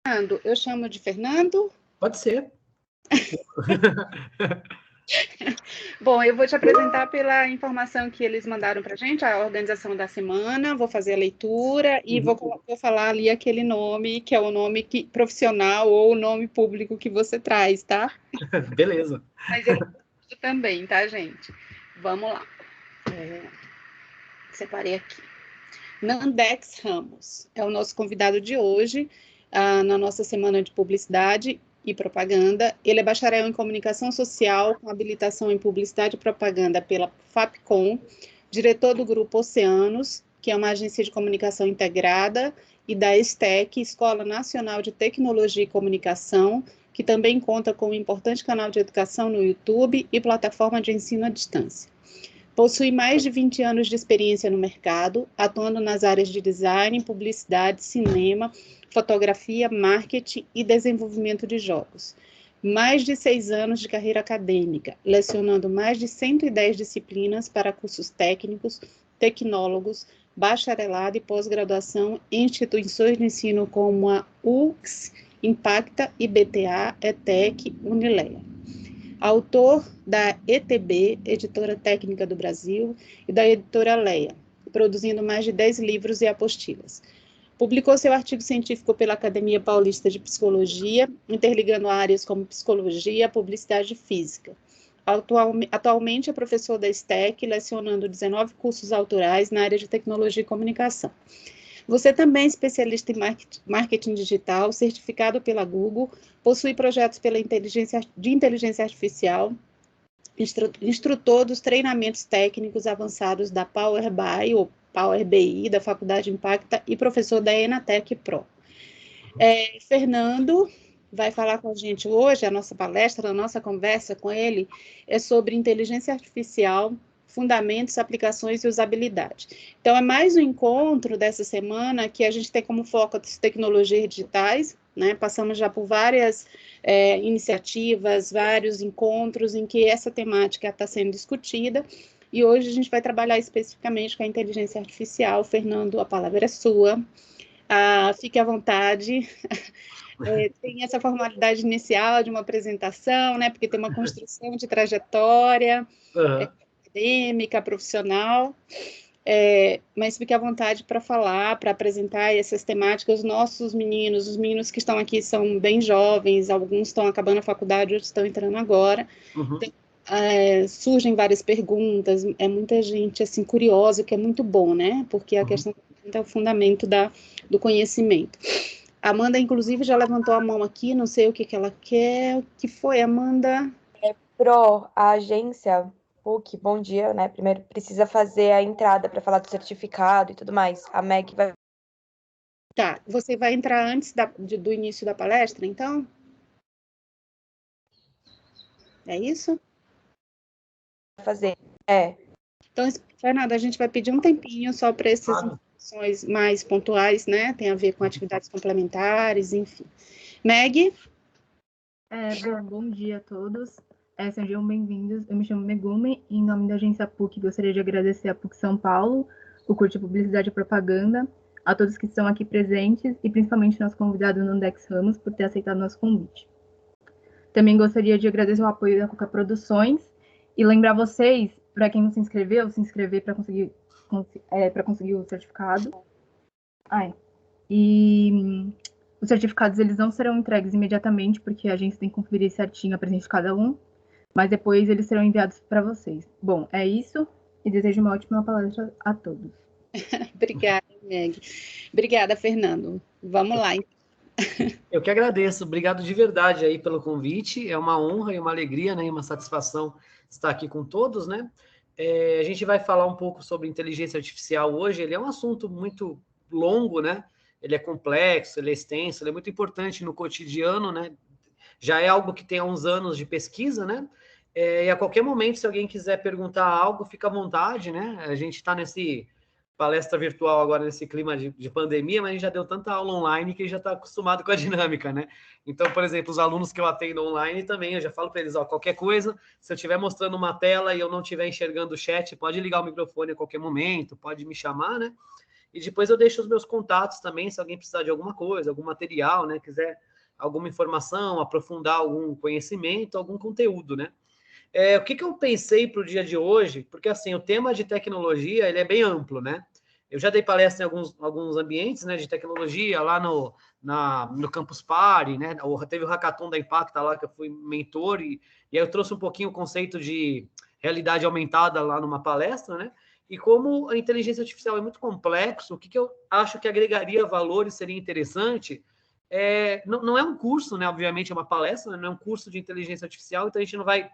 Fernando, eu chamo de Fernando? Pode ser. Bom, eu vou te apresentar pela informação que eles mandaram para a gente, a organização da semana, vou fazer a leitura e vou falar ali aquele nome, que é o nome profissional ou o nome público que você traz, tá? Beleza. Mas eu também, tá, gente? Vamos lá. Separei aqui. Nandex Ramos é o nosso convidado de hoje, na nossa semana de publicidade e propaganda. Ele é bacharel em comunicação social, com habilitação em publicidade e propaganda pela FAPCOM, diretor do Grupo Oceanos, que é uma agência de comunicação integrada, e da STEC, Escola Nacional de Tecnologia e Comunicação, que também conta com um importante canal de educação no YouTube e plataforma de ensino à distância. Possui mais de 20 anos de experiência no mercado, atuando nas áreas de design, publicidade, cinema, fotografia, marketing e desenvolvimento de jogos. Mais de 6 anos de carreira acadêmica, lecionando mais de 110 disciplinas para cursos técnicos, tecnólogos, bacharelado e pós-graduação em instituições de ensino como a UX, Impacta, IBTA, ETEC, Unileia. Autor da ETB, Editora Técnica do Brasil, e da Editora Leia, produzindo mais de 10 livros e apostilas. Publicou seu artigo científico pela Academia Paulista de Psicologia, interligando áreas como psicologia, publicidade e física. Atualmente é professor da STEC, lecionando 19 cursos autorais na área de tecnologia e comunicação. Você também é especialista em marketing digital, certificado pela Google, possui projetos de inteligência artificial, instrutor dos treinamentos técnicos avançados da Power BI ou Power BI, da Faculdade Impacta, e professor da Enatec Pro. Fernando vai falar com a gente hoje, a nossa palestra, a nossa conversa com ele é sobre inteligência artificial, fundamentos, aplicações e usabilidade. Então, é mais um encontro dessa semana que a gente tem como foco as tecnologias digitais, né? Passamos já por várias iniciativas, vários encontros em que essa temática está sendo discutida, e hoje a gente vai trabalhar especificamente com a inteligência artificial. Fernando, a palavra é sua. Fique à vontade. Tem essa formalidade inicial de uma apresentação, né? Porque tem uma construção de trajetória, acadêmica, profissional, mas fique à vontade para falar, para apresentar essas temáticas. Os meninos que estão aqui são bem jovens, alguns estão acabando a faculdade, outros estão entrando agora. Então, surgem várias perguntas, muita gente assim curiosa, o que é muito bom, né? Porque a questão é o fundamento do conhecimento. Amanda, inclusive, já levantou a mão aqui, não sei o que ela quer. O que foi, Amanda? A agência PUC, bom dia, né? Primeiro precisa fazer a entrada para falar do certificado e tudo mais. A Meg vai... Tá, você vai entrar antes do início da palestra, então? É isso? Fazer, Então, Fernanda, a gente vai pedir um tempinho só para essas informações mais pontuais, né? Tem a ver com atividades complementares, enfim. Meg? Bom dia a todos. Sejam bem-vindos. Eu me chamo Megumi, em nome da agência PUC, gostaria de agradecer a PUC São Paulo, o curso de Publicidade e Propaganda, a todos que estão aqui presentes e principalmente nosso convidado Nandex Ramos por ter aceitado nosso convite. Também gostaria de agradecer o apoio da Cuca Produções e lembrar vocês, para quem não se inscreveu, se inscrever para conseguir o certificado. Os certificados eles não serão entregues imediatamente, porque a agência tem que conferir certinho a presença de cada um, mas depois eles serão enviados para vocês. Bom, é isso, e desejo uma ótima palestra a todos. Obrigada, Meg. Obrigada, Fernando. Vamos lá. Eu que agradeço, obrigado de verdade aí pelo convite, é uma honra e uma alegria, né, e uma satisfação estar aqui com todos, né? A gente vai falar um pouco sobre inteligência artificial hoje, ele é um assunto muito longo, né? Ele é complexo, ele é extenso, ele é muito importante no cotidiano, né? Já é algo que tem há uns anos de pesquisa, né? E a qualquer momento, se alguém quiser perguntar algo, fica à vontade, né? A gente está nesse palestra virtual agora, nesse clima de pandemia, mas a gente já deu tanta aula online que já está acostumado com a dinâmica, né? Então, por exemplo, os alunos que eu atendo online também, eu já falo para eles, qualquer coisa, se eu estiver mostrando uma tela e eu não estiver enxergando o chat, pode ligar o microfone a qualquer momento, pode me chamar, né? E depois eu deixo os meus contatos também, se alguém precisar de alguma coisa, algum material, né? Quiser alguma informação, aprofundar algum conhecimento, algum conteúdo, né? O que eu pensei para o dia de hoje? Porque, assim, o tema de tecnologia, ele é bem amplo, né? Eu já dei palestra em alguns ambientes, né, de tecnologia, lá no Campus Party, né? Teve o Hackathon da Impacta lá, que eu fui mentor, e aí eu trouxe um pouquinho o conceito de realidade aumentada lá numa palestra, né? E como a inteligência artificial é muito complexo, o que eu acho que agregaria valor e seria interessante não é um curso, né? Obviamente é uma palestra, né? Não é um curso de inteligência artificial, então a gente não vai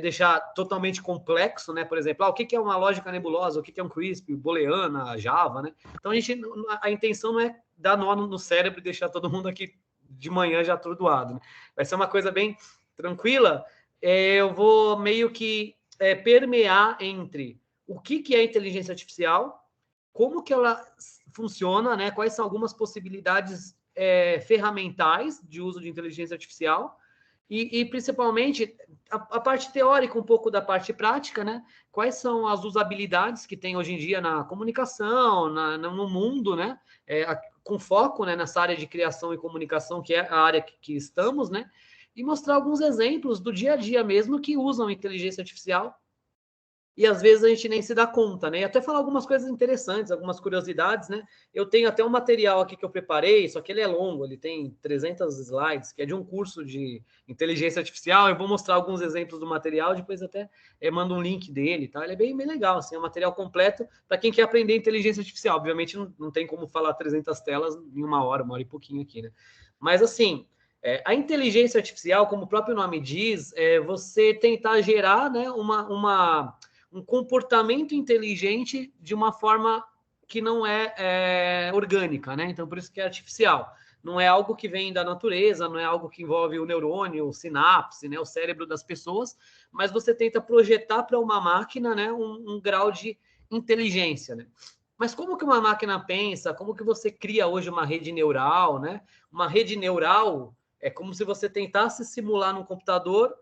deixar totalmente complexo, né? Por exemplo, o que é uma lógica nebulosa, o que é um CRISP, Booleana, Java, né? Então a intenção não é dar nó no cérebro e deixar todo mundo aqui de manhã já atordoado, né? Vai ser uma coisa bem tranquila. Eu vou meio que permear entre o que é inteligência artificial, como que ela funciona, né? Quais são algumas possibilidades ferramentais de uso de inteligência artificial e principalmente a parte teórica, um pouco da parte prática, né? Quais são as usabilidades que tem hoje em dia na comunicação, no mundo, né? Com foco, né, nessa área de criação e comunicação, que é a área que estamos, né? E mostrar alguns exemplos do dia a dia mesmo que usam inteligência artificial e às vezes a gente nem se dá conta, né? E até falar algumas coisas interessantes, algumas curiosidades, né? Eu tenho até um material aqui que eu preparei, só que ele é longo, ele tem 300 slides, que é de um curso de inteligência artificial. Eu vou mostrar alguns exemplos do material, depois até mando um link dele, tá? Ele é bem legal, assim, é um material completo para quem quer aprender inteligência artificial. Obviamente não tem como falar 300 telas em uma hora e pouquinho aqui, né? Mas, assim, a inteligência artificial, como o próprio nome diz, você tentar gerar, né, um comportamento inteligente de uma forma que não é orgânica, né? Então, por isso que é artificial. Não é algo que vem da natureza, não é algo que envolve o neurônio, o sinapse, né, o cérebro das pessoas, mas você tenta projetar para uma máquina, né, um grau de inteligência, né? Mas como que uma máquina pensa? Como que você cria hoje uma rede neural, né? Uma rede neural é como se você tentasse simular no computador.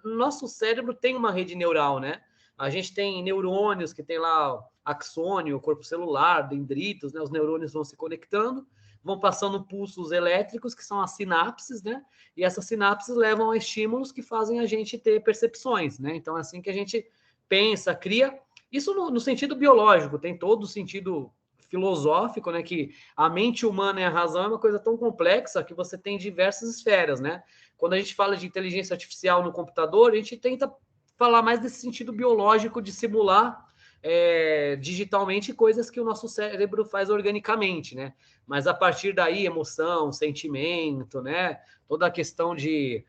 Nosso cérebro tem uma rede neural, né? A gente tem neurônios que tem lá axônio, corpo celular, dendritos, né? Os neurônios vão se conectando, vão passando pulsos elétricos, que são as sinapses, né? E essas sinapses levam a estímulos que fazem a gente ter percepções, né? Então, é assim que a gente pensa, cria. Isso no sentido biológico, tem todo o sentido filosófico, né? Que a mente humana e a razão é uma coisa tão complexa que você tem diversas esferas, né? Quando a gente fala de inteligência artificial no computador, a gente tenta falar mais desse sentido biológico de simular digitalmente coisas que o nosso cérebro faz organicamente, né? Mas a partir daí, emoção, sentimento, né? Toda a questão de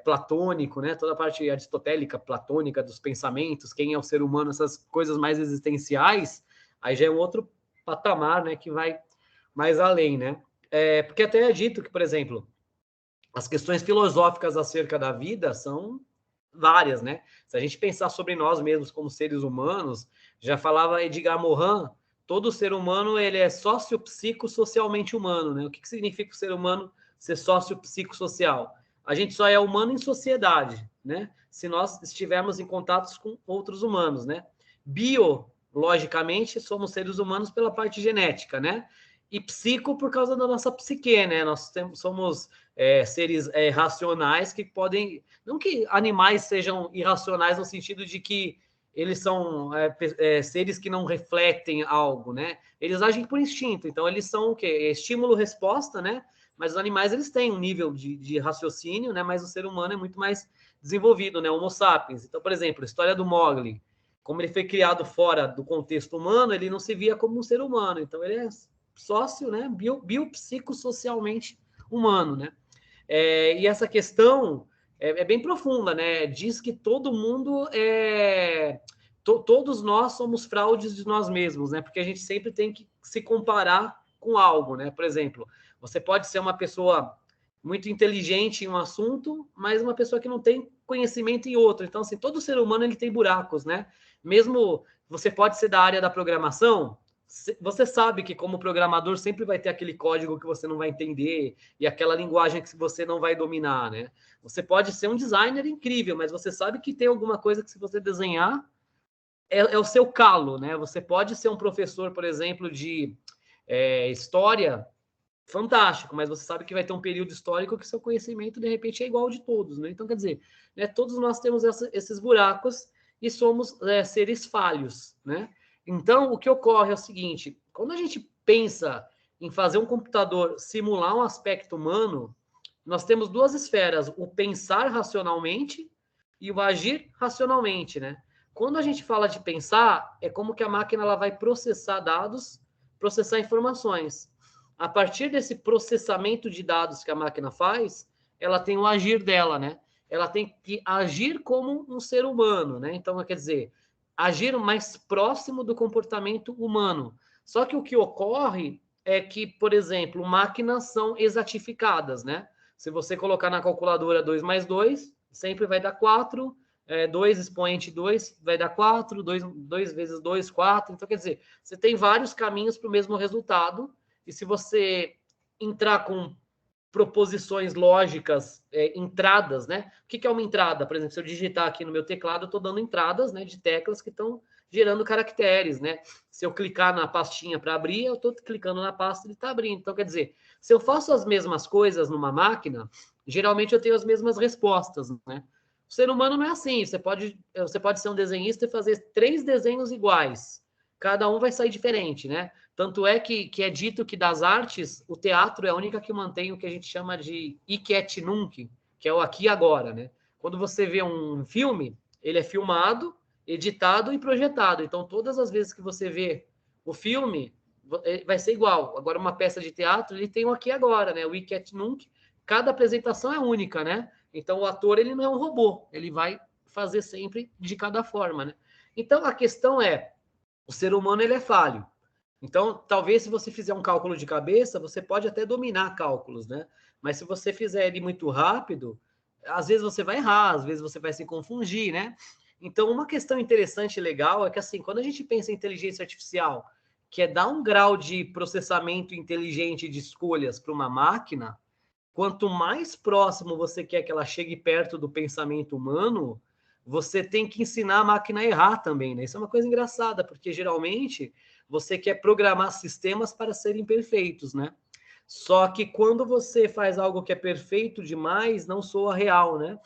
platônico, né? Toda a parte aristotélica, platônica dos pensamentos, quem é o ser humano, essas coisas mais existenciais, aí já é um outro patamar, né? Que vai mais além, né? Porque até é dito que, por exemplo, as questões filosóficas acerca da vida são várias, né? Se a gente pensar sobre nós mesmos como seres humanos, já falava Edgar Morin, todo ser humano ele é sócio-psicossocialmente humano, né? O que significa o ser humano ser sócio-psicossocial? A gente só é humano em sociedade, né? Se nós estivermos em contatos com outros humanos, né? Biologicamente, somos seres humanos pela parte genética, né? E psico por causa da nossa psique, né? Nós somos seres racionais que podem... Não que animais sejam irracionais no sentido de que eles são seres que não refletem algo, né? Eles agem por instinto, então eles são o quê? Estímulo-resposta, né? Mas os animais, eles têm um nível de raciocínio, né? Mas o ser humano é muito mais desenvolvido, né? Homo sapiens. Então, por exemplo, a história do Mowgli. Como ele foi criado fora do contexto humano, ele não se via como um ser humano. Então, ele é sócio, né? Biopsicossocialmente humano, né? E essa questão é bem profunda, né? Diz que todo mundo todos nós somos fraudes de nós mesmos, né? Porque a gente sempre tem que se comparar com algo, né? Por exemplo, você pode ser uma pessoa muito inteligente em um assunto, mas uma pessoa que não tem conhecimento em outro. Então, assim, todo ser humano ele tem buracos, né? Mesmo você pode ser da área da programação, você sabe que como programador sempre vai ter aquele código que você não vai entender e aquela linguagem que você não vai dominar, né? Você pode ser um designer incrível, mas você sabe que tem alguma coisa que se você desenhar, é o seu calo, né? Você pode ser um professor, por exemplo, de história, fantástico, mas você sabe que vai ter um período histórico que seu conhecimento, de repente, é igual ao de todos, né? Então, quer dizer, né, todos nós temos esses buracos e somos seres falhos, né? Então, o que ocorre é o seguinte, quando a gente pensa em fazer um computador simular um aspecto humano, nós temos duas esferas, o pensar racionalmente e o agir racionalmente, né? Quando a gente fala de pensar, é como que a máquina ela vai processar dados, processar informações. A partir desse processamento de dados que a máquina faz, ela tem o agir dela, né? Ela tem que agir como um ser humano, né? Então, quer dizer, agir mais próximo do comportamento humano. Só que o que ocorre é que, por exemplo, máquinas são exatificadas, né? Se você colocar na calculadora 2 mais 2, sempre vai dar 4, 2 expoente 2 vai dar 4, 2 vezes 2, 4. Então, quer dizer, você tem vários caminhos para o mesmo resultado, e se você entrar com proposições lógicas, entradas, né? O que é uma entrada? Por exemplo, se eu digitar aqui no meu teclado, eu estou dando entradas, né, de teclas que estão gerando caracteres, né? Se eu clicar na pastinha para abrir, eu estou clicando na pasta e ele está abrindo. Então, quer dizer, se eu faço as mesmas coisas numa máquina, geralmente eu tenho as mesmas respostas, né? O ser humano não é assim. Você pode ser um desenhista e fazer 3 desenhos iguais. Cada um vai sair diferente, né? Tanto é que é dito que das artes, o teatro é a única que mantém o que a gente chama de hic et nunc, que é o aqui e agora, né? Quando você vê um filme, ele é filmado, editado e projetado. Então, todas as vezes que você vê o filme, vai ser igual. Agora, uma peça de teatro, ele tem o aqui e agora, né? O hic et nunc. Cada apresentação é única, né? Então, o ator, ele não é um robô. Ele vai fazer sempre de cada forma, né? Então, a questão é, o ser humano, ele é falho. Então, talvez se você fizer um cálculo de cabeça, você pode até dominar cálculos, né? Mas se você fizer ele muito rápido, às vezes você vai errar, às vezes você vai se confundir, né? Então, uma questão interessante e legal é que, assim, quando a gente pensa em inteligência artificial, que é dar um grau de processamento inteligente de escolhas para uma máquina, quanto mais próximo você quer que ela chegue perto do pensamento humano, você tem que ensinar a máquina a errar também, né? Isso é uma coisa engraçada, porque geralmente você quer programar sistemas para serem perfeitos, né? Só que quando você faz algo que é perfeito demais, não soa real, né?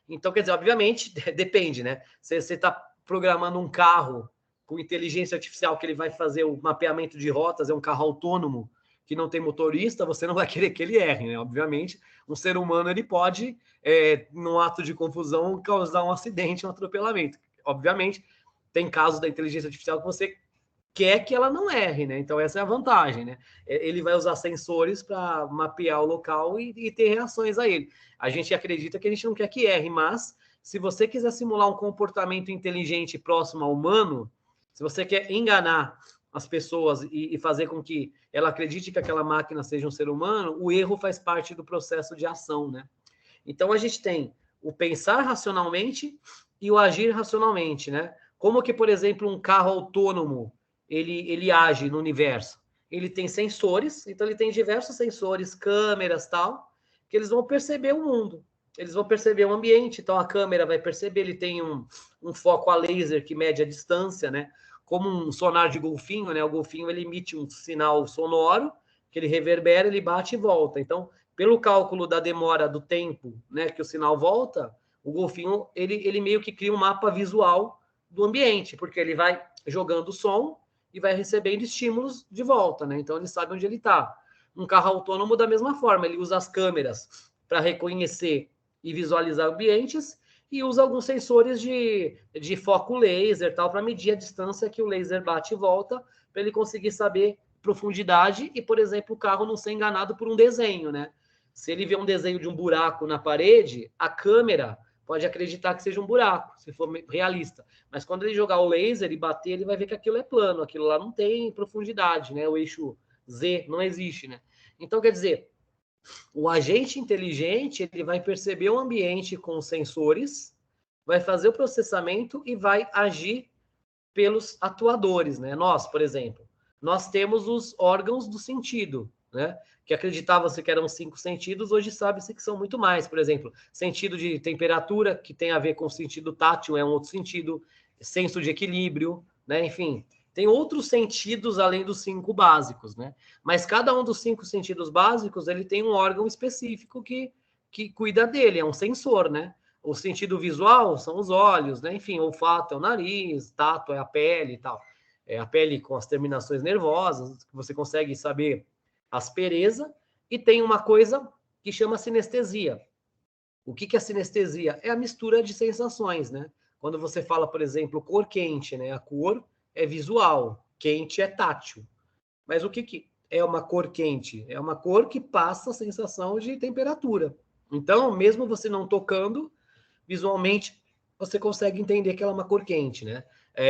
Então, quer dizer, obviamente, depende, né? Você está programando um carro com inteligência artificial que ele vai fazer o mapeamento de rotas, é um carro autônomo que não tem motorista, você não vai querer que ele erre, né? Obviamente, um ser humano, ele pode, num ato de confusão, causar um acidente, um atropelamento. Obviamente, tem casos da inteligência artificial que você quer que ela não erre, né? Então, essa é a vantagem, né? Ele vai usar sensores para mapear o local e ter reações a ele. A gente acredita que a gente não quer que erre, mas se você quiser simular um comportamento inteligente próximo ao humano, se você quer enganar as pessoas e fazer com que ela acredite que aquela máquina seja um ser humano, o erro faz parte do processo de ação, né? Então, a gente tem o pensar racionalmente e o agir racionalmente, né? Como que, por exemplo, um carro autônomo, ele age no universo? Ele tem sensores, então ele tem diversos sensores, câmeras, tal, que eles vão perceber o mundo. Eles vão perceber o ambiente, então a câmera vai perceber, ele tem um foco a laser que mede a distância, né? Como um sonar de golfinho, né? O golfinho, ele emite um sinal sonoro, que ele reverbera, ele bate e volta. Então, pelo cálculo da demora do tempo, né, que o sinal volta, o golfinho, ele meio que cria um mapa visual do ambiente, porque ele vai jogando som e vai recebendo estímulos de volta, né? Então, ele sabe onde ele está. Um carro autônomo, da mesma forma, ele usa as câmeras para reconhecer e visualizar ambientes e usa alguns sensores de foco laser, tal, para medir a distância que o laser bate e volta, para ele conseguir saber profundidade e, por exemplo, o carro não ser enganado por um desenho, né? Se ele vê um desenho de um buraco na parede, a câmera pode acreditar que seja um buraco, se for realista. Mas quando ele jogar o laser e bater, ele vai ver que aquilo é plano, aquilo lá não tem profundidade, né? O eixo Z não existe, né? Então, quer dizer, o agente inteligente, ele vai perceber o ambiente com sensores, vai fazer o processamento e vai agir pelos atuadores, né? Nós, por exemplo, nós temos os órgãos do sentido, né? Que acreditava-se que eram 5 sentidos, hoje sabe-se que são muito mais. Por exemplo, sentido de temperatura, que tem a ver com o sentido tátil, é um outro sentido. senso de equilíbrio, né? Enfim, tem outros sentidos além dos 5 básicos, né? Mas cada um dos 5 sentidos básicos, ele tem um órgão específico que cuida dele, é um sensor, né? O sentido visual são os olhos, né? Enfim, olfato é o nariz, tato é a pele e tal. É a pele com as terminações nervosas, que você consegue saber aspereza, e tem uma coisa que chama sinestesia. O que é sinestesia? É a mistura de sensações, né? Quando você fala, por exemplo, cor quente, né? A cor é visual, quente é tátil. Mas o que é uma cor quente? É uma cor que passa a sensação de temperatura. Então, mesmo você não tocando, visualmente, você consegue entender que ela é uma cor quente, né?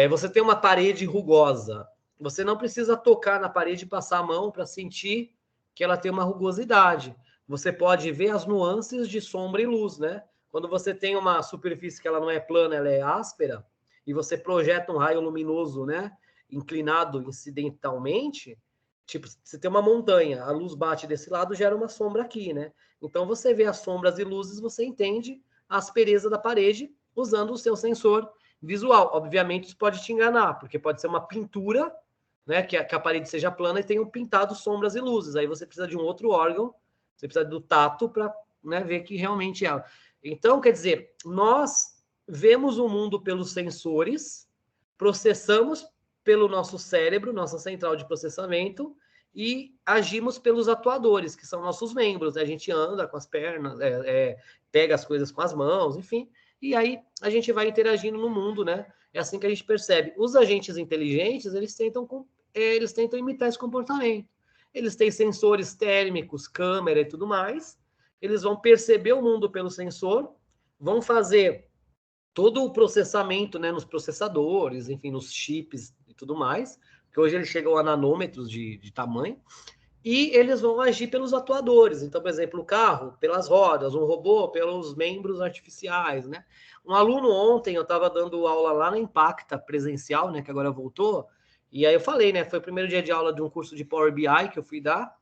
Você tem uma parede rugosa. Você não precisa tocar na parede e passar a mão para sentir que ela tem uma rugosidade. Você pode ver as nuances de sombra e luz, né? Quando você tem uma superfície que ela não é plana, ela é áspera, e você projeta um raio luminoso, né? Inclinado incidentalmente, tipo, você tem uma montanha, a luz bate desse lado, gera uma sombra aqui, né? Então você vê as sombras e luzes, você entende a aspereza da parede usando o seu sensor visual. Obviamente, isso pode te enganar, porque pode ser uma pintura, né, que a parede seja plana e tenha pintado sombras e luzes. Aí você precisa de um outro órgão, você precisa do tato para, né, ver que realmente é. Então, quer dizer, nós vemos o mundo pelos sensores, processamos pelo nosso cérebro, nossa central de processamento, e agimos pelos atuadores, que são nossos membros. Né? A gente anda com as pernas, pega as coisas com as mãos, enfim, e aí a gente vai interagindo no mundo, né? É assim que a gente percebe. Os agentes inteligentes, eles tentam imitar esse comportamento. Eles têm sensores térmicos, câmera e tudo mais. Eles vão perceber o mundo pelo sensor, vão fazer todo o processamento, né, nos processadores, enfim, nos chips e tudo mais, que hoje eles chegam a nanômetros de tamanho, e eles vão agir pelos atuadores. Então, por exemplo, o carro, pelas rodas, um robô, pelos membros artificiais, né? Um aluno ontem, eu estava dando aula lá na Impacta, presencial, né, que agora voltou, e aí eu falei, né, foi o primeiro dia de aula de um curso de Power BI que eu fui dar,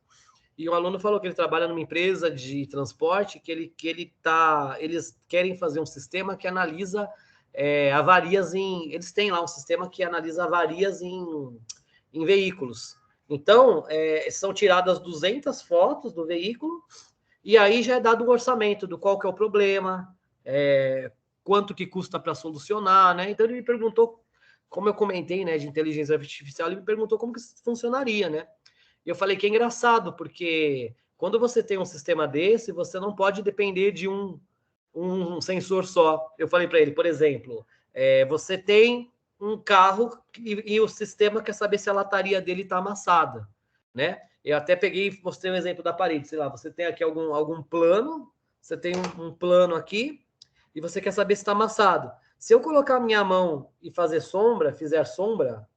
e um aluno falou que ele trabalha numa empresa de transporte, que eles querem fazer um sistema que analisa avarias eles têm lá um sistema que analisa avarias em veículos. Então, são tiradas 200 fotos do veículo e aí já é dado um orçamento do qual que é o problema, quanto que custa para solucionar, né? Então ele me perguntou, como eu comentei, né, de inteligência artificial, ele me perguntou como que funcionaria, né? E eu falei que é engraçado, porque quando você tem um sistema desse, você não pode depender de um sensor só. Eu falei para ele, por exemplo, você tem um carro e o sistema quer saber se a lataria dele está amassada, né? Eu até peguei e mostrei um exemplo da parede, sei lá, você tem aqui algum plano, você tem um plano aqui e você quer saber se está amassado. Se eu colocar a minha mão e fizer sombra,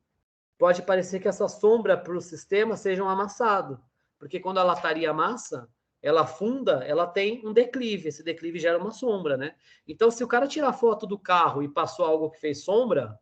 pode parecer que essa sombra para o sistema seja um amassado, porque quando a lataria amassa, ela afunda, ela tem um declive, esse declive gera uma sombra, né? Então, se o cara tirar foto do carro e passou algo que fez sombra,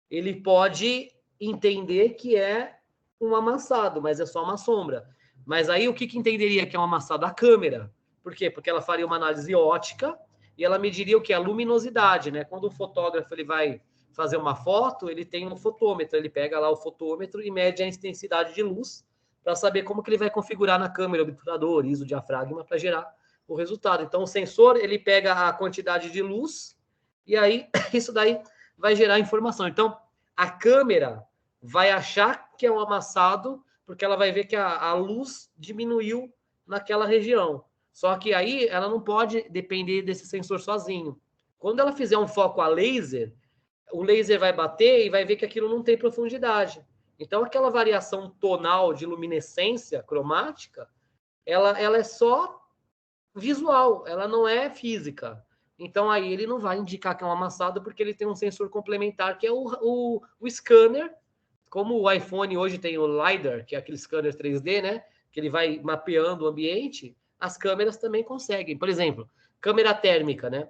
ele pode entender que é um amassado, mas é só uma sombra. Mas aí o que entenderia que é um amassado? A câmera. Por quê? Porque ela faria uma análise ótica e ela mediria o que? A luminosidade, né? Quando o fotógrafo ele vai fazer uma foto, ele tem um fotômetro, ele pega lá o fotômetro e mede a intensidade de luz para saber como que ele vai configurar na câmera, obturador, ISO, diafragma, para gerar o resultado. Então, o sensor, ele pega a quantidade de luz e aí isso daí vai gerar informação. Então, a câmera vai achar que é um amassado porque ela vai ver que a luz diminuiu naquela região. Só que aí ela não pode depender desse sensor sozinho. Quando ela fizer um foco a laser, o laser vai bater e vai ver que aquilo não tem profundidade. Então, aquela variação tonal de luminescência cromática, ela é só visual, ela não é física. Então, aí ele não vai indicar que é um amassado, porque ele tem um sensor complementar, que é o scanner. Como o iPhone hoje tem o LiDAR, que é aquele scanner 3D, né? Que ele vai mapeando o ambiente, as câmeras também conseguem. Por exemplo, câmera térmica, né?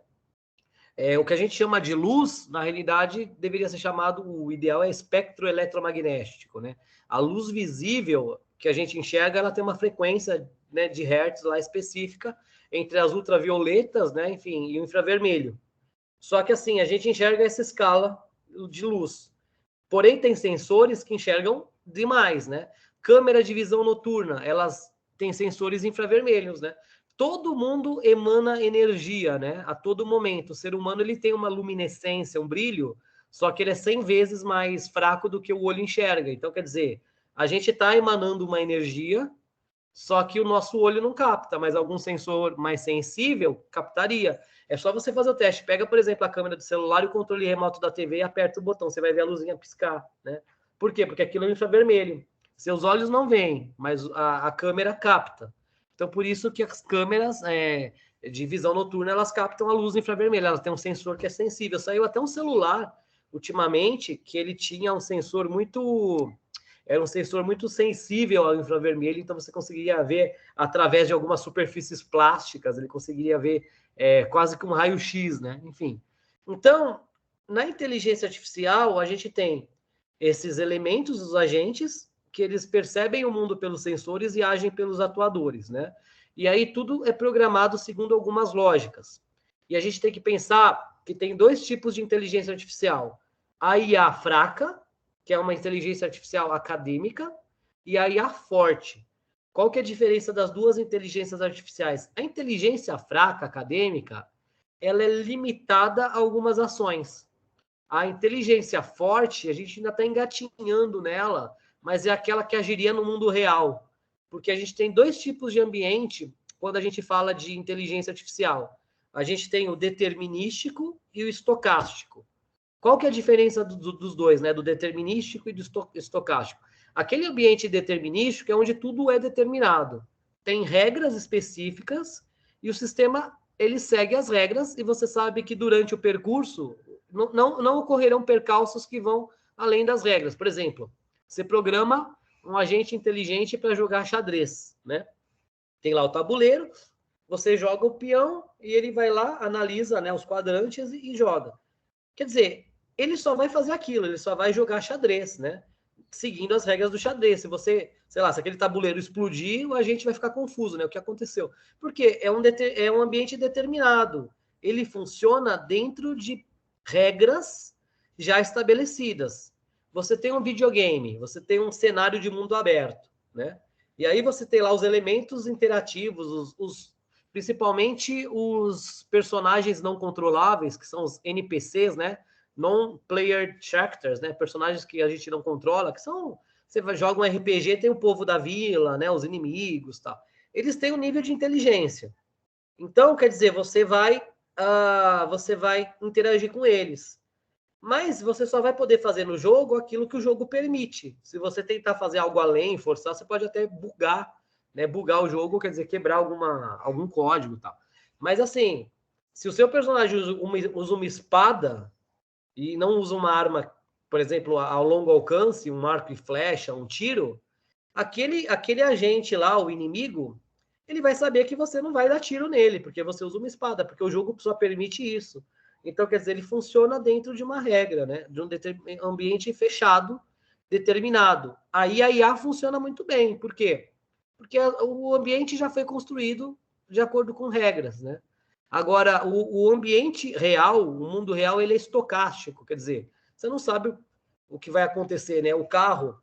O que a gente chama de luz, na realidade, deveria ser chamado, o ideal é espectro eletromagnético, né? A luz visível que a gente enxerga, ela tem uma frequência, né, de hertz lá específica entre as ultravioletas, né, enfim, e o infravermelho. Só que assim, a gente enxerga essa escala de luz. Porém, tem sensores que enxergam demais, né? Câmera de visão noturna, elas têm sensores infravermelhos, né? Todo mundo emana energia, né? A todo momento. O ser humano ele tem uma luminescência, um brilho, só que ele é 100 vezes mais fraco do que o olho enxerga. Então, quer dizer, a gente está emanando uma energia, só que o nosso olho não capta, mas algum sensor mais sensível captaria. É só você fazer o teste. Pega, por exemplo, a câmera do celular e o controle remoto da TV e aperta o botão. Você vai ver a luzinha piscar, né? Por quê? Porque aquilo é infravermelho. Seus olhos não veem, mas a câmera capta. Então, por isso que as câmeras de visão noturna, elas captam a luz infravermelha. Elas têm um sensor que é sensível. Saiu até um celular, ultimamente, que ele tinha um sensor muito... Era um sensor muito sensível ao infravermelho, então você conseguiria ver através de algumas superfícies plásticas, ele conseguiria ver quase que um raio-x, né? Enfim. Então, na inteligência artificial, a gente tem esses elementos, os agentes, que eles percebem o mundo pelos sensores e agem pelos atuadores, né? E aí tudo é programado segundo algumas lógicas. E a gente tem que pensar que tem dois tipos de inteligência artificial. A IA fraca, que é uma inteligência artificial acadêmica, e a IA forte. Qual que é a diferença das duas inteligências artificiais? A inteligência fraca, acadêmica, ela é limitada a algumas ações. A inteligência forte, a gente ainda está engatinhando nela, mas é aquela que agiria no mundo real. Porque a gente tem dois tipos de ambiente quando a gente fala de inteligência artificial. A gente tem o determinístico e o estocástico. Qual que é a diferença dos dois, né? Do determinístico e do estocástico? Aquele ambiente determinístico é onde tudo é determinado. Tem regras específicas e o sistema ele segue as regras e você sabe que durante o percurso não ocorrerão percalços que vão além das regras. Por exemplo, você programa um agente inteligente para jogar xadrez, né? Tem lá o tabuleiro, você joga o peão e ele vai lá, analisa, né, os quadrantes e joga. Quer dizer, ele só vai fazer aquilo, ele só vai jogar xadrez, né? Seguindo as regras do xadrez. Se você, sei lá, se aquele tabuleiro explodir, a gente vai ficar confuso, né? O que aconteceu? Porque é um ambiente determinado. Ele funciona dentro de regras já estabelecidas. Você tem um videogame, você tem um cenário de mundo aberto, né? E aí você tem lá os elementos interativos, principalmente os personagens não controláveis, que são os NPCs, né? Non-player characters, né? Personagens que a gente não controla, que são... Você joga um RPG, tem o povo da vila, né? Os inimigos, tal. Eles têm um nível de inteligência. Então, quer dizer, você vai interagir com eles. Mas você só vai poder fazer no jogo aquilo que o jogo permite. Se você tentar fazer algo além, forçar, você pode até bugar, né? Bugar o jogo, quer dizer, quebrar algum código e tal. Mas assim, se o seu personagem usa uma espada e não usa uma arma, por exemplo, a longo alcance, um arco e flecha, um tiro, aquele agente lá, o inimigo, ele vai saber que você não vai dar tiro nele, porque você usa uma espada, porque o jogo só permite isso. Então, quer dizer, ele funciona dentro de uma regra, né? De um ambiente fechado, determinado. Aí a IA funciona muito bem. Por quê? Porque o ambiente já foi construído de acordo com regras, né? Agora, o ambiente real, o mundo real, ele é estocástico. Quer dizer, você não sabe o que vai acontecer, né? O carro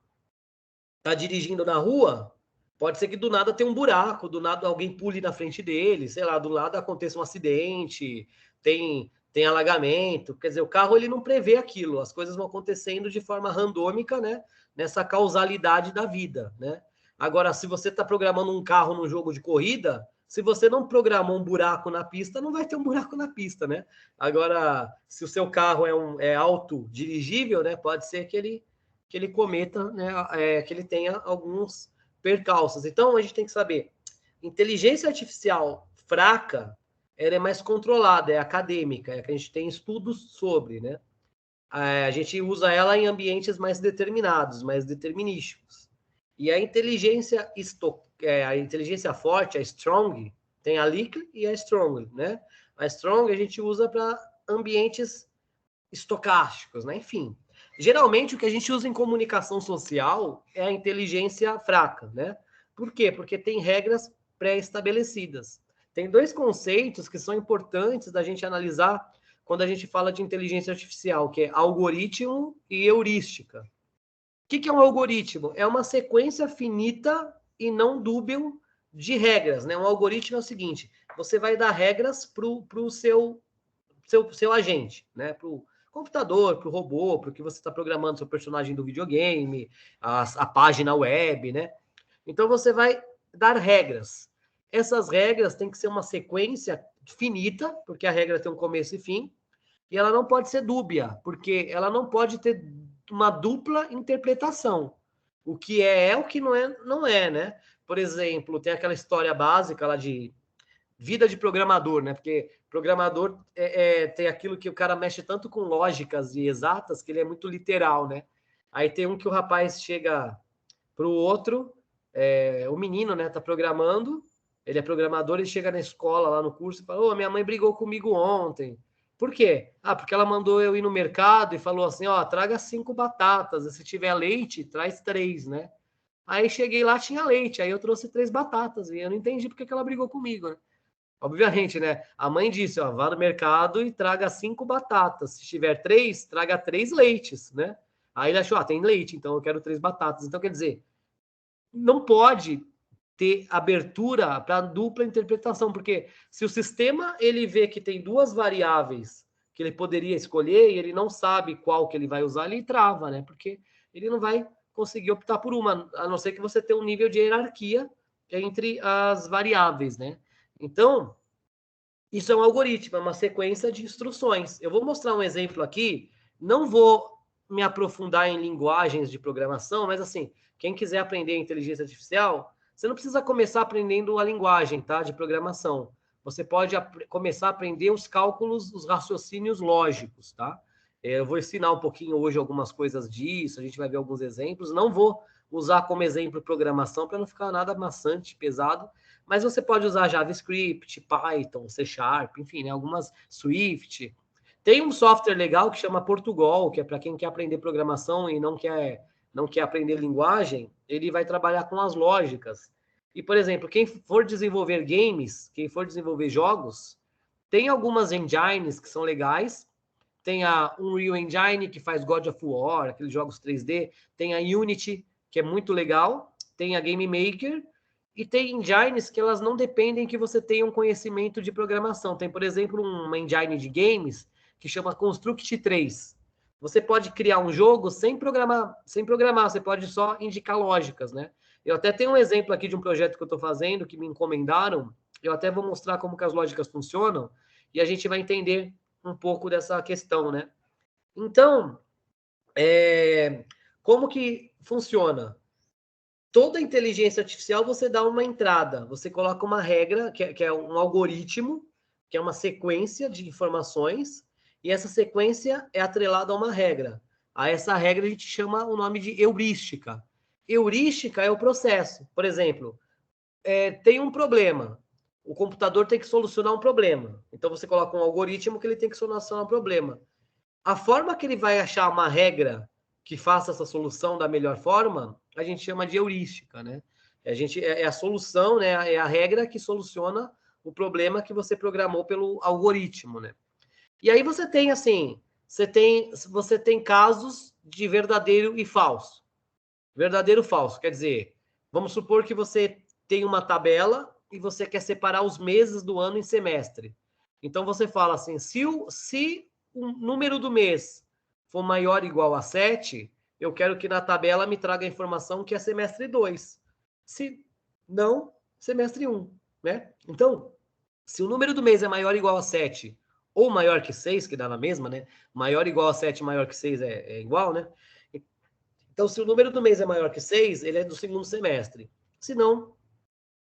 está dirigindo na rua, pode ser que do nada tenha um buraco, do nada alguém pule na frente dele, sei lá, do lado aconteça um acidente, tem alagamento, quer dizer, o carro ele não prevê aquilo, as coisas vão acontecendo de forma randômica, né? Nessa causalidade da vida, né? Agora, se você está programando um carro num jogo de corrida, se você não programou um buraco na pista, não vai ter um buraco na pista, né? Agora, se o seu carro é autodirigível, né? Pode ser que ele cometa, né? Que ele tenha alguns percalços. Então, a gente tem que saber, inteligência artificial fraca, ela é mais controlada, é acadêmica, é que a gente tem estudos sobre, né? A gente usa ela em ambientes mais determinados, mais determinísticos. E a inteligência forte, a strong, tem a liquid e a strong, né? A strong a gente usa para ambientes estocásticos, né? Enfim, geralmente o que a gente usa em comunicação social é a inteligência fraca, né? Por quê? Porque tem regras pré-estabelecidas. Tem dois conceitos que são importantes da gente analisar quando a gente fala de inteligência artificial, que é algoritmo e heurística. O que é um algoritmo? É uma sequência finita e não dúbil de regras, né? Um algoritmo é o seguinte, você vai dar regras para o seu agente, né? Para o computador, para o robô, para o que você está programando, seu personagem do videogame, a página web, né? Então, você vai dar regras. Essas regras têm que ser uma sequência finita, porque a regra tem um começo e fim, e ela não pode ser dúbia, porque ela não pode ter uma dupla interpretação. O que é o que não é, né? Por exemplo, tem aquela história básica lá de vida de programador, né? Porque programador tem aquilo que o cara mexe tanto com lógicas e exatas que ele é muito literal, né? Aí tem um que o rapaz chega pro outro, o menino, né, tá programando, ele é programador, ele chega na escola, lá no curso, e fala, ô, minha mãe brigou comigo ontem. Por quê? Ah, porque ela mandou eu ir no mercado e falou assim, ó, traga 5 batatas, e se tiver leite, traz 3, né? Aí cheguei lá, tinha leite, aí eu trouxe 3 batatas, e eu não entendi porque que ela brigou comigo, né? Obviamente, né? A mãe disse, ó, vá no mercado e traga 5 batatas, se tiver 3, traga 3 leites, né? Aí ele achou, tem leite, então eu quero 3 batatas. Então, quer dizer, não pode ter abertura para dupla interpretação, porque se o sistema ele vê que tem 2 variáveis que ele poderia escolher e ele não sabe qual que ele vai usar, ele trava, né? Porque ele não vai conseguir optar por uma, a não ser que você tenha um nível de hierarquia entre as variáveis, né? Então, isso é um algoritmo, é uma sequência de instruções. Eu vou mostrar um exemplo aqui, não vou me aprofundar em linguagens de programação, mas assim, quem quiser aprender inteligência artificial, você não precisa começar aprendendo a linguagem, tá, de programação. Você pode começar a aprender os cálculos, os raciocínios lógicos, tá? Eu vou ensinar um pouquinho hoje algumas coisas disso, a gente vai ver alguns exemplos. Não vou usar como exemplo programação para não ficar nada maçante, pesado, mas você pode usar JavaScript, Python, C Sharp, enfim, né, algumas Swift. Tem um software legal que chama Portugal, que é para quem quer aprender programação e não quer aprender linguagem, ele vai trabalhar com as lógicas. E, por exemplo, quem for desenvolver games, quem for desenvolver jogos, tem algumas engines que são legais. Tem a Unreal Engine, que faz God of War, aqueles jogos 3D. Tem a Unity, que é muito legal. Tem a Game Maker. E tem engines que elas não dependem que você tenha um conhecimento de programação. Tem, por exemplo, uma engine de games que chama Construct 3. Você pode criar um jogo sem programar, você pode só indicar lógicas, né? Eu até tenho um exemplo aqui de um projeto que eu estou fazendo, que me encomendaram, eu até vou mostrar como que as lógicas funcionam, e a gente vai entender um pouco dessa questão, né? Então, como que funciona? Toda inteligência artificial você dá uma entrada, você coloca uma regra, que é um algoritmo, que é uma sequência de informações, e essa sequência é atrelada a uma regra. A essa regra a gente chama o nome de heurística. Heurística é o processo. Por exemplo, tem um problema. O computador tem que solucionar um problema. Então você coloca um algoritmo que ele tem que solucionar um problema. A forma que ele vai achar uma regra que faça essa solução da melhor forma, a gente chama de heurística, né? É a solução, né? É a regra que soluciona o problema que você programou pelo algoritmo, né? E aí você tem assim, você tem casos de verdadeiro e falso. Verdadeiro e falso, quer dizer, vamos supor que você tem uma tabela e você quer separar os meses do ano em semestre. Então você fala assim, se o número do mês for maior ou igual a 7, eu quero que na tabela me traga a informação que é semestre 2. Se não, semestre 1, né? Então, se o número do mês é maior ou igual a 7 ou maior que 6, que dá na mesma, né? Maior ou igual a 7, maior que 6 é igual, né? Então, se o número do mês é maior que 6, ele é do segundo semestre. Se não,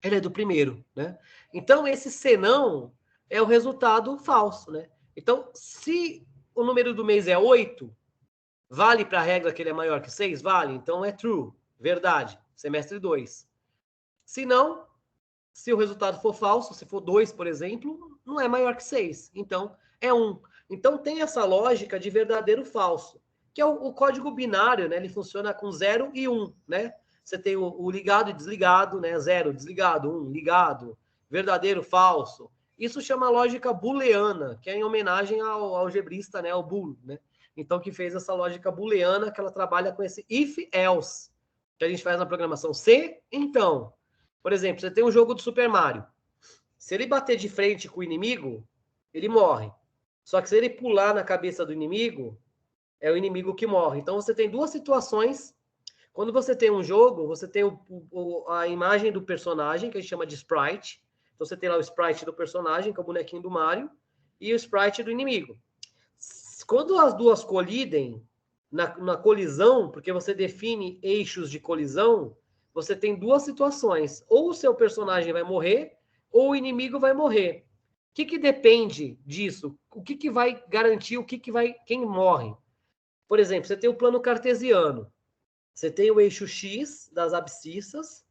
ele é do primeiro, né? Então, esse senão é o resultado falso, né? Então, se o número do mês é 8, vale para a regra que ele é maior que 6? Vale. Então, é true, verdade, semestre 2. Se não, se o resultado for falso, se for 2, por exemplo, não é maior que 6. Então, é 1. Então, tem essa lógica de verdadeiro falso, que é o código binário, né? Ele funciona com 0 e 1, né? Você tem o ligado e desligado, né? 0, desligado, 1, ligado, verdadeiro, falso. Isso chama lógica booleana, que é em homenagem ao algebrista, né, ao Boole, né? Então, que fez essa lógica booleana, que ela trabalha com esse if-else, que a gente faz na programação. Se, então. Por exemplo, você tem um jogo do Super Mario. Se ele bater de frente com o inimigo, ele morre. Só que se ele pular na cabeça do inimigo, é o inimigo que morre. Então, você tem duas situações. Quando você tem um jogo, você tem a imagem do personagem, que a gente chama de sprite. Então, você tem lá o sprite do personagem, que é o bonequinho do Mario, e o sprite do inimigo. Quando as duas colidem, na colisão, porque você define eixos de colisão, você tem duas situações. Ou o seu personagem vai morrer, ou o inimigo vai morrer. O que depende disso? O que vai garantir quem morre? Por exemplo, você tem o plano cartesiano. Você tem o eixo X das abscissas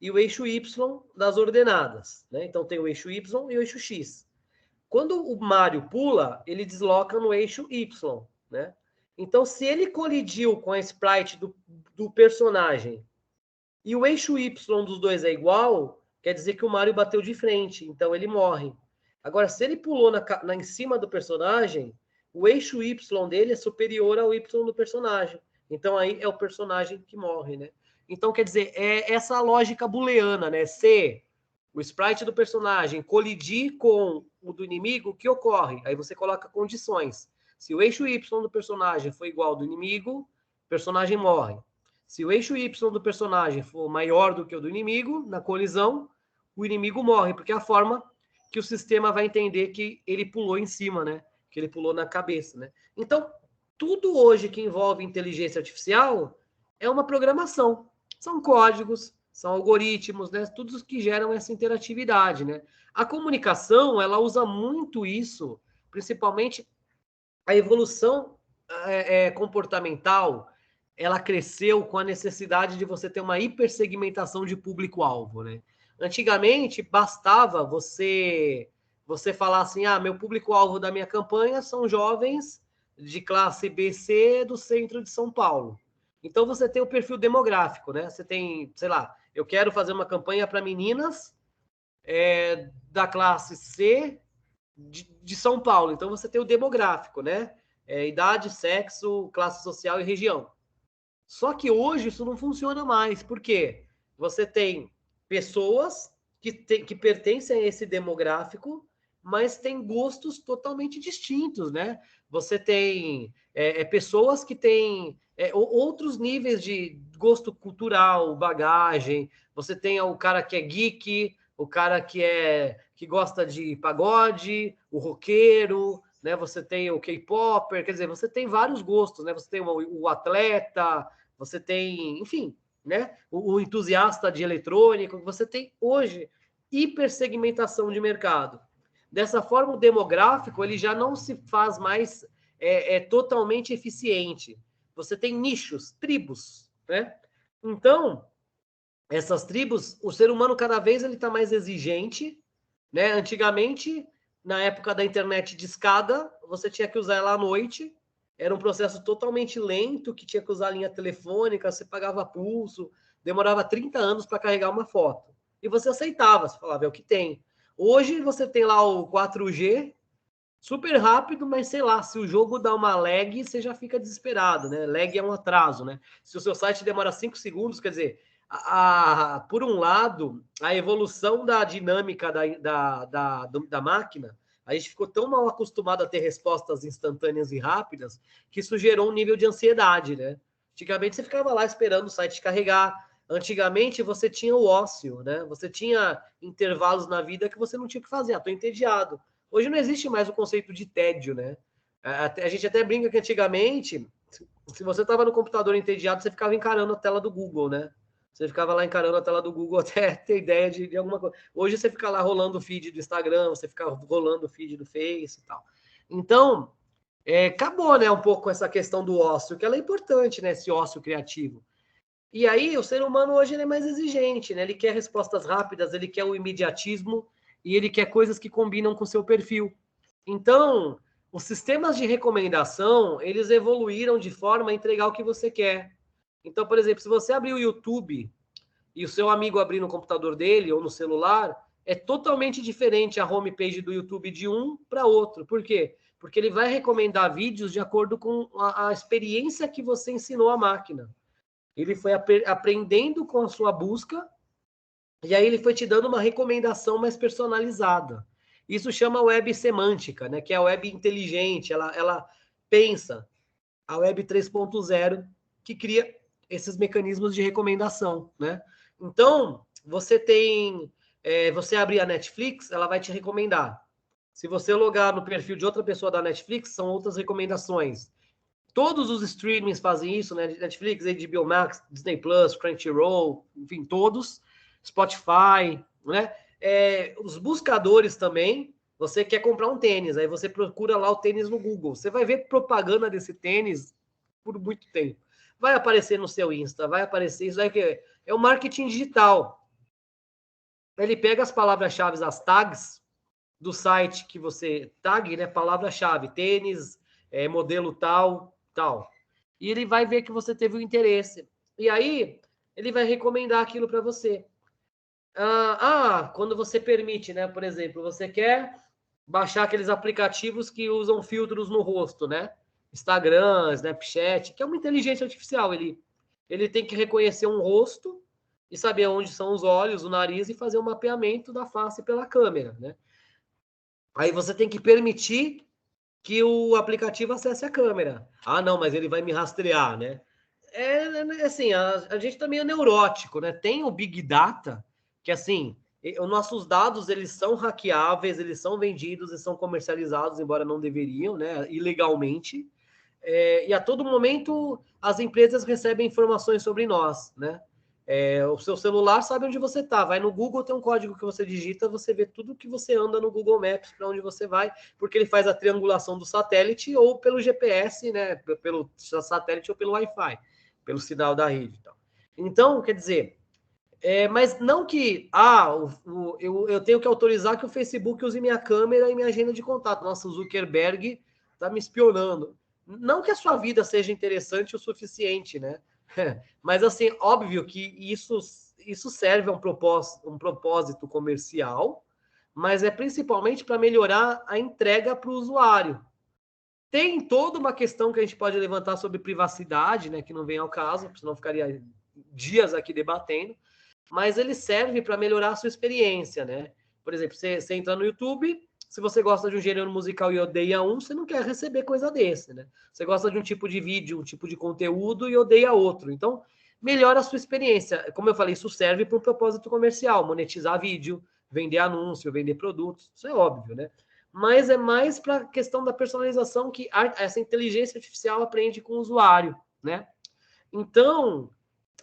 e o eixo Y das ordenadas, né? Então tem o eixo Y e o eixo X. Quando o Mario pula, ele desloca no eixo Y, né? Então, se ele colidiu com a sprite do personagem e o eixo Y dos dois é igual, quer dizer que o Mario bateu de frente, então ele morre. Agora, se ele pulou em cima do personagem, o eixo Y dele é superior ao Y do personagem. Então, aí é o personagem que morre, né? Então, quer dizer, é essa lógica booleana, né? Se o sprite do personagem colidir com o do inimigo, o que ocorre? Aí você coloca condições. Se o eixo Y do personagem for igual ao do inimigo, o personagem morre. Se o eixo Y do personagem for maior do que o do inimigo, na colisão, o inimigo morre, porque é a forma que o sistema vai entender que ele pulou em cima, né? Que ele pulou na cabeça, né? Então, tudo hoje que envolve inteligência artificial é uma programação. São códigos, são algoritmos, né? Tudo que geram essa interatividade, né? A comunicação, ela usa muito isso, principalmente a evolução comportamental, ela cresceu com a necessidade de você ter uma hipersegmentação de público-alvo, né? Antigamente, bastava você falar assim, meu público-alvo da minha campanha são jovens de classe BC do centro de São Paulo. Então, você tem o perfil demográfico, né? Você tem, sei lá, eu quero fazer uma campanha para meninas da classe C de São Paulo. Então, você tem o demográfico, né? Idade, sexo, classe social e região. Só que hoje isso não funciona mais. Por quê? Você tem pessoas que pertencem a esse demográfico, mas têm gostos totalmente distintos, né? Você tem pessoas que têm outros níveis de gosto cultural, bagagem. Você tem o cara que é geek, o cara que gosta de pagode, o roqueiro, né? Você tem o K-popper, quer dizer, você tem vários gostos, né? Você tem o atleta, você tem, enfim, né? O entusiasta de eletrônico. Você tem hoje hipersegmentação de mercado. Dessa forma, o demográfico ele já não se faz mais totalmente eficiente. Você tem nichos, tribos, né? Então, essas tribos, o ser humano cada vez ele está mais exigente, né? Antigamente, na época da internet de escada, você tinha que usar ela à noite, era um processo totalmente lento, que tinha que usar linha telefônica, você pagava pulso, demorava 30 anos para carregar uma foto. E você aceitava, você falava, é o que tem. Hoje você tem lá o 4G, super rápido, mas sei lá, se o jogo dá uma lag, você já fica desesperado, né? Lag é um atraso, né? Se o seu site demora 5 segundos, quer dizer, por um lado, a evolução da dinâmica da máquina, a gente ficou tão mal acostumado a ter respostas instantâneas e rápidas que isso gerou um nível de ansiedade, né? Antigamente você ficava lá esperando o site carregar. Antigamente você tinha o ócio, né? Você tinha intervalos na vida que você não tinha que fazer. Tô entediado. Hoje não existe mais o conceito de tédio, né? A gente até brinca que antigamente, se você estava no computador entediado, você ficava encarando a tela do Google, né? Você ficava lá encarando a tela do Google até ter ideia de alguma coisa. Hoje você fica lá rolando o feed do Instagram, você fica rolando o feed do Face e tal. Então, acabou, né, um pouco essa questão do ócio, que ela é importante, né, esse ócio criativo. E aí, o ser humano hoje ele é mais exigente, né? Ele quer respostas rápidas, ele quer o imediatismo e ele quer coisas que combinam com o seu perfil. Então, os sistemas de recomendação, eles evoluíram de forma a entregar o que você quer. Então, por exemplo, se você abrir o YouTube e o seu amigo abrir no computador dele ou no celular, é totalmente diferente a homepage do YouTube de um para outro. Por quê? Porque ele vai recomendar vídeos de acordo com a experiência que você ensinou à máquina. Ele foi aprendendo com a sua busca, e aí ele foi te dando uma recomendação mais personalizada. Isso chama web semântica, né? Que é a web inteligente, ela pensa. A web 3.0, que cria esses mecanismos de recomendação, né? Então, você tem... você abrir a Netflix, ela vai te recomendar. Se você logar no perfil de outra pessoa da Netflix, são outras recomendações. Todos os streamings fazem isso, né? Netflix, HBO Max, Disney Plus, Crunchyroll, enfim, todos. Spotify, né? Os buscadores também. Você quer comprar um tênis, aí você procura lá o tênis no Google. Você vai ver propaganda desse tênis por muito tempo. Vai aparecer no seu Insta, vai aparecer isso aí que é o marketing digital. Ele pega as palavras-chave, as tags do site que você tag, né? Palavra-chave, tênis, modelo tal. E ele vai ver que você teve o interesse. E aí, ele vai recomendar aquilo para você. Quando você permite, né? Por exemplo, você quer baixar aqueles aplicativos que usam filtros no rosto, né? Instagram, Snapchat, que é uma inteligência artificial. Ele tem que reconhecer um rosto e saber onde são os olhos, o nariz e fazer um mapeamento da face pela câmera, né? Aí você tem que permitir que o aplicativo acesse a câmera. Não, mas ele vai me rastrear, né? Assim, a gente também é neurótico, né? Tem o Big Data, que assim, os nossos dados, eles são hackeáveis, eles são vendidos e são comercializados, embora não deveriam, né? Ilegalmente. E a todo momento, as empresas recebem informações sobre nós, né? O seu celular sabe onde você está. Vai no Google, tem um código que você digita, você vê tudo que você anda no Google Maps, para onde você vai, porque ele faz a triangulação do satélite ou pelo GPS, né? Pelo satélite ou pelo Wi-Fi, pelo sinal da rede. Então, quer dizer, mas não que eu tenho que autorizar que o Facebook use minha câmera e minha agenda de contato. Nossa, o Zuckerberg está me espionando. Não que a sua vida seja interessante o suficiente, né? Mas, assim, óbvio que isso serve a um propósito comercial, mas é principalmente para melhorar a entrega para o usuário. Tem toda uma questão que a gente pode levantar sobre privacidade, né, que não vem ao caso, senão ficaria dias aqui debatendo, mas ele serve para melhorar a sua experiência, né? Por exemplo, você entra no YouTube, se você gosta de um gênero musical e odeia um, você não quer receber coisa desse, né? Você gosta de um tipo de vídeo, um tipo de conteúdo e odeia outro. Então, melhora a sua experiência. Como eu falei, isso serve para um propósito comercial, monetizar vídeo, vender anúncio, vender produtos, isso é óbvio, né? Mas é mais para a questão da personalização que essa inteligência artificial aprende com o usuário, né? Então,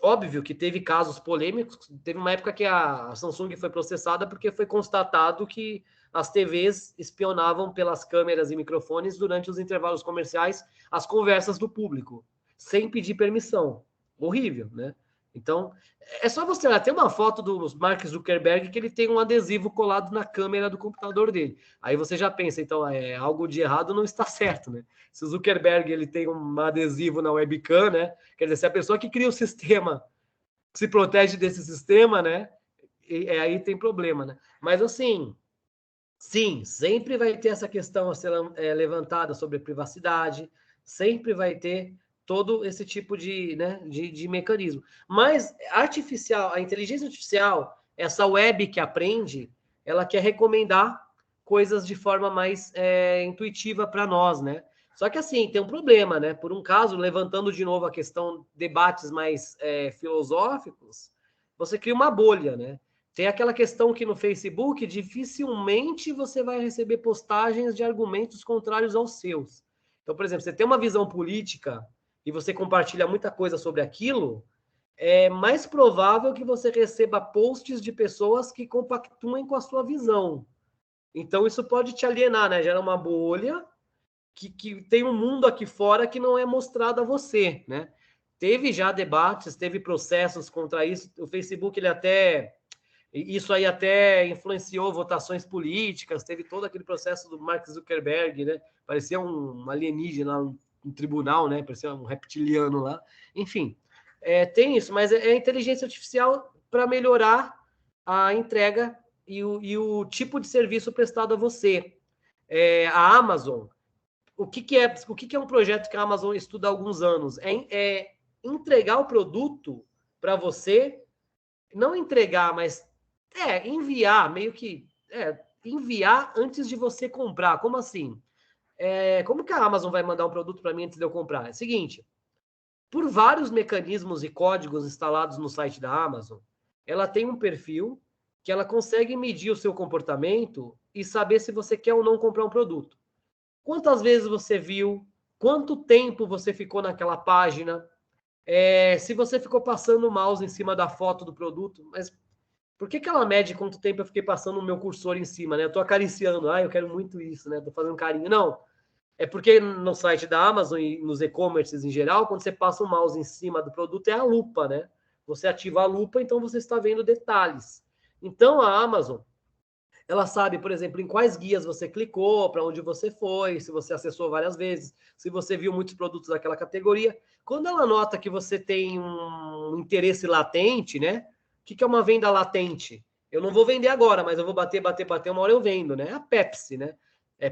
óbvio que teve casos polêmicos. Teve uma época que a Samsung foi processada porque foi constatado que as TVs espionavam pelas câmeras e microfones durante os intervalos comerciais as conversas do público, sem pedir permissão. Horrível, né? Então, é só você olhar. Tem uma foto do Mark Zuckerberg que ele tem um adesivo colado na câmera do computador dele. Aí você já pensa, então, algo de errado não está certo, né? Se o Zuckerberg ele tem um adesivo na webcam, né? Quer dizer, se a pessoa que cria o sistema se protege desse sistema, né? Aí tem problema, né? Mas, assim, sim, sempre vai ter essa questão a ser levantada sobre a privacidade, sempre vai ter todo esse tipo de mecanismo. Mas a inteligência artificial, essa web que aprende, ela quer recomendar coisas de forma mais intuitiva para nós, né? Só que assim, tem um problema, né? Por um caso, levantando de novo a questão, debates mais filosóficos, você cria uma bolha, né? Tem aquela questão que no Facebook dificilmente você vai receber postagens de argumentos contrários aos seus. Então, por exemplo, você tem uma visão política e você compartilha muita coisa sobre aquilo, é mais provável que você receba posts de pessoas que compactuem com a sua visão. Então, isso pode te alienar, né? Gera uma bolha que tem um mundo aqui fora que não é mostrado a você, né? Teve já debates, teve processos contra isso. O Facebook, isso aí até influenciou votações políticas, teve todo aquele processo do Mark Zuckerberg, né? Parecia um alienígena, um tribunal, né? Parecia um reptiliano lá. Enfim, tem isso, mas é inteligência artificial para melhorar a entrega e o tipo de serviço prestado a você. A Amazon, o que é um projeto que a Amazon estuda há alguns anos? É entregar o produto para você, não entregar, mas enviar, meio que enviar antes de você comprar. Como assim? Como que a Amazon vai mandar um produto para mim antes de eu comprar? É o seguinte, por vários mecanismos e códigos instalados no site da Amazon, ela tem um perfil que ela consegue medir o seu comportamento e saber se você quer ou não comprar um produto. Quantas vezes você viu? Quanto tempo você ficou naquela página? Se você ficou passando o mouse em cima da foto do produto, mas por que ela mede quanto tempo eu fiquei passando o meu cursor em cima, né? Eu tô acariciando, eu quero muito isso, né? Tô fazendo carinho. Não, é porque no site da Amazon e nos e-commerces em geral, quando você passa o mouse em cima do produto, é a lupa, né? Você ativa a lupa, então você está vendo detalhes. Então a Amazon, ela sabe, por exemplo, em quais guias você clicou, para onde você foi, se você acessou várias vezes, se você viu muitos produtos daquela categoria. Quando ela nota que você tem um interesse latente, né? O que é uma venda latente? Eu não vou vender agora, mas eu vou bater, uma hora eu vendo, né? A Pepsi, né?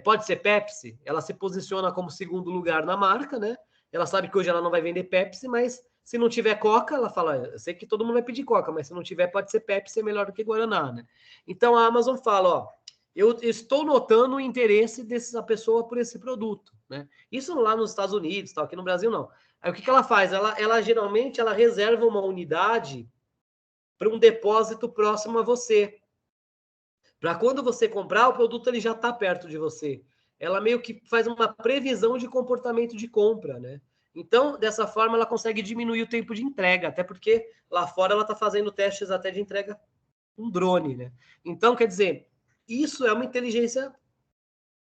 Pode ser Pepsi, ela se posiciona como segundo lugar na marca, né? Ela sabe que hoje ela não vai vender Pepsi, mas se não tiver Coca, ela fala, eu sei que todo mundo vai pedir Coca, mas se não tiver, pode ser Pepsi, é melhor do que Guaraná, né? Então a Amazon fala, eu estou notando o interesse dessa pessoa por esse produto, né? Isso lá nos Estados Unidos, aqui no Brasil não. Aí o que ela faz? Ela geralmente ela reserva uma unidade para um depósito próximo a você. Para quando você comprar, o produto ele já está perto de você. Ela meio que faz uma previsão de comportamento de compra, né? Então, dessa forma, ela consegue diminuir o tempo de entrega, até porque lá fora ela está fazendo testes até de entrega com drone, né? Então, quer dizer, isso é uma inteligência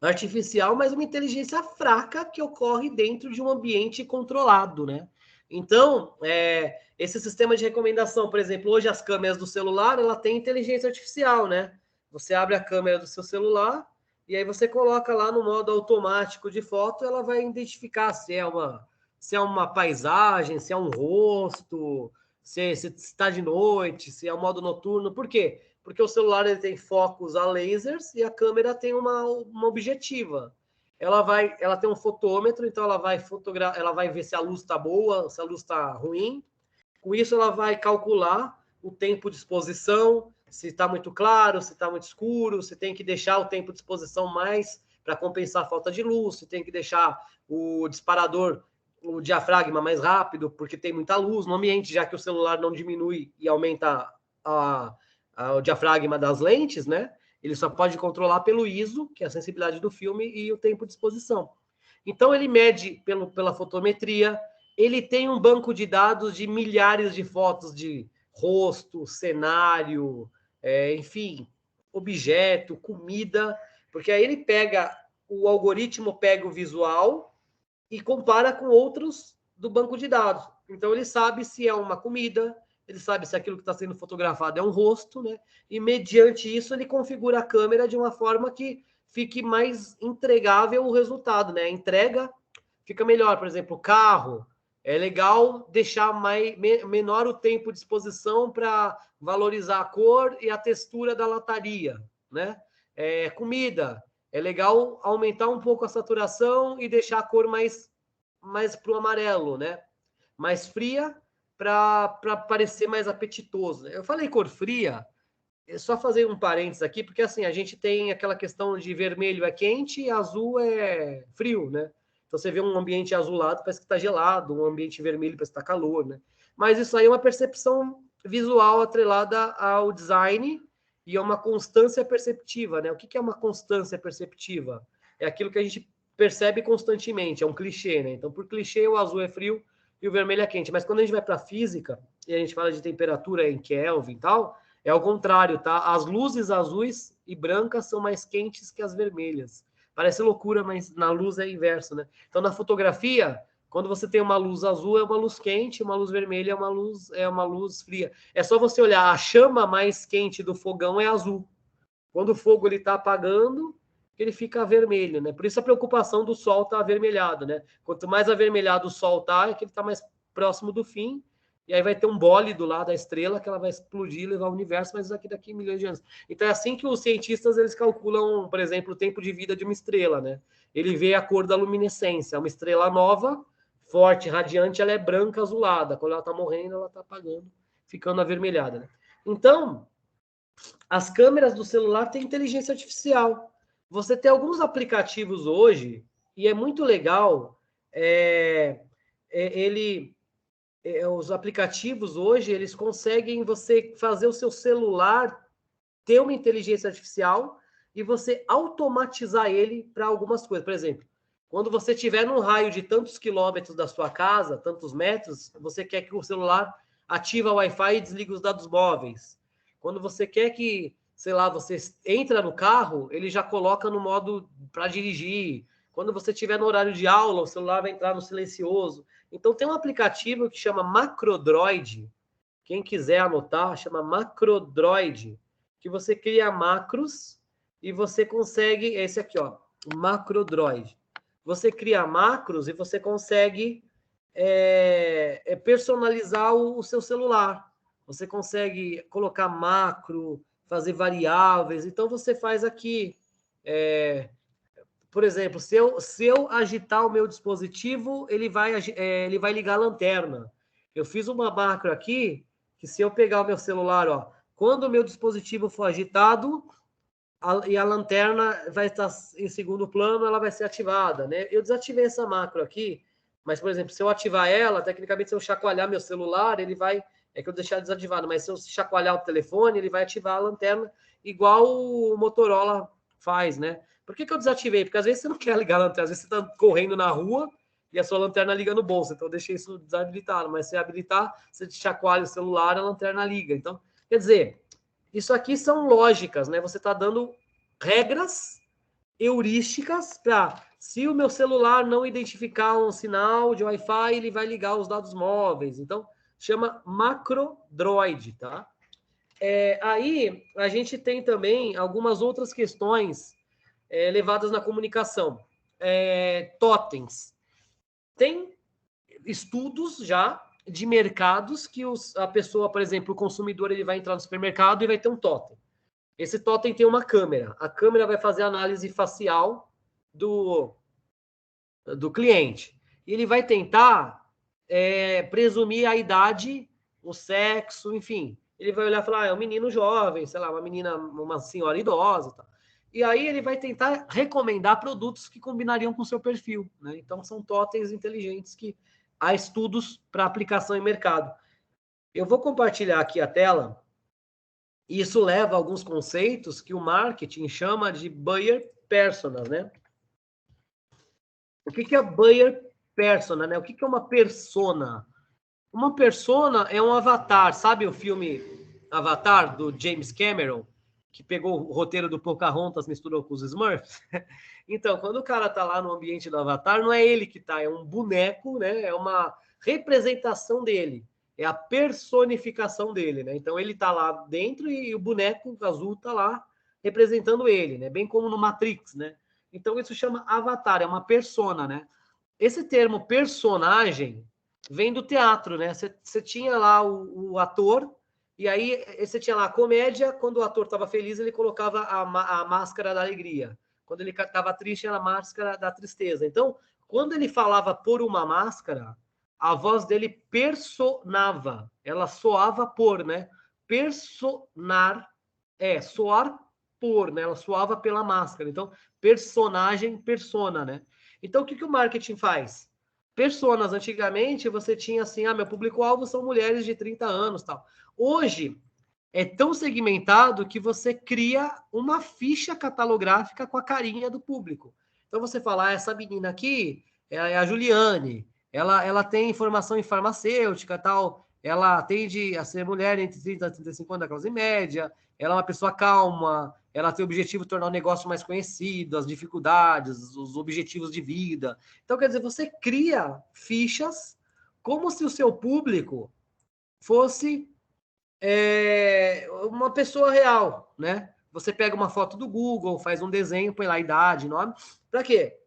artificial, mas uma inteligência fraca que ocorre dentro de um ambiente controlado, né? Então, esse sistema de recomendação, por exemplo, hoje as câmeras do celular, ela tem inteligência artificial, né? Você abre a câmera do seu celular e aí você coloca lá no modo automático de foto, ela vai identificar se é uma paisagem, se é um rosto, se está de noite, se é um modo noturno. Por quê? Porque o celular ele tem focos a lasers e a câmera tem uma objetiva. Ela tem um fotômetro, então ela vai ver se a luz está boa, se a luz está ruim. Com isso, ela vai calcular o tempo de exposição, se está muito claro, se está muito escuro, se tem que deixar o tempo de exposição mais para compensar a falta de luz, se tem que deixar o disparador, o diafragma mais rápido, porque tem muita luz no ambiente, já que o celular não diminui e aumenta o diafragma das lentes, né? Ele só pode controlar pelo ISO, que é a sensibilidade do filme, e o tempo de exposição. Então, ele mede pela fotometria, ele tem um banco de dados de milhares de fotos de rosto, cenário, enfim, objeto, comida, porque aí o algoritmo pega o visual e compara com outros do banco de dados. Então, ele sabe se é uma comida, ele sabe se aquilo que está sendo fotografado é um rosto, né? E, mediante isso, ele configura a câmera de uma forma que fique mais entregável o resultado, né? A entrega fica melhor. Por exemplo, carro, é legal deixar menor o tempo de exposição para valorizar a cor e a textura da lataria, né? Comida, é legal aumentar um pouco a saturação e deixar a cor mais para o amarelo, né? Mais fria para parecer mais apetitoso. Eu falei cor fria, é só fazer um parênteses aqui, porque assim, a gente tem aquela questão de vermelho é quente e azul é frio, né? Então você vê um ambiente azulado, parece que está gelado, um ambiente vermelho parece que está calor, né? Mas isso aí é uma percepção visual atrelada ao design e a uma constância perceptiva, né? O que é uma constância perceptiva? É aquilo que a gente percebe constantemente, é um clichê, né? Então, por clichê, o azul é frio e o vermelho é quente. Mas quando a gente vai para a física e a gente fala de temperatura em Kelvin e tal, é ao contrário, tá? As luzes azuis e brancas são mais quentes que as vermelhas. Parece loucura, mas na luz é inverso, né? Então, na fotografia, quando você tem uma luz azul, é uma luz quente, uma luz vermelha é uma luz fria. É só você olhar, a chama mais quente do fogão é azul. Quando o fogo está apagando, ele fica vermelho, né? Por isso a preocupação do sol estar avermelhado, né? Quanto mais avermelhado o sol está, é que ele está mais próximo do fim, e aí vai ter um bólido lá da estrela que ela vai explodir e levar o universo, mas daqui milhões de anos. Então é assim que os cientistas eles calculam, por exemplo, o tempo de vida de uma estrela, né? Ele vê a cor da luminescência. Uma estrela nova, forte, radiante, ela é branca, azulada. Quando ela está morrendo, ela está apagando, ficando avermelhada, né? Então, as câmeras do celular têm inteligência artificial. Você tem alguns aplicativos hoje, e é muito legal, os aplicativos hoje, eles conseguem você fazer o seu celular ter uma inteligência artificial e você automatizar ele para algumas coisas. Por exemplo, quando você estiver num raio de tantos quilômetros da sua casa, tantos metros, você quer que o celular ative o Wi-Fi e desligue os dados móveis. Quando você quer que, sei lá, você entra no carro, ele já coloca no modo para dirigir. Quando você estiver no horário de aula, o celular vai entrar no silencioso. Então, tem um aplicativo que chama Macrodroid. Quem quiser anotar, chama Macrodroid, que você cria macros e você consegue... Esse aqui, ó, Macrodroid. Você cria macros e você consegue personalizar o seu celular. Você consegue colocar macro, fazer variáveis. Então, você faz aqui... por exemplo, se eu agitar o meu dispositivo, ele vai ligar a lanterna. Eu fiz uma macro aqui, que se eu pegar o meu celular, ó, quando o meu dispositivo for agitado, e a lanterna vai estar em segundo plano, ela vai ser ativada, né? Eu desativei essa macro aqui, mas, por exemplo, se eu ativar ela, tecnicamente, se eu chacoalhar meu celular, ele vai... É que eu deixar desativado, mas se eu chacoalhar o telefone, ele vai ativar a lanterna, igual o Motorola faz, né? Por que eu desativei? Porque às vezes você não quer ligar a lanterna, às vezes você está correndo na rua e a sua lanterna liga no bolso, então eu deixei isso desabilitado, mas se habilitar, você chacoalha o celular, a lanterna liga. Então, quer dizer, isso aqui são lógicas, né? Você está dando regras heurísticas para, se o meu celular não identificar um sinal de Wi-Fi, ele vai ligar os dados móveis. Então, chama Macrodroid, tá? Aí, a gente tem também algumas outras questões levadas na comunicação. Totens. Tem estudos já de mercados que a pessoa, por exemplo, o consumidor, ele vai entrar no supermercado e vai ter um totem. Esse totem tem uma câmera. A câmera vai fazer a análise facial do cliente. E ele vai tentar presumir a idade, o sexo, enfim. Ele vai olhar e falar, é um menino jovem, sei lá, uma senhora idosa, tá? E aí ele vai tentar recomendar produtos que combinariam com o seu perfil, né? Então, são totens inteligentes que há estudos para aplicação em mercado. Eu vou compartilhar aqui a tela, e isso leva a alguns conceitos que o marketing chama de buyer persona, né? O que é buyer persona, né? O que é uma persona? Uma persona é um avatar. Sabe o filme Avatar, do James Cameron, que pegou o roteiro do Pocahontas, misturou com os Smurfs? Então, quando o cara tá lá no ambiente do Avatar, não é ele que tá, é um boneco, né? É uma representação dele. É a personificação dele, né? Então, ele tá lá dentro e o boneco azul tá lá representando ele, né? Bem como no Matrix, né? Então, isso chama avatar, é uma persona, né? Esse termo personagem vem do teatro, né? Você tinha lá o ator, e aí você tinha lá a comédia, quando o ator estava feliz, ele colocava a máscara da alegria. Quando ele estava triste, era a máscara da tristeza. Então, quando ele falava por uma máscara, a voz dele personava, ela soava por, né? Personar, soar por, né? Ela soava pela máscara. Então, personagem, persona, né? Então, o que o marketing faz? Personas, antigamente, você tinha assim, meu público-alvo são mulheres de 30 anos, tal. Hoje, é tão segmentado que você cria uma ficha catalográfica com a carinha do público. Então, você fala, essa menina aqui é a Juliane, ela tem formação em farmacêutica, tal, ela atende a ser mulher entre 30 e 35 anos da classe média, ela é uma pessoa calma, ela tem o objetivo de tornar o negócio mais conhecido, as dificuldades, os objetivos de vida. Então, quer dizer, você cria fichas como se o seu público fosse uma pessoa real, né? Você pega uma foto do Google, faz um desenho, põe lá a idade, nome. Para quê?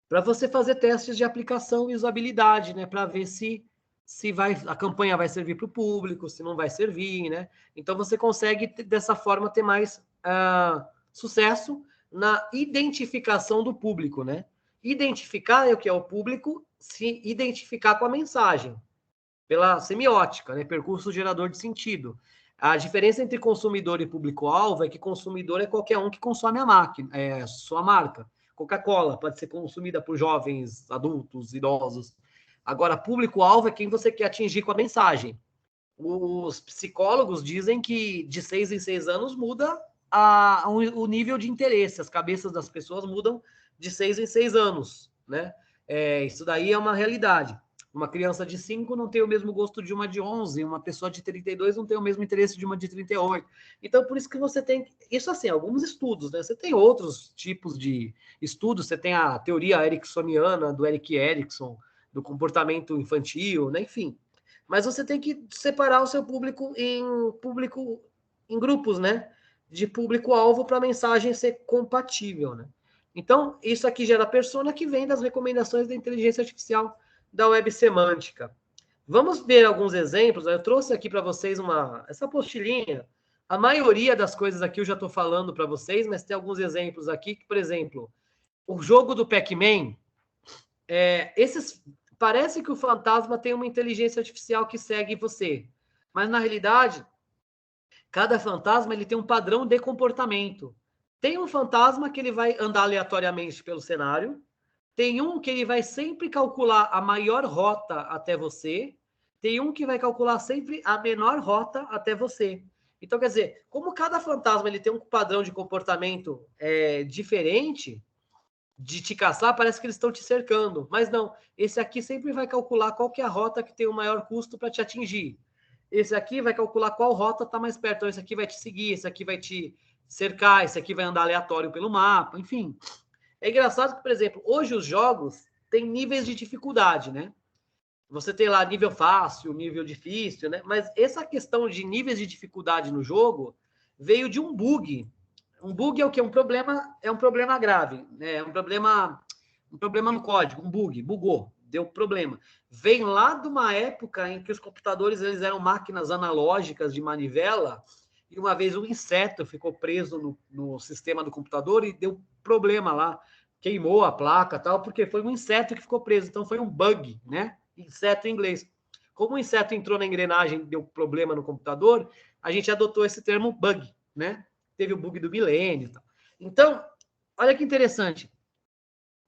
Para você fazer testes de aplicação e usabilidade, né? Para ver se se a campanha vai servir para o público, se não vai servir, né? Então, você consegue, dessa forma, ter mais sucesso na identificação do público, né? Identificar o que é o público, se identificar com a mensagem, pela semiótica, né? Percurso gerador de sentido. A diferença entre consumidor e público-alvo é que consumidor é qualquer um que consome sua marca. Coca-Cola pode ser consumida por jovens, adultos, idosos. Agora, público-alvo é quem você quer atingir com a mensagem. Os psicólogos dizem que de 6 em 6 anos muda o nível de interesse. As cabeças das pessoas mudam de 6 em 6 anos, né? Isso daí é uma realidade. Uma criança de 5 não tem o mesmo gosto de uma de 11, uma pessoa de 32 não tem o mesmo interesse de uma de 38. Então, por isso que você tem... Isso, assim, alguns estudos, né? Você tem outros tipos de estudos, você tem a teoria ericksoniana, do Erik Erikson, do comportamento infantil, né? Enfim. Mas você tem que separar o seu público em grupos, né? De público-alvo para a mensagem ser compatível, né? Então, isso aqui gera persona que vem das recomendações da inteligência artificial da web semântica. Vamos ver alguns exemplos. Eu trouxe aqui para vocês essa apostilinha. A maioria das coisas aqui eu já estou falando para vocês, mas tem alguns exemplos aqui que, por exemplo, o jogo do Pac-Man, parece que o fantasma tem uma inteligência artificial que segue você, mas na realidade, cada fantasma ele tem um padrão de comportamento. Tem um fantasma que ele vai andar aleatoriamente pelo cenário, tem um que ele vai sempre calcular a maior rota até você, tem um que vai calcular sempre a menor rota até você. Então, quer dizer, como cada fantasma ele tem um padrão de comportamento diferente, de te caçar, parece que eles estão te cercando. Mas não, esse aqui sempre vai calcular qual que é a rota que tem o maior custo para te atingir. Esse aqui vai calcular qual rota está mais perto. Então, esse aqui vai te seguir, esse aqui vai te cercar, esse aqui vai andar aleatório pelo mapa, enfim. É engraçado que, por exemplo, hoje os jogos têm níveis de dificuldade, né? Você tem lá nível fácil, nível difícil, né? Mas essa questão de níveis de dificuldade no jogo veio de um bug. Um bug é o quê? Um problema grave, né? Um problema no código, um bug, bugou, deu problema. Vem lá de uma época em que os computadores eles eram máquinas analógicas de manivela, e uma vez um inseto ficou preso no sistema do computador e deu problema lá, queimou a placa tal, porque foi um inseto que ficou preso, então foi um bug, né? Inseto em inglês. Como o inseto entrou na engrenagem e deu problema no computador, a gente adotou esse termo bug, né? Teve o bug do milênio e tal. Então, olha que interessante.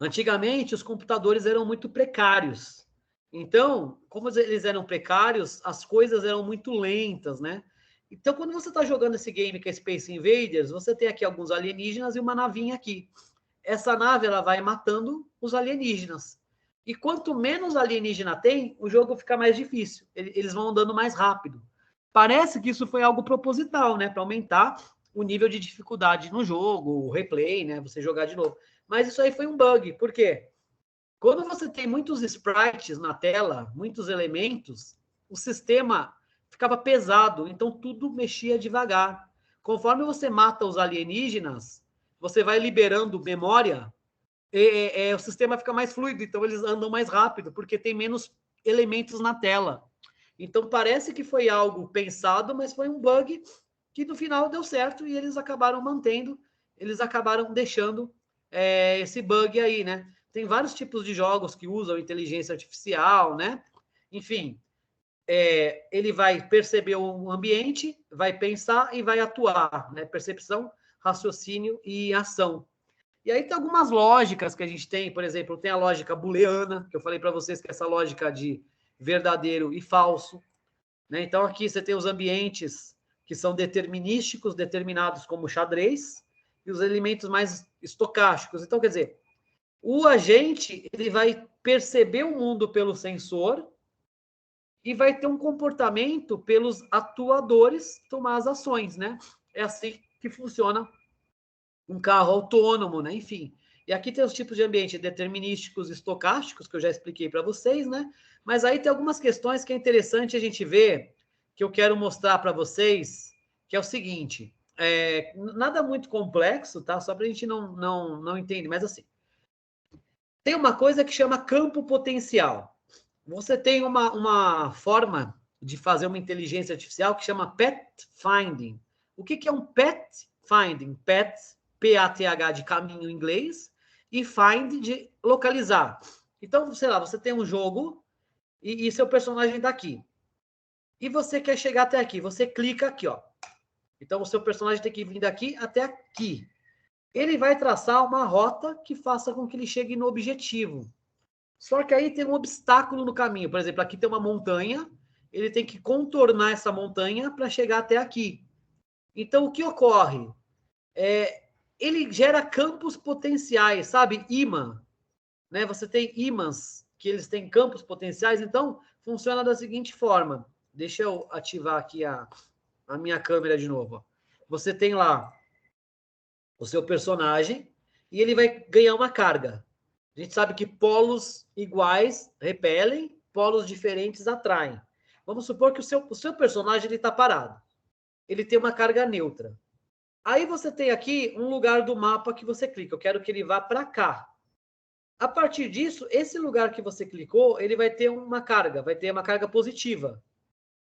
Antigamente, os computadores eram muito precários. Então, como eles eram precários, as coisas eram muito lentas, né? Então, quando você está jogando esse game que é Space Invaders, você tem aqui alguns alienígenas e uma navinha aqui. Essa nave ela vai matando os alienígenas. E quanto menos alienígena tem, o jogo fica mais difícil. Eles vão andando mais rápido. Parece que isso foi algo proposital, né? Para aumentar o nível de dificuldade no jogo, o replay, né? Você jogar de novo. Mas isso aí foi um bug. Por quê? Quando você tem muitos sprites na tela, muitos elementos, o sistema ficava pesado, então tudo mexia devagar. Conforme você mata os alienígenas, você vai liberando memória, o sistema fica mais fluido, então eles andam mais rápido, porque tem menos elementos na tela. Então parece que foi algo pensado, mas foi um bug que no final deu certo e eles acabaram mantendo, eles acabaram deixando esse bug aí, né? Tem vários tipos de jogos que usam inteligência artificial, né? Enfim, ele vai perceber o ambiente, vai pensar e vai atuar, né? Percepção, raciocínio e ação. E aí tem algumas lógicas que a gente tem, por exemplo, tem a lógica booleana, que eu falei para vocês que é essa lógica de verdadeiro e falso, né? Então aqui você tem os ambientes que são determinísticos, determinados como xadrez, e os elementos mais estocásticos. Então, quer dizer, o agente ele vai perceber o mundo pelo sensor e vai ter um comportamento pelos atuadores tomar as ações, né? É assim que funciona um carro autônomo, né? Enfim. E aqui tem os tipos de ambiente determinísticos e estocásticos, que eu já expliquei para vocês, né? Mas aí tem algumas questões que é interessante a gente ver, que eu quero mostrar para vocês, que é o seguinte, nada muito complexo, tá? Só para a gente não entender, mas assim, tem uma coisa que chama campo potencial. você tem uma forma de fazer uma inteligência artificial que chama pathfinding. O que é um pathfinding? Path, P-A-T-H, de caminho em inglês, e find, de localizar. Então, sei lá, você tem um jogo e seu personagem está aqui. E você quer chegar até aqui. Você clica aqui, ó. Então, o seu personagem tem que vir daqui até aqui. Ele vai traçar uma rota que faça com que ele chegue no objetivo. Só que aí tem um obstáculo no caminho. Por exemplo, aqui tem uma montanha, ele tem que contornar essa montanha para chegar até aqui. Então, o que ocorre? Ele gera campos potenciais, sabe? Imã. Né? Você tem ímãs, que eles têm campos potenciais. Então, funciona da seguinte forma. Deixa eu ativar aqui a minha câmera de novo. Ó. Você tem lá o seu personagem e ele vai ganhar uma carga. A gente sabe que polos iguais repelem, polos diferentes atraem. Vamos supor que o seu personagem está parado. Ele tem uma carga neutra. Aí você tem aqui um lugar do mapa que você clica. Eu quero que ele vá para cá. A partir disso, esse lugar que você clicou, ele vai ter uma carga positiva.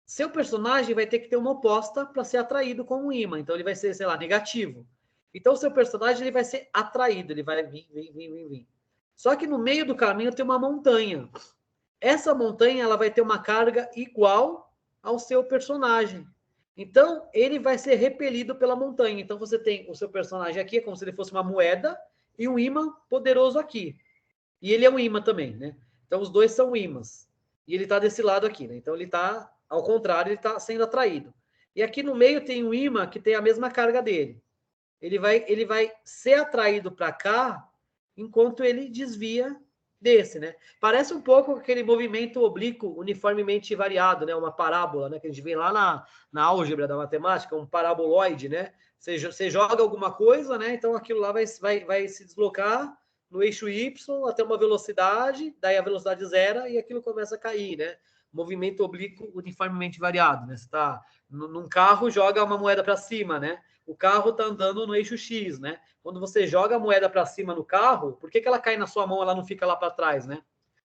Seu personagem vai ter que ter uma oposta para ser atraído com um ímã. Então ele vai ser, sei lá, negativo. Então o seu personagem ele vai ser atraído, ele vai vir. Só que no meio do caminho tem uma montanha. Essa montanha ela vai ter uma carga igual ao seu personagem. Então, ele vai ser repelido pela montanha. Então, você tem o seu personagem aqui, é como se ele fosse uma moeda, e um ímã poderoso aqui. E ele é um ímã também, né? Então, os dois são ímãs. E ele está desse lado aqui, né? Então, ele está, ao contrário, ele está sendo atraído. E aqui no meio tem um ímã que tem a mesma carga dele. Ele vai ser atraído para cá, enquanto ele desvia desse, né? Parece um pouco aquele movimento oblíquo uniformemente variado, né? Uma parábola, né? Que a gente vê lá na álgebra da matemática, um paraboloide, né? Você joga alguma coisa, né? Então aquilo lá vai se deslocar no eixo Y até uma velocidade, daí a velocidade zero e aquilo começa a cair, né? Movimento oblíquo uniformemente variado, né? Você está num carro, joga uma moeda para cima, né? O carro está andando no eixo X, né? Quando você joga a moeda para cima no carro, por que ela cai na sua mão, ela não fica lá para trás, né?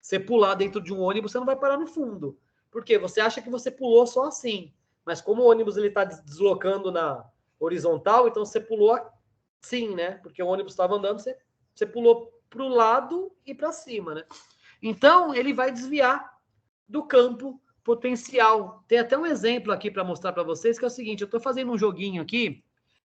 Você pular dentro de um ônibus, você não vai parar no fundo. Por quê? Você acha que você pulou só assim. Mas como o ônibus está deslocando na horizontal, então você pulou assim, né? Porque o ônibus estava andando, você pulou para o lado e para cima, né? Então, ele vai desviar do campo potencial. Tem até um exemplo aqui para mostrar para vocês, que é o seguinte, eu estou fazendo um joguinho aqui,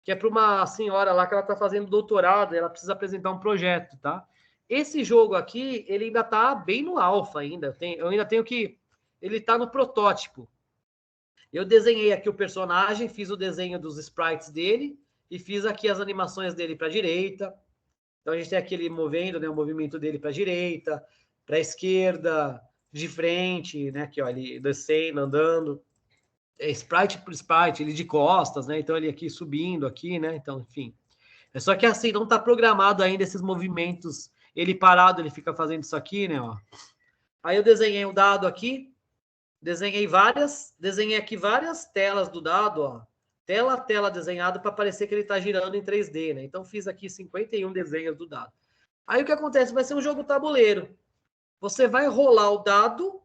que é para uma senhora lá que ela está fazendo doutorado, ela precisa apresentar um projeto, tá? Esse jogo aqui, ele ainda está bem no alfa ainda. Eu ainda tenho que... Ele está no protótipo. Eu desenhei aqui o personagem, fiz o desenho dos sprites dele e fiz aqui as animações dele para a direita. Então a gente tem aqui ele movendo, né, o movimento dele para a direita, para a esquerda, de frente, né, aqui, ó, ele descendo, andando. Sprite por sprite, ele de costas, né? Então ele aqui subindo aqui, né? Então, enfim. É só que assim, não está programado ainda esses movimentos. Ele parado, ele fica fazendo isso aqui, né? Ó. Aí eu desenhei um dado aqui, desenhei aqui várias telas do dado, ó. Tela a tela desenhado para parecer que ele está girando em 3D, né? Então fiz aqui 51 desenhos do dado. Aí o que acontece? Vai ser um jogo tabuleiro. Você vai rolar o dado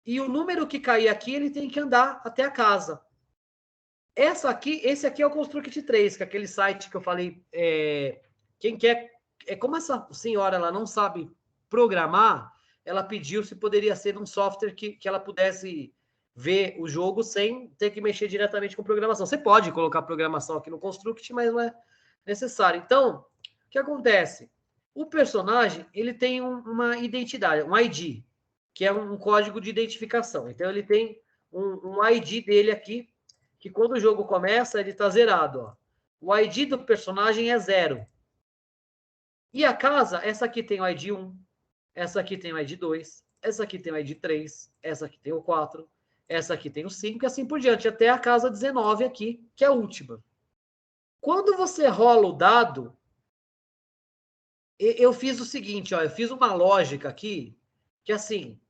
e o número que cair aqui, ele tem que andar até a casa. Esse aqui é o Construct 3, que é aquele site que eu falei. Quem quer... como essa senhora ela não sabe programar, ela pediu se poderia ser um software que ela pudesse ver o jogo sem ter que mexer diretamente com programação. Você pode colocar programação aqui no Construct, mas não é necessário. Então, o que acontece? O personagem ele tem uma identidade, um ID, que é um código de identificação. Então, ele tem um ID dele aqui, que quando o jogo começa, ele está zerado. Ó. O ID do personagem é 0. E a casa, essa aqui tem o ID 1, essa aqui tem o ID 2, essa aqui tem o ID 3, essa aqui tem o 4, essa aqui tem o 5 e assim por diante, até a casa 19 aqui, que é a última. Quando você rola o dado, eu fiz o seguinte, ó, eu fiz uma lógica aqui, que assim,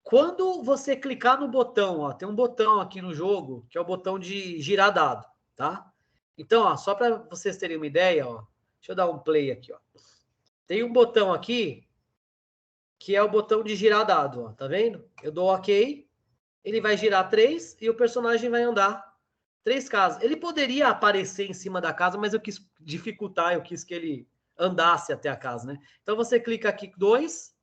quando você clicar no botão, ó, tem um botão aqui no jogo, que é o botão de girar dado, tá? Então, ó, só para vocês terem uma ideia, ó, deixa eu dar um play aqui, ó. Tem um botão aqui que é o botão de girar dado, ó, tá vendo? Eu dou OK, ele vai girar 3 e o personagem vai andar 3 casas. Ele poderia aparecer em cima da casa, mas eu quis dificultar, eu quis que ele andasse até a casa, né? Então você clica aqui 2,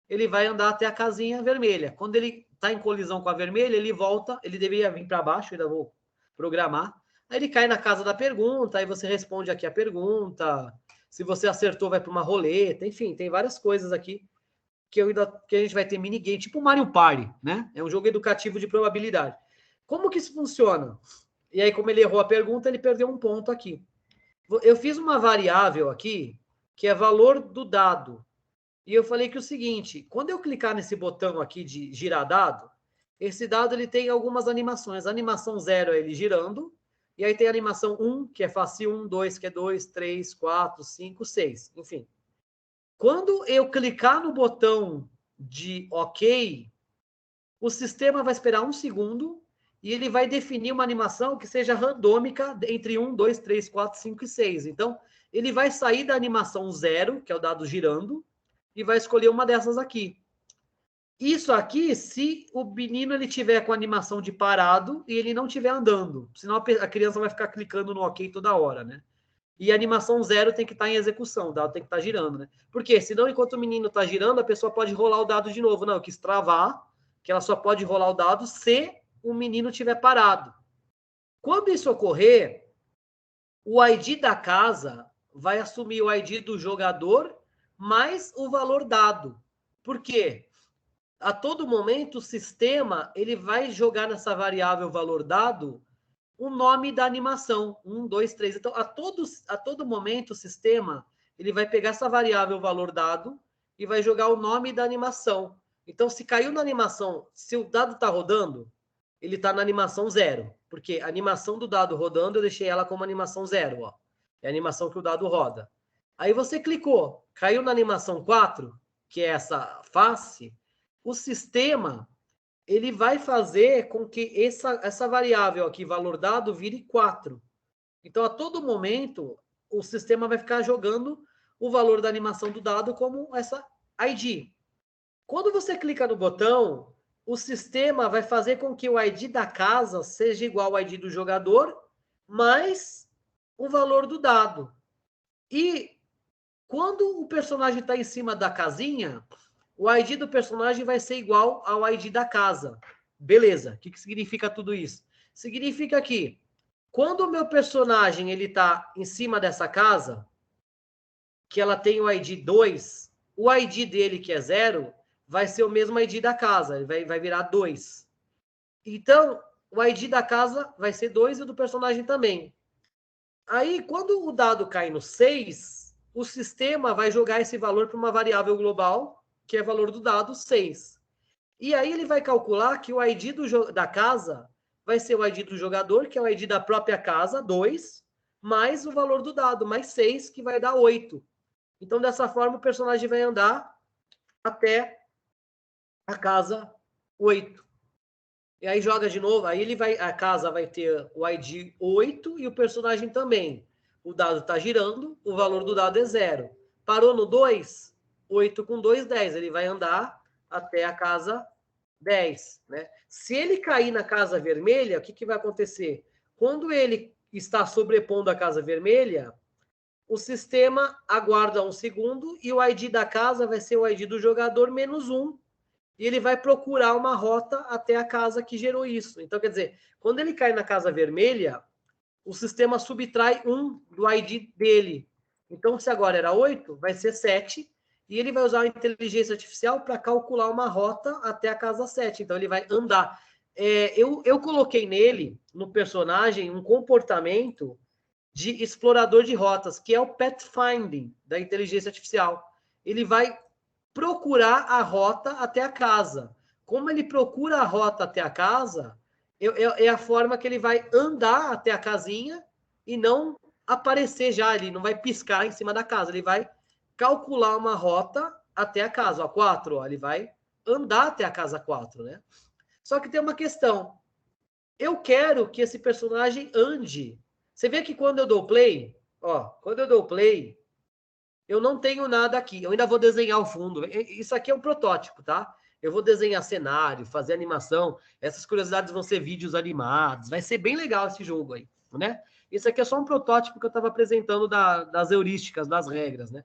ele vai andar até a casinha vermelha. Quando ele está em colisão com a vermelha, ele volta, ele deveria vir para baixo, ainda vou programar. Aí ele cai na casa da pergunta, aí você responde aqui a pergunta. Se você acertou, vai para uma roleta, enfim, tem várias coisas aqui que a gente vai ter minigame, tipo Mario Party, né? É um jogo educativo de probabilidade. Como que isso funciona? E aí, como ele errou a pergunta, ele perdeu um ponto aqui. Eu fiz uma variável aqui, que é valor do dado. E eu falei que o seguinte, quando eu clicar nesse botão aqui de girar dado, esse dado ele tem algumas animações. A animação 0 é ele girando, e aí tem a animação 1, que é fácil 1, 2, que é 2, 3, 4, 5, 6, enfim. Quando eu clicar no botão de OK, o sistema vai esperar 1 segundo e ele vai definir uma animação que seja randômica entre 1, 2, 3, 4, 5 e 6. Então, ele vai sair da animação 0, que é o dado girando, e vai escolher uma dessas aqui. Isso aqui, se o menino ele tiver com a animação de parado e ele não estiver andando. Senão a criança vai ficar clicando no OK toda hora, né? E a animação 0 tem que estar em execução, o dado tem que estar girando, né? Porque senão, enquanto o menino está girando, a pessoa pode rolar o dado de novo. Não, eu quis travar, que ela só pode rolar o dado se o menino estiver parado. Quando isso ocorrer, o ID da casa vai assumir o ID do jogador mais o valor dado. Por quê? A todo momento, o sistema ele vai jogar nessa variável valor dado o nome da animação, 1, 2, 3. Então, a todo momento, o sistema ele vai pegar essa variável valor dado e vai jogar o nome da animação. Então, se caiu na animação, se o dado está rodando, ele está na animação 0, porque a animação do dado rodando, eu deixei ela como animação 0. Ó. É a animação que o dado roda. Aí você clicou, caiu na animação 4, que é essa face, o sistema ele vai fazer com que essa variável aqui, valor dado, vire 4. Então, a todo momento, o sistema vai ficar jogando o valor da animação do dado como essa ID. Quando você clica no botão, o sistema vai fazer com que o ID da casa seja igual ao ID do jogador, mais o valor do dado. E quando o personagem está em cima da casinha, o ID do personagem vai ser igual ao ID da casa. Beleza. O que significa tudo isso? Significa que quando o meu personagem ele está em cima dessa casa, que ela tem o ID 2, o ID dele, que é 0, vai ser o mesmo ID da casa. Ele vai virar 2. Então, o ID da casa vai ser 2 e o do personagem também. Aí, quando o dado cai no 6, o sistema vai jogar esse valor para uma variável global, que é o valor do dado 6. E aí ele vai calcular que o ID da casa vai ser o ID do jogador, que é o ID da própria casa, 2, mais o valor do dado, mais 6, que vai dar 8. Então, dessa forma, o personagem vai andar até a casa 8. E aí joga de novo, aí a casa vai ter o ID 8 e o personagem também. O dado está girando, o valor do dado é 0. Parou no 2, 8 com 2, 10. Ele vai andar até a casa 10. Né? Se ele cair na casa vermelha, o que vai acontecer? Quando ele está sobrepondo a casa vermelha, o sistema aguarda 1 segundo e o ID da casa vai ser o ID do jogador menos 1. E ele vai procurar uma rota até a casa que gerou isso. Então, quer dizer, quando ele cai na casa vermelha, o sistema subtrai 1 do ID dele. Então, se agora era 8, vai ser 7, e ele vai usar a inteligência artificial para calcular uma rota até a casa 7. Então, ele vai andar. Eu coloquei nele, no personagem, um comportamento de explorador de rotas, que é o pathfinding da inteligência artificial. Ele vai procurar a rota até a casa. Como ele procura a rota até a casa, é a forma que ele vai andar até a casinha e não aparecer já, ele não vai piscar em cima da casa, ele vai calcular uma rota até a casa. Ó, 4, ó, ele vai andar até a casa 4, né? Só que tem uma questão. Eu quero que esse personagem ande. Você vê que quando eu dou play, ó, quando eu dou play, eu não tenho nada aqui. Eu ainda vou desenhar o fundo. Isso aqui é um protótipo, tá? Eu vou desenhar cenário, fazer animação. Essas curiosidades vão ser vídeos animados. Vai ser bem legal esse jogo aí, né? Isso aqui é só um protótipo que eu estava apresentando das heurísticas, das regras, né?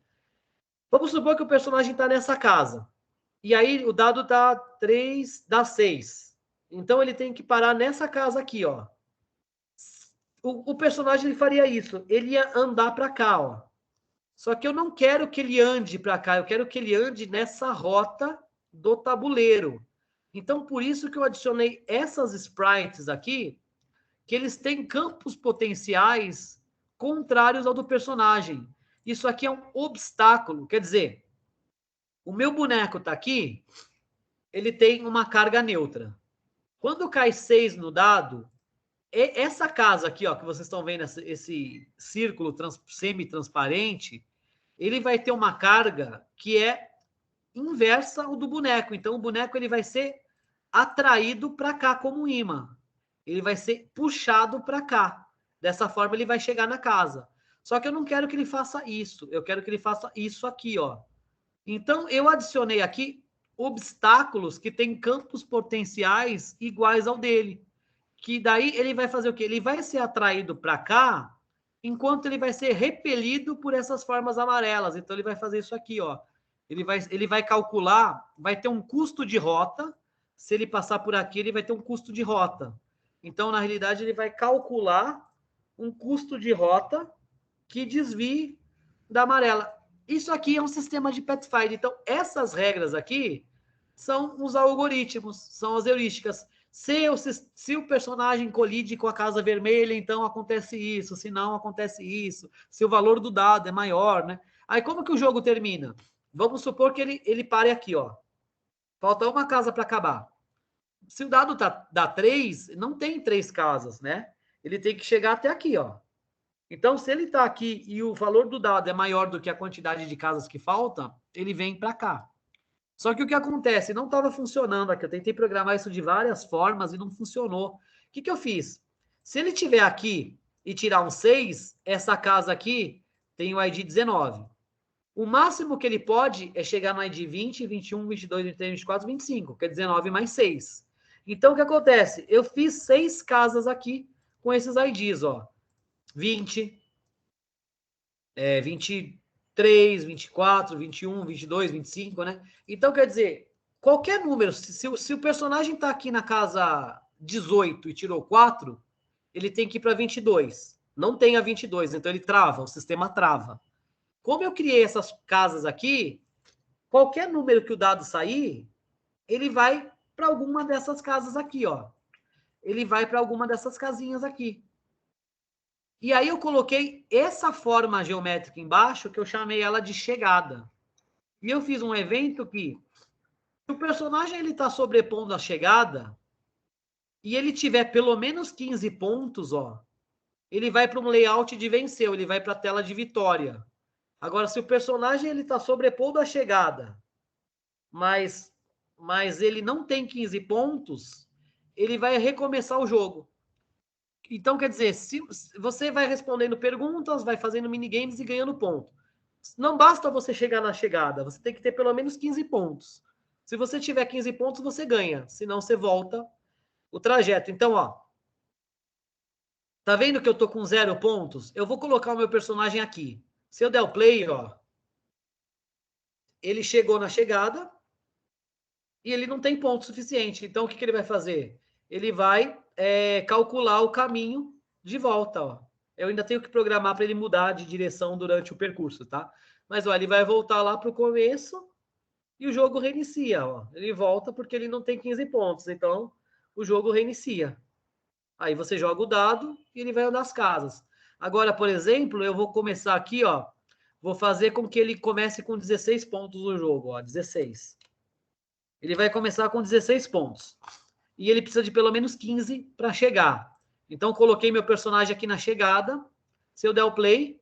Vamos supor que o personagem está nessa casa. E aí o dado dá 3, dá 6. Então ele tem que parar nessa casa aqui, ó. O personagem ele faria isso. Ele ia andar para cá, ó. Só que eu não quero que ele ande para cá, eu quero que ele ande nessa rota do tabuleiro. Então, por isso que eu adicionei essas sprites aqui, que eles têm campos potenciais contrários ao do personagem. Isso aqui é um obstáculo, quer dizer, o meu boneco está aqui, ele tem uma carga neutra. Quando cai 6 no dado, essa casa aqui, ó, que vocês estão vendo, esse círculo semi-transparente, ele vai ter uma carga que é inversa ao do boneco. Então, o boneco ele vai ser atraído para cá como um imã. Ele vai ser puxado para cá. Dessa forma, ele vai chegar na casa. Só que eu não quero que ele faça isso. Eu quero que ele faça isso aqui, ó. Então, eu adicionei aqui obstáculos que têm campos potenciais iguais ao dele. Que daí ele vai fazer o quê? Ele vai ser atraído para cá, enquanto ele vai ser repelido por essas formas amarelas. Então, ele vai fazer isso aqui, ó. Ele vai calcular, vai ter um custo de rota. Se ele passar por aqui, ele vai ter um custo de rota. Então, na realidade, ele vai calcular um custo de rota que desvie da amarela. Isso aqui é um sistema de Pathfinder. Então, essas regras aqui são os algoritmos, são as heurísticas. Se o personagem colide com a casa vermelha, então acontece isso. Se não, acontece isso. Se o valor do dado é maior, né? Aí, como que o jogo termina? Vamos supor que ele pare aqui, ó. Falta uma casa para acabar. Se o dado dá 3, não tem 3 casas, né? Ele tem que chegar até aqui, ó. Então, se ele está aqui e o valor do dado é maior do que a quantidade de casas que falta, ele vem para cá. Só que o que acontece? Não estava funcionando aqui. Eu tentei programar isso de várias formas e não funcionou. O que eu fiz? Se ele estiver aqui e tirar um 6, essa casa aqui tem o ID 19. O máximo que ele pode é chegar no ID 20, 21, 22, 23, 24, 25, que é 19 mais 6. Então, o que acontece? Eu fiz 6 casas aqui com esses IDs, ó. 20, 23, 24, 21, 22, 25, né? Então, quer dizer, qualquer número, se o personagem está aqui na casa 18 e tirou 4, ele tem que ir para 22. Não tem a 22, então ele trava, o sistema trava. Como eu criei essas casas aqui, qualquer número que o dado sair, ele vai para alguma dessas casas aqui, ó. Ele vai para alguma dessas casinhas aqui. E aí eu coloquei essa forma geométrica embaixo, que eu chamei ela de chegada. E eu fiz um evento que, se o personagem ele está sobrepondo a chegada, e ele tiver pelo menos 15 pontos, ó, ele vai para um layout de venceu, ele vai para a tela de vitória. Agora, se o personagem ele está sobrepondo a chegada, mas ele não tem 15 pontos, ele vai recomeçar o jogo. Então, quer dizer, se você vai respondendo perguntas, vai fazendo minigames e ganhando ponto. Não basta você chegar na chegada, você tem que ter pelo menos 15 pontos. Se você tiver 15 pontos, você ganha. Senão, você volta o trajeto. Então, ó, tá vendo que eu tô com 0 pontos? Eu vou colocar o meu personagem aqui. Se eu der o play, ó, ele chegou na chegada e ele não tem ponto suficiente. Então, o que ele vai fazer? Ele vai calcular o caminho de volta, ó. Eu ainda tenho que programar para ele mudar de direção durante o percurso, tá? Mas, ó, ele vai voltar lá para o começo e o jogo reinicia, ó. Ele volta porque ele não tem 15 pontos, então o jogo reinicia. Aí você joga o dado e ele vai andar as casas. Agora, por exemplo, eu vou começar aqui, ó. Vou fazer com que ele comece com 16 pontos no jogo, ó. 16. Ele vai começar com 16 pontos. E ele precisa de pelo menos 15 para chegar. Então, coloquei meu personagem aqui na chegada. Se eu der o play,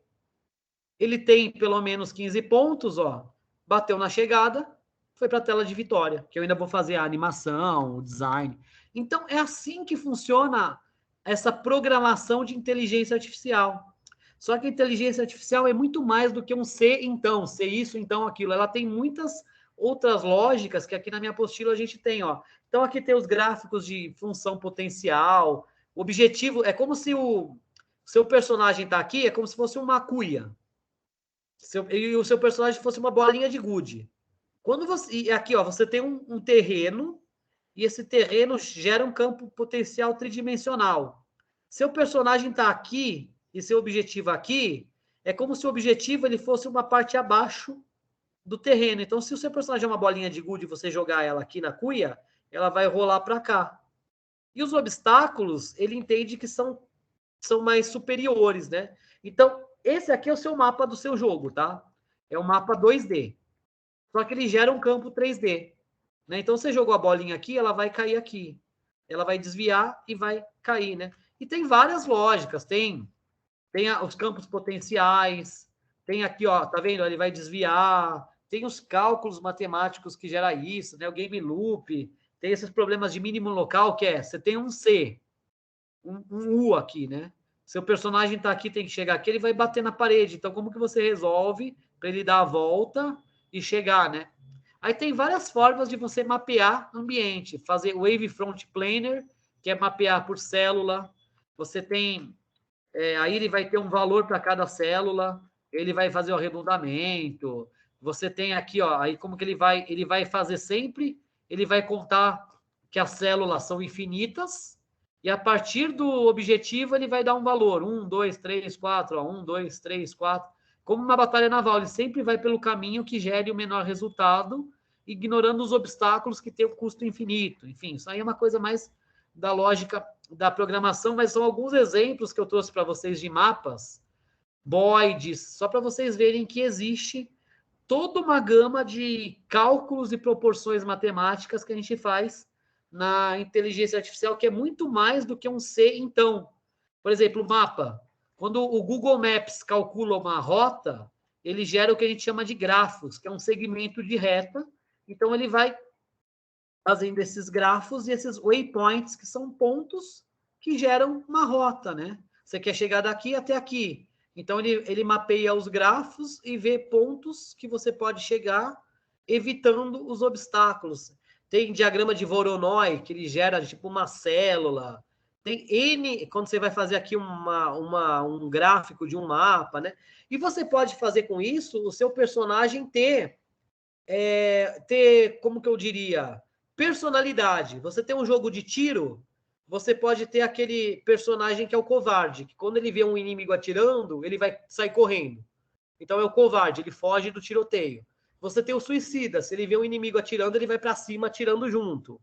ele tem pelo menos 15 pontos, ó. Bateu na chegada, foi para a tela de vitória, que eu ainda vou fazer a animação, o design. Então, é assim que funciona essa programação de inteligência artificial. Só que a inteligência artificial é muito mais do que um se, então, se isso, então, aquilo. Ela tem muitas outras lógicas que aqui na minha apostila a gente tem, ó. Então, aqui tem os gráficos de função potencial. O objetivo é como se o seu personagem está aqui, é como se fosse uma cuia. E o seu personagem fosse uma bolinha de gude. Quando você, e aqui, ó, você tem um terreno, e esse terreno gera um campo potencial tridimensional. Seu personagem está aqui, e seu objetivo aqui, é como se o objetivo ele fosse uma parte abaixo do terreno. Então, se o seu personagem é uma bolinha de gude e você jogar ela aqui na cuia, ela vai rolar para cá. E os obstáculos, ele entende que são mais superiores, né? Então, esse aqui é o seu mapa do seu jogo, tá? É um mapa 2D. Só que ele gera um campo 3D. Né? Então, você jogou a bolinha aqui, ela vai cair aqui. Ela vai desviar e vai cair, né? E tem várias lógicas. Tem os campos potenciais. Tem aqui, ó, tá vendo? Ele vai desviar. Tem os cálculos matemáticos que gera isso, né? O game loop. Tem esses problemas de mínimo local, que é, você tem um C, um U aqui, né? Seu personagem tá aqui, tem que chegar aqui, ele vai bater na parede. Então, como que você resolve para ele dar a volta e chegar, né? Aí tem várias formas de você mapear ambiente. Fazer Wavefront Planner, que é mapear por célula. Você tem... aí ele vai ter um valor para cada célula. Ele vai fazer o arredondamento. Você tem aqui, ó, aí como que ele vai fazer sempre, ele vai contar que as células são infinitas, e a partir do objetivo ele vai dar um valor, 1, 2, 3, 4, ó, 1, 2, 3, 4. Como uma batalha naval, ele sempre vai pelo caminho que gere o menor resultado, ignorando os obstáculos que têm o custo infinito. Enfim, isso aí é uma coisa mais da lógica da programação, mas são alguns exemplos que eu trouxe para vocês de mapas, boids, só para vocês verem que existe toda uma gama de cálculos e proporções matemáticas que a gente faz na inteligência artificial, que é muito mais do que um se, então. Por exemplo, o mapa. Quando o Google Maps calcula uma rota, ele gera o que a gente chama de grafos, que é um segmento de reta. Então, ele vai fazendo esses grafos e esses waypoints, que são pontos que geram uma rota, né? Você quer chegar daqui até aqui. Então, ele mapeia os grafos e vê pontos que você pode chegar, evitando os obstáculos. Tem diagrama de Voronoi, que ele gera tipo uma célula. Tem N, quando você vai fazer aqui um gráfico de um mapa, né? E você pode fazer com isso o seu personagem ter, como que eu diria, personalidade. Você tem um jogo de tiro, você pode ter aquele personagem que é o covarde, que quando ele vê um inimigo atirando, ele vai sair correndo. Então é o covarde, ele foge do tiroteio. Você tem o suicida, se ele vê um inimigo atirando, ele vai para cima atirando junto.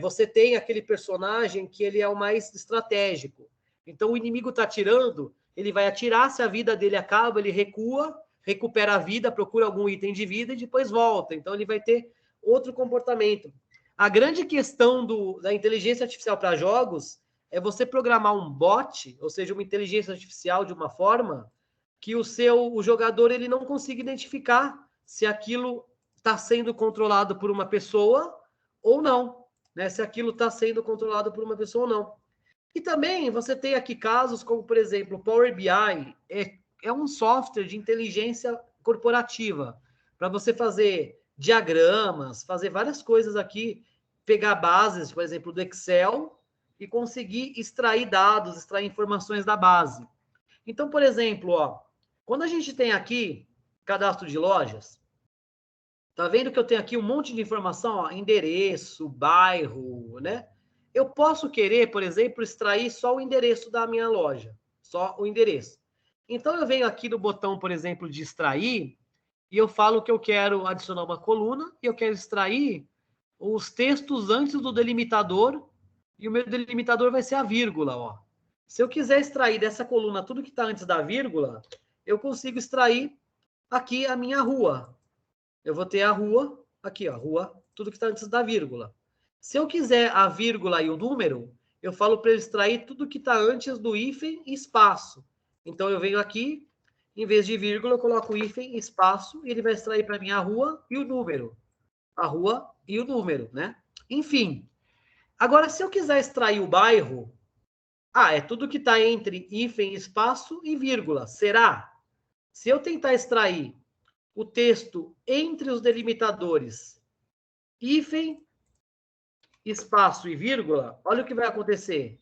Você tem aquele personagem que ele é o mais estratégico. Então o inimigo está atirando, ele vai atirar, se a vida dele acaba, ele recua, recupera a vida, procura algum item de vida e depois volta. Então ele vai ter outro comportamento. A grande questão da inteligência artificial para jogos é você programar um bot, ou seja, uma inteligência artificial de uma forma que o jogador ele não consiga identificar se aquilo está sendo controlado por uma pessoa ou não, né? Se aquilo está sendo controlado por uma pessoa ou não. E também você tem aqui casos como, por exemplo, o Power BI é um software de inteligência corporativa para você fazer diagramas, fazer várias coisas aqui, pegar bases, por exemplo, do Excel e conseguir extrair dados, extrair informações da base. Então, por exemplo, ó, quando a gente tem aqui cadastro de lojas, tá vendo que eu tenho aqui um monte de informação, ó, endereço, bairro, né? Eu posso querer, por exemplo, extrair só o endereço da minha loja, só o endereço. Então, eu venho aqui no botão, por exemplo, de extrair, e eu falo que eu quero adicionar uma coluna, e eu quero extrair os textos antes do delimitador, e o meu delimitador vai ser a vírgula, ó. Se eu quiser extrair dessa coluna tudo que está antes da vírgula, eu consigo extrair aqui a minha rua. Eu vou ter a rua, aqui, ó, rua, tudo que está antes da vírgula. Se eu quiser a vírgula e o número, eu falo para ele extrair tudo que está antes do hífen e espaço. Então, eu venho aqui, em vez de vírgula, eu coloco hífen, espaço, e ele vai extrair para mim a rua e o número. A rua e o número, né? Enfim. Agora, se eu quiser extrair o bairro, Ah, é tudo que está entre hífen, espaço e vírgula. Será? Se eu tentar extrair o texto entre os delimitadores hífen, espaço e vírgula, olha o que vai acontecer.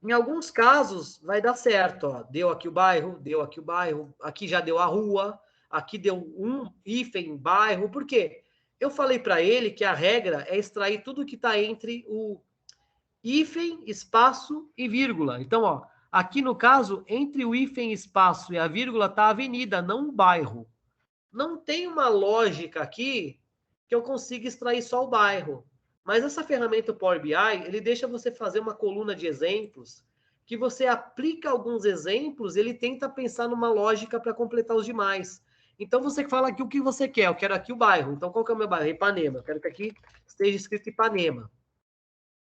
Em alguns casos, vai dar certo. Ó. Deu aqui o bairro, aqui já deu a rua, aqui deu um hífen, bairro. Por quê? Eu falei para ele que a regra é extrair tudo que está entre o hífen, espaço e vírgula. Então, ó, aqui no caso, entre o hífen, espaço e a vírgula está a avenida, não o bairro. Não tem uma lógica aqui que eu consiga extrair só o bairro. Mas essa ferramenta Power BI, ele deixa você fazer uma coluna de exemplos, que você aplica alguns exemplos, ele tenta pensar numa lógica para completar os demais. Então você fala aqui o que você quer. Eu quero aqui o bairro. Então qual que é o meu bairro? Ipanema. Eu quero que aqui esteja escrito Ipanema.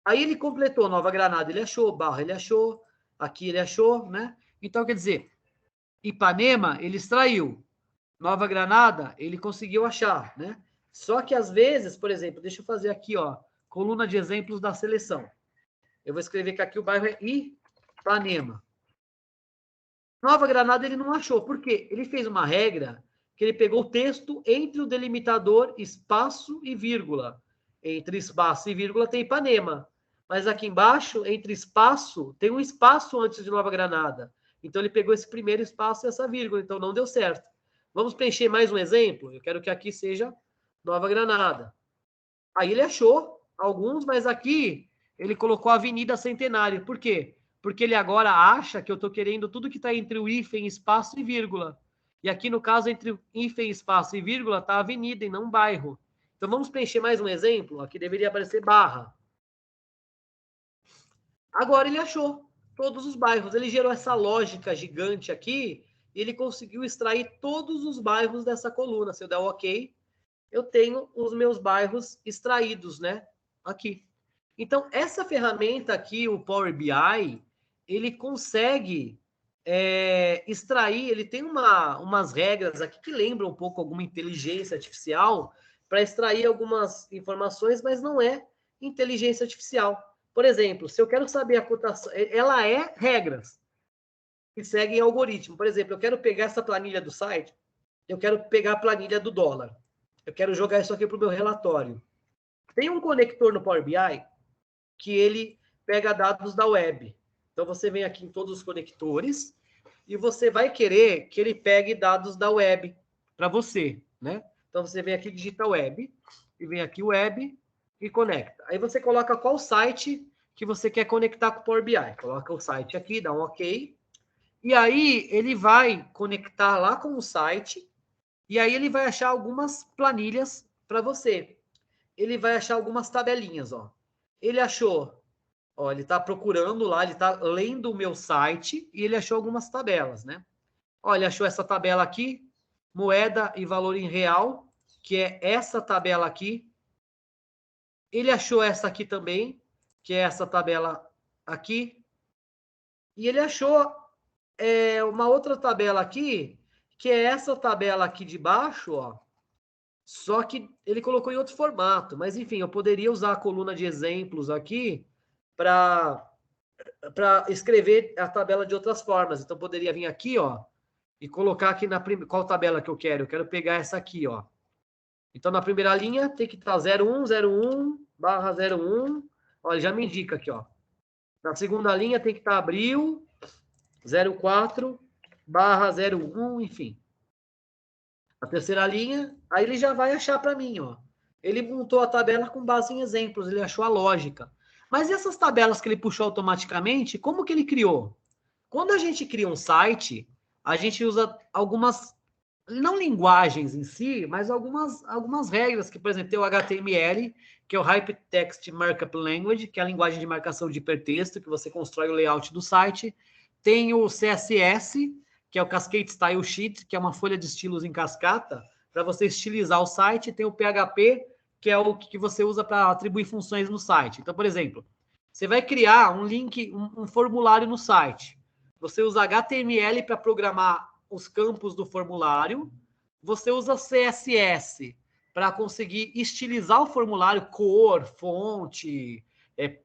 Aí ele completou Nova Granada, ele achou, Barra, ele achou, aqui ele achou, né? Então, quer dizer, Ipanema, ele extraiu. Nova Granada, ele conseguiu achar, né? Só que às vezes, por exemplo, deixa eu fazer aqui, ó, coluna de exemplos da seleção. Eu vou escrever que aqui o bairro é Ipanema. Nova Granada ele não achou. Por quê? Ele fez uma regra que ele pegou o texto entre o delimitador espaço e vírgula. Entre espaço e vírgula tem Ipanema. Mas aqui embaixo, entre espaço, tem um espaço antes de Nova Granada. Então ele pegou esse primeiro espaço e essa vírgula. Então não deu certo. Vamos preencher mais um exemplo? Eu quero que aqui seja Nova Granada. Aí ele achou alguns, mas aqui ele colocou Avenida Centenário. Por quê? Porque ele agora acha que eu estou querendo tudo que está entre o hífen, espaço e vírgula. E aqui, no caso, entre o hífen, espaço e vírgula, está avenida e não bairro. Então, vamos preencher mais um exemplo? Aqui deveria aparecer Barra. Agora ele achou todos os bairros. Ele gerou essa lógica gigante aqui e ele conseguiu extrair todos os bairros dessa coluna. Se eu der o OK, eu tenho os meus bairros extraídos, né? Aqui. Então, essa ferramenta aqui, o Power BI, ele consegue extrair, ele tem umas regras aqui que lembram um pouco alguma inteligência artificial para extrair algumas informações, mas não é inteligência artificial. Por exemplo, se eu quero saber a cotação, ela é regras que seguem algoritmo. Por exemplo, eu quero pegar essa planilha do site, eu quero pegar a planilha do dólar. Eu quero jogar isso aqui para o meu relatório. Tem um conector no Power BI que ele pega dados da web. Então, você vem aqui em todos os conectores e você vai querer que ele pegue dados da web para você, né? Então, você vem aqui, digita web, e vem aqui web e conecta. Aí você coloca qual site que você quer conectar com o Power BI. Coloca o site aqui, dá um OK. E aí, ele vai conectar lá com o site e aí ele vai achar algumas planilhas para você. Ele vai achar algumas tabelinhas, ó. Ele achou, ó, ele está procurando lá, ele está lendo o meu site e ele achou algumas tabelas, né? Ó, ele achou essa tabela aqui, moeda e valor em real, que é essa tabela aqui. Ele achou essa aqui também, que é essa tabela aqui. E ele achou uma outra tabela aqui, que é essa tabela aqui de baixo, ó. Só que ele colocou em outro formato. Mas, enfim, eu poderia usar a coluna de exemplos aqui para escrever a tabela de outras formas. Então, poderia vir aqui, ó, e colocar aqui qual tabela que eu quero? Eu quero pegar essa aqui, ó. Então, na primeira linha, tem que estar 0101/01. Olha, já me indica aqui, ó. Na segunda linha, tem que estar abril 04/01, enfim. A terceira linha, aí ele já vai achar para mim, ó. Ele montou a tabela com base em exemplos, ele achou a lógica. Mas essas tabelas que ele puxou automaticamente, como que ele criou? Quando a gente cria um site, a gente usa algumas, não linguagens em si, mas algumas regras, que, por exemplo, tem o HTML, que é o Hypertext Markup Language, que é a linguagem de marcação de hipertexto, que você constrói o layout do site. Tem o CSS, que é o Cascade Style Sheet, que é uma folha de estilos em cascata, para você estilizar o site. Tem o PHP, que é o que você usa para atribuir funções no site. Então, por exemplo, você vai criar um link, um formulário no site. Você usa HTML para programar os campos do formulário. Você usa CSS para conseguir estilizar o formulário, cor, fonte,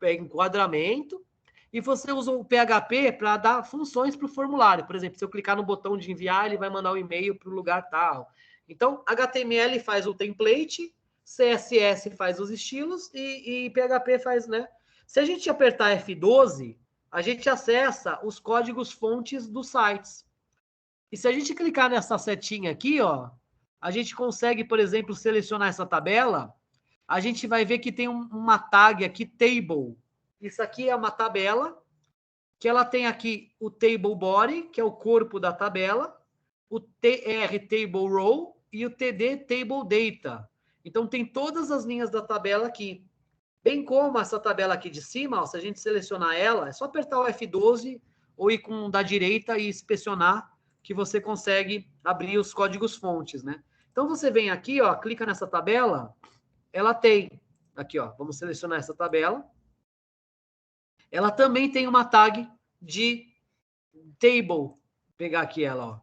enquadramento. e você usa o PHP para dar funções para o formulário. Por exemplo, se eu clicar no botão de enviar, ele vai mandar um e-mail para o lugar tal. Então, HTML faz o template, CSS faz os estilos e PHP faz, né? Se a gente apertar F12, a gente acessa os códigos fontes dos sites. E se a gente clicar nessa setinha aqui, ó, a gente consegue, por exemplo, selecionar essa tabela. A gente vai ver que tem uma tag aqui, table. Isso aqui é uma tabela, que ela tem aqui o table body, que é o corpo da tabela, o TR table row e o TD table data. Então, tem todas as linhas da tabela aqui. Bem como essa tabela aqui de cima, ó, se a gente selecionar ela, é só apertar o F12 ou ir com da direita e inspecionar, que você consegue abrir os códigos fontes, né? Então, você vem aqui, ó, clica nessa tabela, ela tem, aqui, ó, vamos selecionar essa tabela. Ela também tem uma tag de table. Vou pegar aqui ela, ó.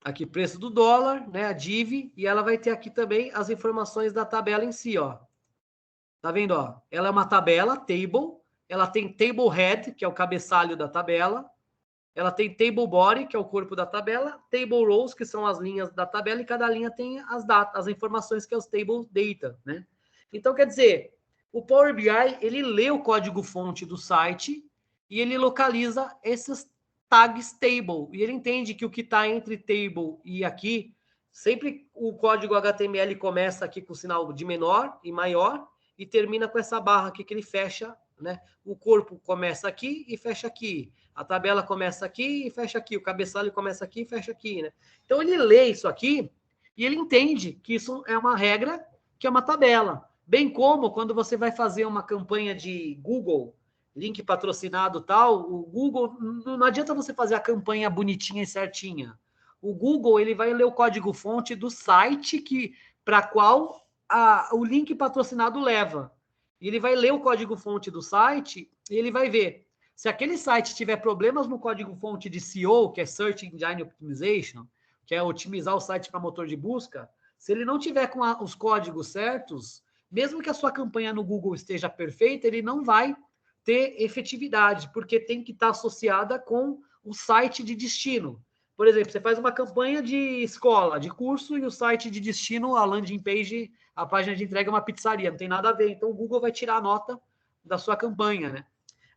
Aqui, preço do dólar, né, a div, e ela vai ter aqui também as informações da tabela em si, ó. Tá vendo, ó? Ela é uma tabela, table, ela tem table head, que é o cabeçalho da tabela, ela tem table body, que é o corpo da tabela, table rows, que são as linhas da tabela, e cada linha tem as datas, as informações, que é os table data, né? Então, quer dizer, o Power BI, ele lê o código-fonte do site e ele localiza esses tags table, e ele entende que o que está entre table e aqui, sempre o código HTML começa aqui com o sinal de menor e maior, e termina com essa barra aqui que ele fecha, né? O corpo começa aqui e fecha aqui. A tabela começa aqui e fecha aqui. O cabeçalho começa aqui e fecha aqui, né? Então, ele lê isso aqui e ele entende que isso é uma regra, que é uma tabela. Bem como quando você vai fazer uma campanha de Google, link patrocinado tal, o Google, não adianta você fazer a campanha bonitinha e certinha. O Google, ele vai ler o código-fonte do site para qual o link patrocinado leva. E ele vai ler o código-fonte do site e ele vai ver. Se aquele site tiver problemas no código-fonte de SEO, que é Search Engine Optimization, que é otimizar o site para motor de busca, se ele não tiver com os códigos certos, mesmo que a sua campanha no Google esteja perfeita, ele não vai ter efetividade, porque tem que estar associada com o site de destino. Por exemplo, você faz uma campanha de escola, de curso, e o site de destino, a landing page, a página de entrega é uma pizzaria, não tem nada a ver. Então, o Google vai tirar a nota da sua campanha, né?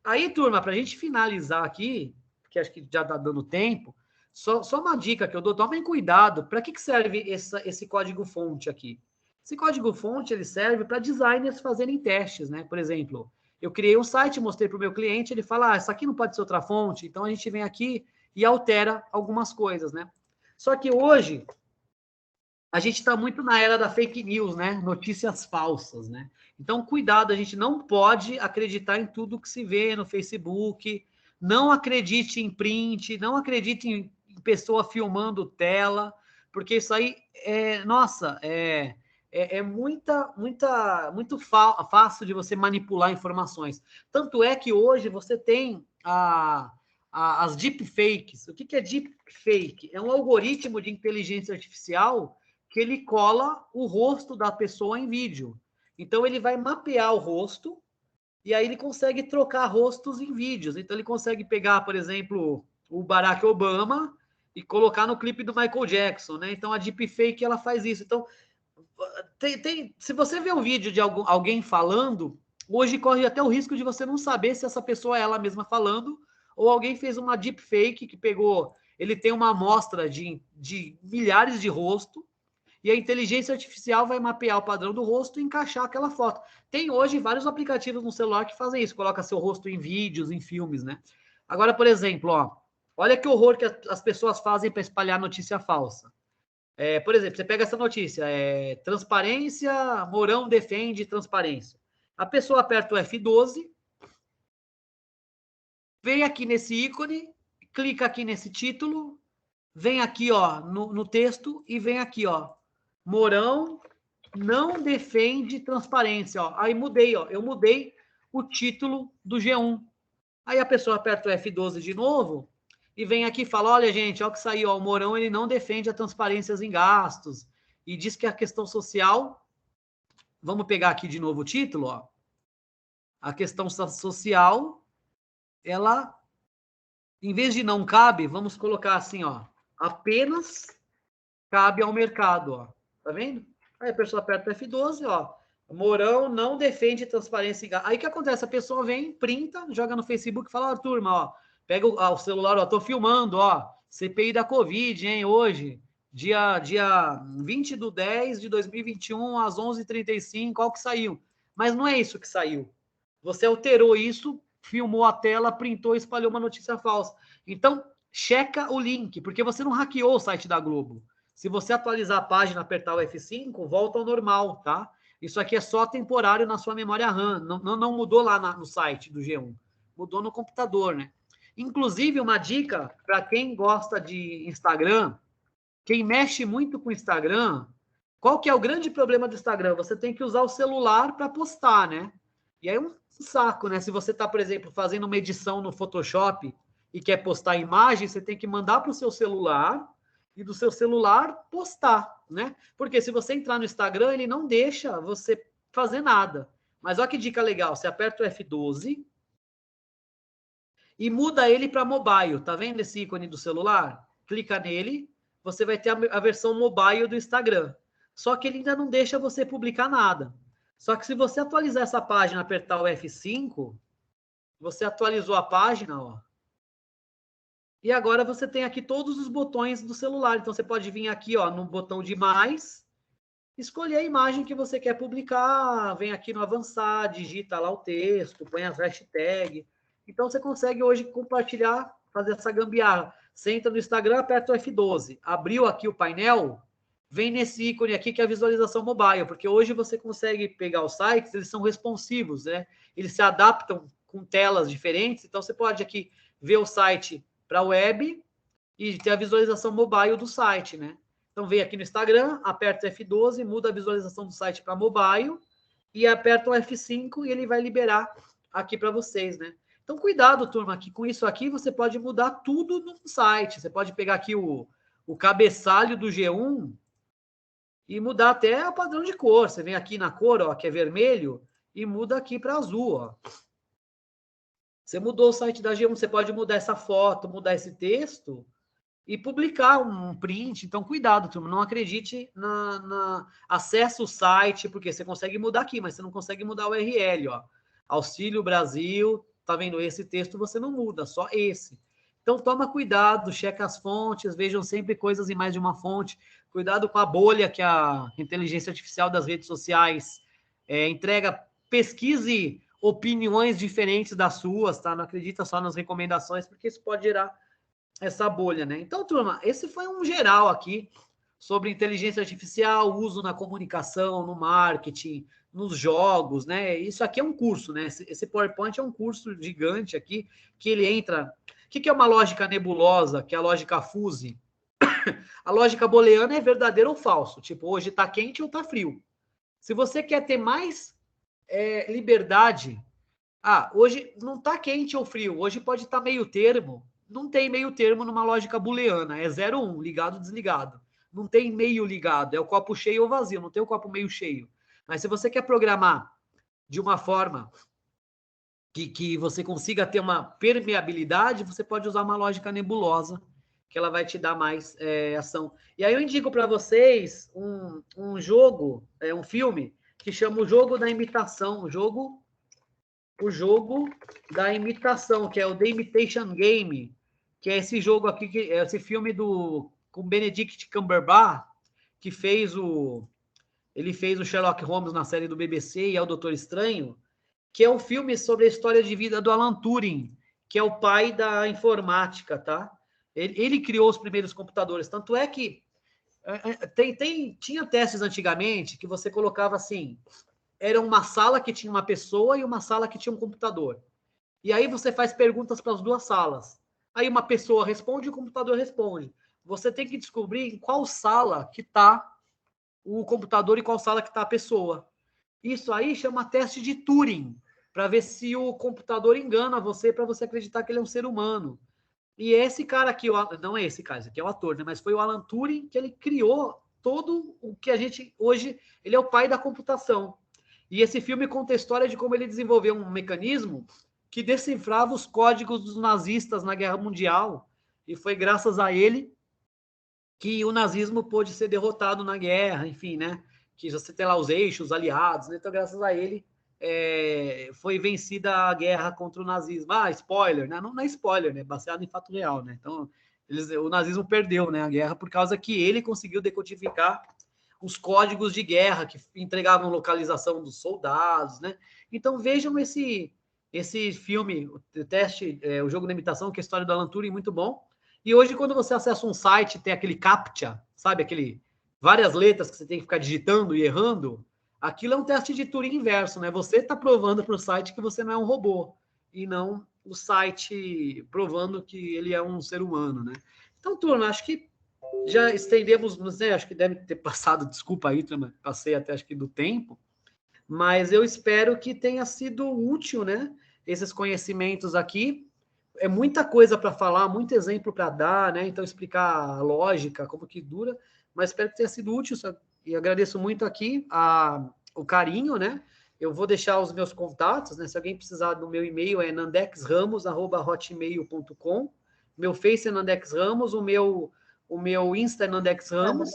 Aí, turma, para a gente finalizar aqui, porque acho que já está dando tempo, só uma dica que eu dou, tomem cuidado. Para que serve esse código-fonte aqui? Esse código-fonte, ele serve para designers fazerem testes, né? Por exemplo, eu criei um site, mostrei para o meu cliente, ele fala, essa aqui não pode ser outra fonte, então a gente vem aqui e altera algumas coisas, né? Só que hoje, a gente está muito na era da fake news, né? Notícias falsas, né? Então, cuidado, a gente não pode acreditar em tudo que se vê no Facebook, não acredite em print, não acredite em pessoa filmando tela, porque isso aí muito fácil de você manipular informações. Tanto é que hoje você tem as deepfakes. O que é deepfake? É um algoritmo de inteligência artificial que ele cola o rosto da pessoa em vídeo. Então, ele vai mapear o rosto e aí ele consegue trocar rostos em vídeos. Então, ele consegue pegar, por exemplo, o Barack Obama e colocar no clipe do Michael Jackson, né? Então, a deepfake, ela faz isso. Então, se você vê um vídeo de alguém falando, hoje corre até o risco de você não saber se essa pessoa é ela mesma falando ou alguém fez uma deepfake que pegou... Ele tem uma amostra de milhares de rostos, e a inteligência artificial vai mapear o padrão do rosto e encaixar aquela foto. Tem hoje vários aplicativos no celular que fazem isso, coloca seu rosto em vídeos, em filmes, né? Agora, por exemplo, ó, olha que horror que as pessoas fazem para espalhar notícia falsa. Por exemplo, você pega essa notícia, transparência, Mourão defende transparência. A pessoa aperta o F12, vem aqui nesse ícone, clica aqui nesse título, vem aqui, ó, no texto e vem aqui, ó, Mourão não defende transparência, ó. Aí mudei, ó, eu mudei o título do G1. Aí a pessoa aperta o F12 de novo e vem aqui e fala, olha, gente, ó que saiu, ó, o Mourão, ele não defende a transparências em gastos e diz que a questão social, vamos pegar aqui de novo o título, ó, a questão social ela, em vez de não cabe, vamos colocar assim, ó, apenas cabe ao mercado, ó. Tá vendo? Aí a pessoa aperta o F12, ó. Mourão não defende transparência. Aí o que acontece? A pessoa vem, printa, joga no Facebook e fala, ó, turma, ó, pega o celular, ó, tô filmando, ó, CPI da Covid, hein, hoje, dia 20/10/2021, às 11h35, qual que saiu? Mas não é isso que saiu. Você alterou isso, filmou a tela, printou e espalhou uma notícia falsa. Então, checa o link, porque você não hackeou o site da Globo. Se você atualizar a página, apertar o F5, volta ao normal, tá? Isso aqui é só temporário na sua memória RAM. Não mudou lá no site do G1. Mudou no computador, né? Inclusive, uma dica para quem gosta de Instagram, quem mexe muito com Instagram, qual que é o grande problema do Instagram? Você tem que usar o celular para postar, né? E aí é um saco, né? Se você está, por exemplo, fazendo uma edição no Photoshop e quer postar imagem, você tem que mandar para o seu celular e do seu celular postar, né? Porque se você entrar no Instagram, ele não deixa você fazer nada. Mas olha que dica legal, você aperta o F12 e muda ele para mobile, tá vendo esse ícone do celular? Clica nele, você vai ter a versão mobile do Instagram. Só que ele ainda não deixa você publicar nada. Só que se você atualizar essa página, apertar o F5, você atualizou a página, ó. E agora você tem aqui todos os botões do celular. Então, você pode vir aqui, ó, no botão de mais, escolher a imagem que você quer publicar, vem aqui no avançar, digita lá o texto, põe as hashtags. Então, você consegue hoje compartilhar, fazer essa gambiarra. Você entra no Instagram, aperta o F12. Abriu aqui o painel, vem nesse ícone aqui que é a visualização mobile, porque hoje você consegue pegar os sites, eles são responsivos, né? Eles se adaptam com telas diferentes, então você pode aqui ver o site para a web e ter a visualização mobile do site, né? Então, vem aqui no Instagram, aperta o F12, muda a visualização do site para mobile e aperta o F5 e ele vai liberar aqui para vocês, né? Então, cuidado, turma, que com isso aqui você pode mudar tudo no site. Você pode pegar aqui o cabeçalho do G1 e mudar até o padrão de cor. Você vem aqui na cor, ó, que é vermelho, e muda aqui para azul, ó. Você mudou o site da G1, você pode mudar essa foto, mudar esse texto e publicar um print. Então, cuidado, turma, não acredite acessa o site, porque você consegue mudar aqui, mas você não consegue mudar o URL, ó. Auxílio Brasil, tá vendo? Esse texto você não muda, só esse. Então, toma cuidado, checa as fontes, vejam sempre coisas em mais de uma fonte. Cuidado com a bolha que a inteligência artificial das redes sociais entrega. Pesquise opiniões diferentes das suas, tá? Não acredita só nas recomendações, porque isso pode gerar essa bolha, né? Então, turma, esse foi um geral aqui sobre inteligência artificial, uso na comunicação, no marketing, nos jogos, né? Isso aqui é um curso, né? Esse PowerPoint é um curso gigante aqui, que ele entra... O que é uma lógica nebulosa, que é a lógica fuzzy? A lógica booleana é verdadeiro ou falso. Tipo, hoje está quente ou está frio. Se você quer ter mais liberdade... hoje não está quente ou frio, hoje pode estar meio termo. Não tem meio termo numa lógica booleana, é 0 ou 1, ligado ou desligado. Não tem meio ligado, é o copo cheio ou vazio, não tem o copo meio cheio. Mas se você quer programar de uma forma que você consiga ter uma permeabilidade, você pode usar uma lógica nebulosa, que ela vai te dar mais ação. E aí eu indico para vocês um jogo, um filme, que chama O Jogo da Imitação, o jogo da imitação, que é o The Imitation Game, que é esse jogo aqui, que é esse filme com Benedict Cumberbatch, que ele fez o Sherlock Holmes na série do BBC e é o Doutor Estranho, que é um filme sobre a história de vida do Alan Turing, que é o pai da informática, tá? Ele criou os primeiros computadores, tanto é que tinha testes antigamente que você colocava assim, era uma sala que tinha uma pessoa e uma sala que tinha um computador. E aí você faz perguntas para as duas salas. Aí uma pessoa responde e o computador responde. Você tem que descobrir em qual sala que está o computador e qual sala que está a pessoa. Isso aí chama teste de Turing, para ver se o computador engana você, para você acreditar que ele é um ser humano. E esse cara aqui, não é esse cara, esse aqui é o ator, né? Mas foi o Alan Turing que ele criou todo o que a gente hoje... Ele é o pai da computação. E esse filme conta a história de como ele desenvolveu um mecanismo que decifrava os códigos dos nazistas na Guerra Mundial, e foi graças a ele que o nazismo pôde ser derrotado na guerra, enfim, né? Que você tem lá os eixos aliados, né? Então, graças a ele, foi vencida a guerra contra o nazismo. Ah, spoiler, né? Não é spoiler, né? Baseado em fato real, né? Então, o nazismo perdeu, né, a guerra por causa que ele conseguiu decodificar os códigos de guerra que entregavam localização dos soldados, né? Então, vejam esse filme, o teste, o jogo da imitação, que é a história do Alan Turing, muito bom. E hoje, quando você acessa um site, tem aquele CAPTCHA, sabe? Várias letras que você tem que ficar digitando e errando. Aquilo é um teste de Turing inverso, né? Você está provando para o site que você não é um robô, e não o site provando que ele é um ser humano, né? Então, turma, acho que já estendemos, não sei, acho que deve ter passado, desculpa aí, turma, passei até acho que do tempo, mas eu espero que tenha sido útil, né? Esses conhecimentos aqui. É muita coisa para falar, muito exemplo para dar, né? Então, explicar a lógica, como que dura, mas espero que tenha sido útil e agradeço muito aqui o carinho, né? Eu vou deixar os meus contatos, né? Se alguém precisar do meu e-mail é nandexramos@hotmail.com. Meu Face é Nandex Ramos, o meu Insta é Nandex Ramos.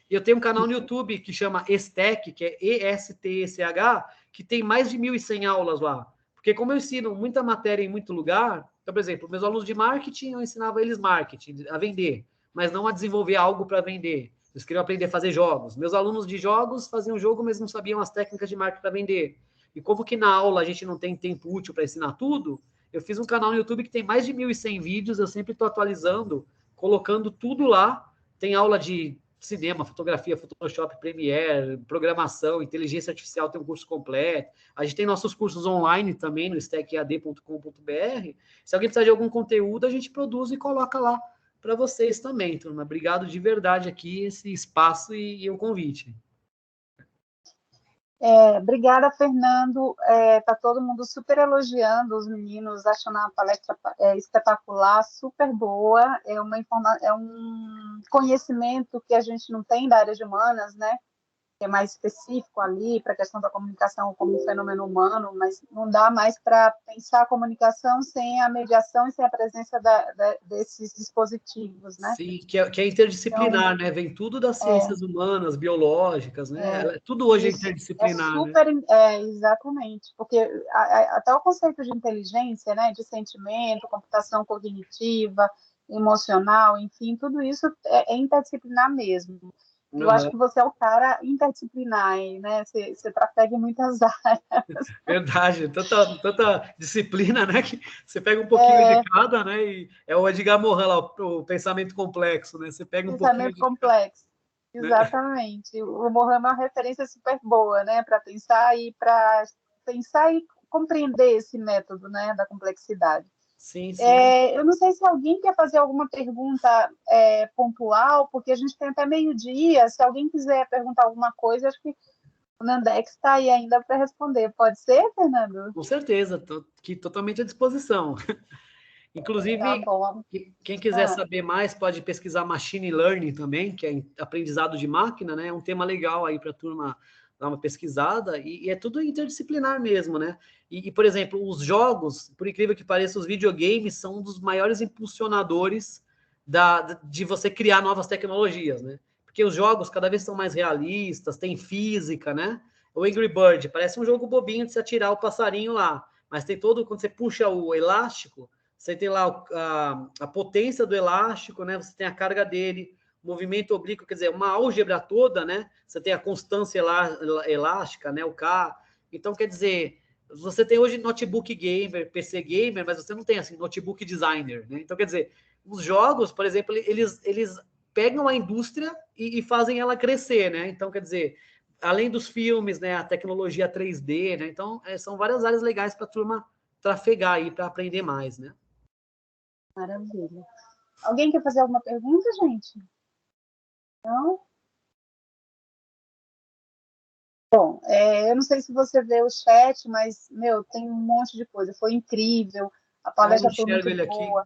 E eu tenho um canal no YouTube que chama Estech, que é ESTECH, que tem mais de 1.100 aulas lá. Porque como eu ensino muita matéria em muito lugar, então, por exemplo, meus alunos de marketing, eu ensinava eles marketing, a vender, mas não a desenvolver algo para vender. Eles queriam aprender a fazer jogos. Meus alunos de jogos faziam jogo, mas não sabiam as técnicas de marketing para vender. E como que na aula a gente não tem tempo útil para ensinar tudo, eu fiz um canal no YouTube que tem mais de 1.100 vídeos, eu sempre estou atualizando, colocando tudo lá. Tem aula de cinema, fotografia, Photoshop, Premiere, programação, inteligência artificial, tem um curso completo. A gente tem nossos cursos online também no steckead.com.br. Se alguém precisar de algum conteúdo, a gente produz e coloca lá para vocês também, turma. Obrigado de verdade aqui, esse espaço e o convite. Obrigada, Fernando. Tá todo mundo super elogiando os meninos, achando a palestra espetacular, super boa. É um conhecimento que a gente não tem da área de humanas, né? Que é mais específico ali para a questão da comunicação como um fenômeno humano, mas não dá mais para pensar a comunicação sem a mediação e sem a presença desses dispositivos, né? Sim, que é interdisciplinar, então, né? Vem tudo das ciências humanas, biológicas, né? Tudo hoje é interdisciplinar, super, né? Exatamente, porque até o conceito de inteligência, né? De sentimento, computação cognitiva, emocional, enfim, tudo isso é interdisciplinar mesmo. Eu acho que você é o cara interdisciplinar, né? Você trafega em muitas áreas. Verdade, tanta disciplina, né? Que você pega um pouquinho de cada, né? E é o Edgar Morin lá, o pensamento complexo, né? Você pega um pouquinho de complexo. Cada, exatamente. Né? O Morin é uma referência super boa, né? Para pensar e compreender esse método, né? Da complexidade. Sim, sim. Eu não sei se alguém quer fazer alguma pergunta pontual, porque a gente tem até meio-dia. Se alguém quiser perguntar alguma coisa, acho que o Nandex está aí ainda para responder. Pode ser, Fernando? Com certeza, estou aqui totalmente à disposição. Inclusive, quem quiser saber mais pode pesquisar Machine Learning também, que é aprendizado de máquina, né? É um tema legal aí para a turma dar uma pesquisada, e é tudo interdisciplinar mesmo, né? E, por exemplo, os jogos, por incrível que pareça, os videogames são um dos maiores impulsionadores de você criar novas tecnologias, né? Porque os jogos cada vez são mais realistas, tem física, né? O Angry Bird parece um jogo bobinho de se atirar o passarinho lá, mas tem todo, quando você puxa o elástico, você tem lá a potência do elástico, né? Você tem a carga dele, movimento oblíquo, quer dizer, uma álgebra toda, né? Você tem a constância elástica, né? O K. Então, quer dizer, você tem hoje notebook gamer, PC gamer, mas você não tem, assim, notebook designer, né? Então, quer dizer, os jogos, por exemplo, eles pegam a indústria e fazem ela crescer, né? Então, quer dizer, além dos filmes, né? A tecnologia 3D, né? Então, são várias áreas legais para a turma trafegar aí, para aprender mais, né? Maravilha. Alguém quer fazer alguma pergunta, gente? Não? Bom, eu não sei se você vê o chat, mas, tem um monte de coisa. Foi incrível. A palestra foi muito boa.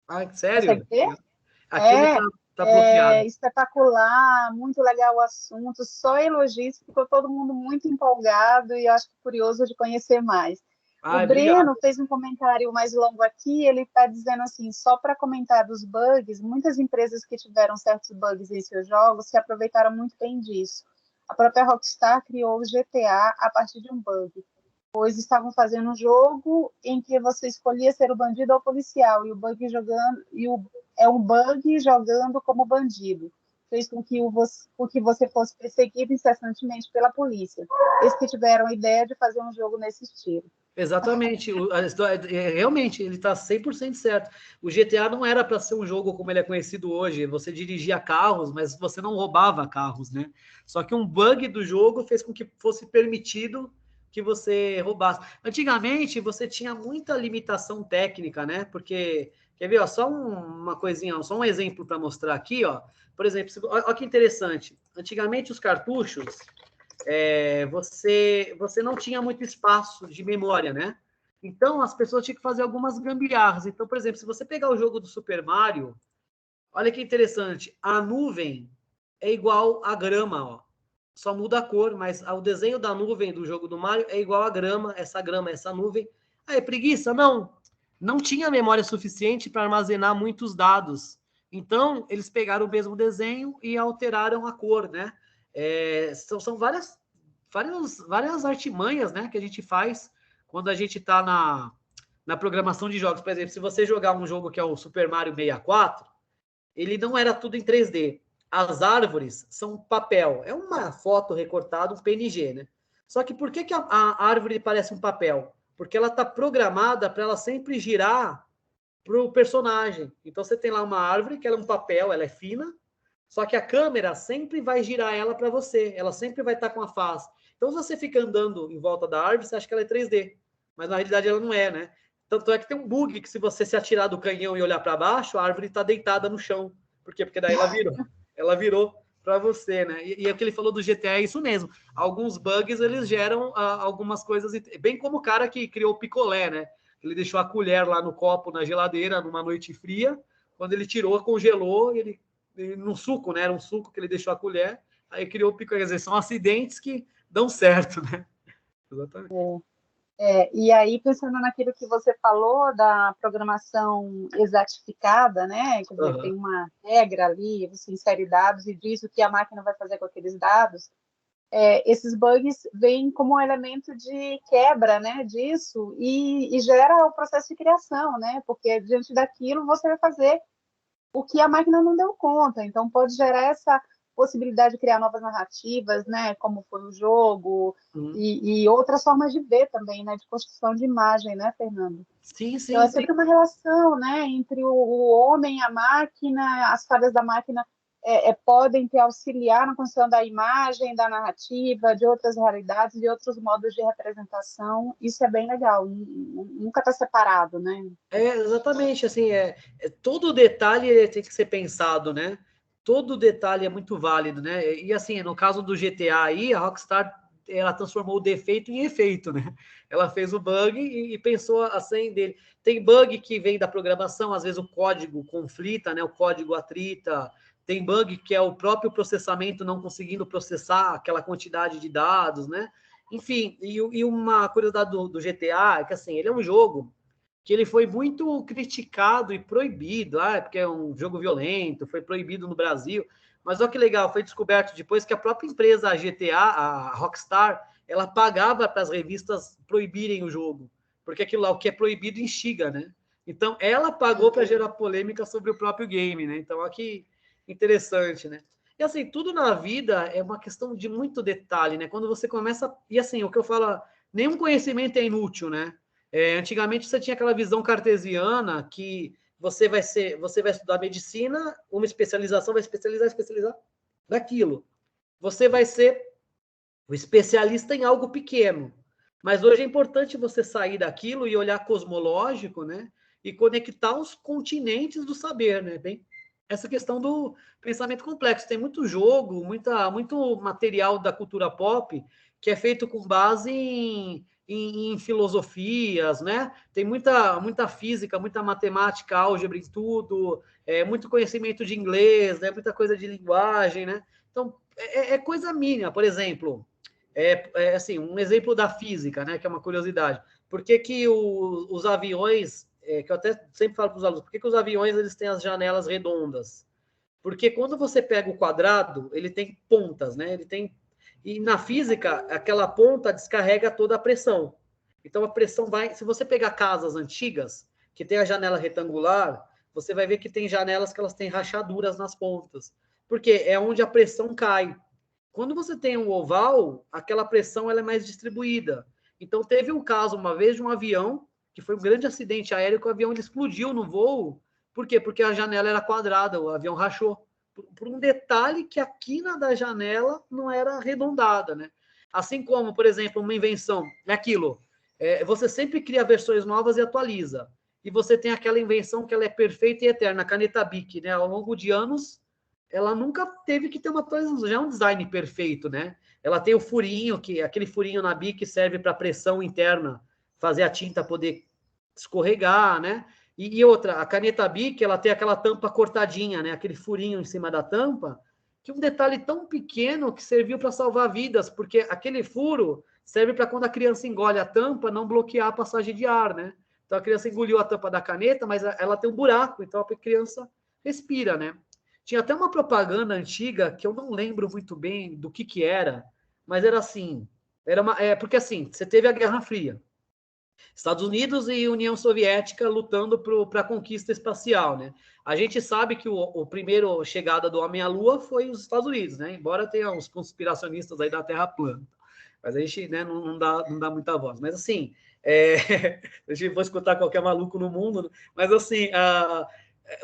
Aqui. Ah, sério? Consegue ver? Aqui tá bloqueado. Espetacular, muito legal o assunto. Só elogios, ficou todo mundo muito empolgado e acho que curioso de conhecer mais. O Breno fez um comentário mais longo aqui, ele está dizendo assim, só para comentar dos bugs, muitas empresas que tiveram certos bugs em seus jogos se aproveitaram muito bem disso. A própria Rockstar criou o GTA a partir de um bug, pois estavam fazendo um jogo em que você escolhia ser o bandido ou o policial, e é um bug jogando como bandido. Fez com que você fosse perseguido incessantemente pela polícia. Eles que tiveram a ideia de fazer um jogo nesse estilo. Exatamente, realmente, ele está 100% certo. O GTA não era para ser um jogo como ele é conhecido hoje, você dirigia carros, mas você não roubava carros, né? Só que um bug do jogo fez com que fosse permitido que você roubasse. Antigamente, você tinha muita limitação técnica, né? Porque, quer ver, ó, só uma coisinha, só um exemplo para mostrar aqui, ó. Por exemplo, olha que interessante. Antigamente, os cartuchos... você não tinha muito espaço de memória, né? Então, as pessoas tinham que fazer algumas gambiarras. Então, por exemplo, se você pegar o jogo do Super Mario, olha que interessante, a nuvem é igual à grama, ó. Só muda a cor, mas o desenho da nuvem do jogo do Mario é igual à grama, essa nuvem. Ah, é preguiça? Não. Não tinha memória suficiente para armazenar muitos dados. Então, eles pegaram o mesmo desenho e alteraram a cor, né? São várias artimanhas, né, que a gente faz quando a gente está na programação de jogos. Por exemplo, se você jogar um jogo que é o Super Mario 64, ele não era tudo em 3D. As árvores são papel. É uma foto recortada, um PNG, né? Só que por que a árvore parece um papel? Porque ela está programada para ela sempre girar para o personagem. Então você tem lá uma árvore que ela é um papel, ela é fina, só que a câmera sempre vai girar ela para você, ela sempre vai estar com a face. Então, se você fica andando em volta da árvore, você acha que ela é 3D, mas na realidade ela não é, né? Tanto é que tem um bug que se você se atirar do canhão e olhar para baixo, a árvore está deitada no chão. Por quê? Porque daí ela virou para você, né? E o que ele falou do GTA é isso mesmo. Alguns bugs, eles geram algumas coisas, bem como o cara que criou o picolé, né? Ele deixou a colher lá no copo, na geladeira, numa noite fria. Quando ele tirou, congelou, ele no suco, né? Era um suco que ele deixou a colher, aí criou o picolé. Quer dizer, são acidentes que dão certo, né? Exatamente. E aí, pensando naquilo que você falou da programação exatificada, né? Quer dizer, tem uma regra ali, você insere dados e diz o que a máquina vai fazer com aqueles dados. Esses bugs vêm como um elemento de quebra, né, disso e gera o processo de criação, né? Porque diante daquilo você vai fazer o que a máquina não deu conta. Então, pode gerar essa possibilidade de criar novas narrativas, né, como foi o jogo, e outras formas de ver também, né, de construção de imagem, né, Fernando? Sim. Então, é sempre uma relação, né, entre o homem, a máquina, as falhas da máquina podem te auxiliar na construção da imagem, da narrativa, de outras realidades, de outros modos de representação. Isso é bem legal, nunca está separado, né? Exatamente, assim, todo detalhe tem que ser pensado, né? Todo detalhe é muito válido, né? E assim, no caso do GTA aí, a Rockstar, ela transformou o defeito em efeito, né? Ela fez o bug e pensou assim dele. Tem bug que vem da programação, às vezes o código conflita, né? O código atrita. Tem bug que é o próprio processamento não conseguindo processar aquela quantidade de dados, né? Enfim, e uma curiosidade do GTA é que, assim, ele é um jogo que ele foi muito criticado e proibido, porque é um jogo violento, foi proibido no Brasil. Mas olha que legal, foi descoberto depois que a própria empresa, a GTA, a Rockstar, ela pagava para as revistas proibirem o jogo, porque aquilo lá, o que é proibido, instiga, né? Então, ela pagou para gerar polêmica sobre o próprio game, né? Então, olha que interessante, né? E assim, tudo na vida é uma questão de muito detalhe, né? Quando você começa... E assim, o que eu falo, nenhum conhecimento é inútil, né? Antigamente você tinha aquela visão cartesiana que você vai estudar medicina, uma especialização, vai especializar naquilo. Você vai ser o especialista em algo pequeno. Mas hoje é importante você sair daquilo e olhar cosmológico, né? E conectar os continentes do saber, né? Bem, essa questão do pensamento complexo. Tem muito jogo, muito material da cultura pop que é feito com base em filosofias, né? Tem muita física, muita matemática, álgebra em tudo, muito conhecimento de inglês, né? Muita coisa de linguagem, né? Então, é coisa mínima. Por exemplo, assim, um exemplo da física, né, que é uma curiosidade. Por que que os aviões, que eu até sempre falo para os alunos, por que que os aviões eles têm as janelas redondas? Porque quando você pega o quadrado, ele tem pontas, né? E na física, aquela ponta descarrega toda a pressão. Então a pressão vai, se você pegar casas antigas que tem a janela retangular, você vai ver que tem janelas que elas têm rachaduras nas pontas. Porque é onde a pressão cai. Quando você tem um oval, aquela pressão ela é mais distribuída. Então, teve um caso uma vez de um avião, que foi um grande acidente aéreo, que o avião ele explodiu no voo. Por quê? Porque a janela era quadrada, o avião rachou. Por um detalhe que a quina da janela não era arredondada, né? Assim como, por exemplo, uma invenção, é aquilo, você sempre cria versões novas e atualiza. E você tem aquela invenção que ela é perfeita e eterna, a caneta Bic, né? Ao longo de anos, ela nunca teve que ter uma atualização, já é um design perfeito, né? Ela tem o furinho, que aquele furinho na Bic serve para pressão interna, fazer a tinta poder escorregar, né? E outra, a caneta Bic, ela tem aquela tampa cortadinha, né? Aquele furinho em cima da tampa, que um detalhe tão pequeno que serviu para salvar vidas, porque aquele furo serve para quando a criança engole a tampa, não bloquear a passagem de ar, né? Então a criança engoliu a tampa da caneta, mas ela tem um buraco, então a criança respira, né? Tinha até uma propaganda antiga que eu não lembro muito bem do que era, mas era assim, porque assim, você teve a Guerra Fria, Estados Unidos e União Soviética lutando para a conquista espacial, né? A gente sabe que o primeiro chegada do homem à Lua foi os Estados Unidos, né? Embora tenha uns conspiracionistas aí da Terra plana, mas a gente, né, não dá muita voz. Mas assim, a gente vai escutar qualquer maluco no mundo, mas assim,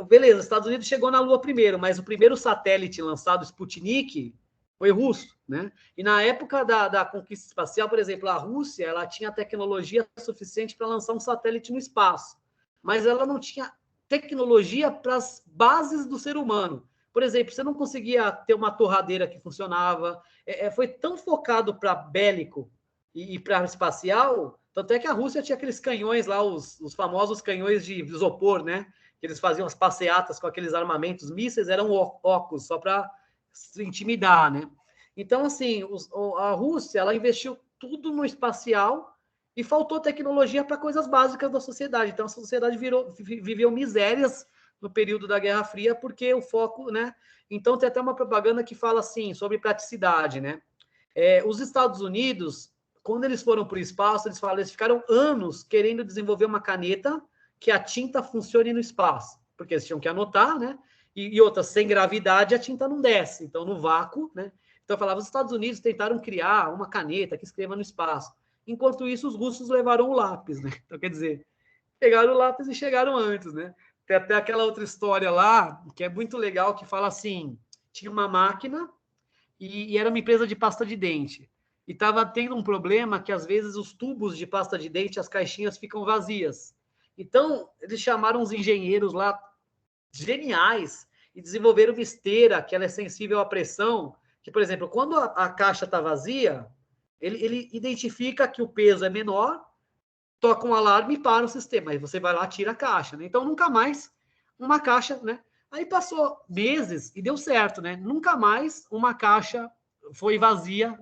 beleza, os Estados Unidos chegou na Lua primeiro, mas o primeiro satélite lançado, Sputnik, foi russo, né? E na época da conquista espacial, por exemplo, a Rússia, ela tinha tecnologia suficiente para lançar um satélite no espaço, mas ela não tinha tecnologia para as bases do ser humano. Por exemplo, você não conseguia ter uma torradeira que funcionava, foi tão focado para bélico e para espacial, tanto é que a Rússia tinha aqueles canhões lá, os famosos canhões de isopor, né? Que eles faziam as passeatas com aqueles armamentos, mísseis eram ocos, só para intimidar, né? Então, assim, a Rússia, ela investiu tudo no espacial e faltou tecnologia para coisas básicas da sociedade. Então, a sociedade viveu misérias no período da Guerra Fria porque o foco, né? Então, tem até uma propaganda que fala assim, sobre praticidade, né? Os Estados Unidos, quando eles foram para o espaço, eles ficaram anos querendo desenvolver uma caneta que a tinta funcione no espaço, porque eles tinham que anotar, né? E outra, sem gravidade, a tinta não desce. Então, no vácuo, né? Então, eu falava, os Estados Unidos tentaram criar uma caneta que escreva no espaço. Enquanto isso, os russos levaram o lápis, né? Então, quer dizer, pegaram o lápis e chegaram antes, né? Tem até aquela outra história lá, que é muito legal, que fala assim, tinha uma máquina e era uma empresa de pasta de dente. E estava tendo um problema que, às vezes, os tubos de pasta de dente, as caixinhas ficam vazias. Então, eles chamaram os engenheiros lá, geniais, e desenvolveram uma esteira que ela é sensível à pressão, que, por exemplo, quando a caixa está vazia, ele identifica que o peso é menor, toca um alarme e para o sistema, aí você vai lá, tira a caixa, né? Então, nunca mais uma caixa, né? Aí passou meses e deu certo, né? Nunca mais uma caixa foi vazia.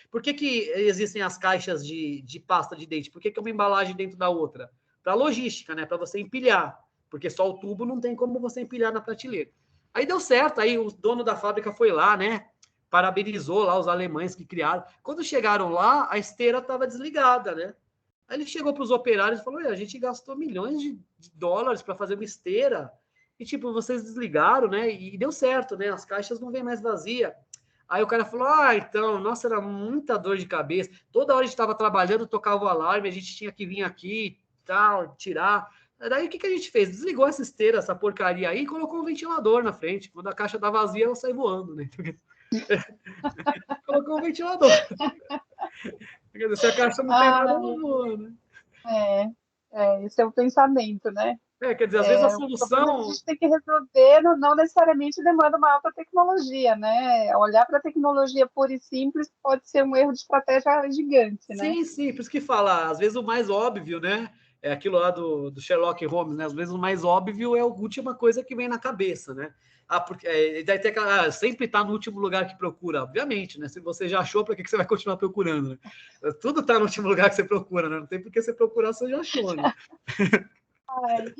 Por que existem as caixas de pasta de dente? Por que é uma embalagem dentro da outra? Para logística, né? Para você empilhar, porque só o tubo não tem como você empilhar na prateleira. Aí deu certo, aí o dono da fábrica foi lá, né? Parabenizou lá os alemães que criaram. Quando chegaram lá, a esteira estava desligada, né? Aí ele chegou para os operários e falou: a gente gastou milhões de dólares para fazer uma esteira e, tipo, vocês desligaram, né? E deu certo, né? As caixas não vêm mais vazias. Aí o cara falou: então, nossa, era muita dor de cabeça. Toda hora a gente estava trabalhando, tocava o alarme, a gente tinha que vir aqui, tal, tirar. Daí o que a gente fez? Desligou essa esteira, essa porcaria aí, e colocou um ventilador na frente. Quando a caixa tá vazia, ela sai voando, né? Colocou um ventilador. Quer dizer, se a caixa não tem nada, ela voa, né? Esse é o pensamento, né? Quer dizer, às vezes a O solução... problema que a gente tem que resolver não necessariamente demanda uma alta tecnologia, né? Olhar para a tecnologia pura e simples pode ser um erro de estratégia gigante, né? Sim, por isso que fala, às vezes o mais óbvio, né? É aquilo lá do Sherlock Holmes, né? Às vezes o mais óbvio é a última coisa que vem na cabeça, né? porque daí tem aquela, sempre está no último lugar que procura, obviamente, né? Se você já achou, para que você vai continuar procurando? Né? Tudo está no último lugar que você procura, né? Não tem por que você procurar, você já achou, né? Ai,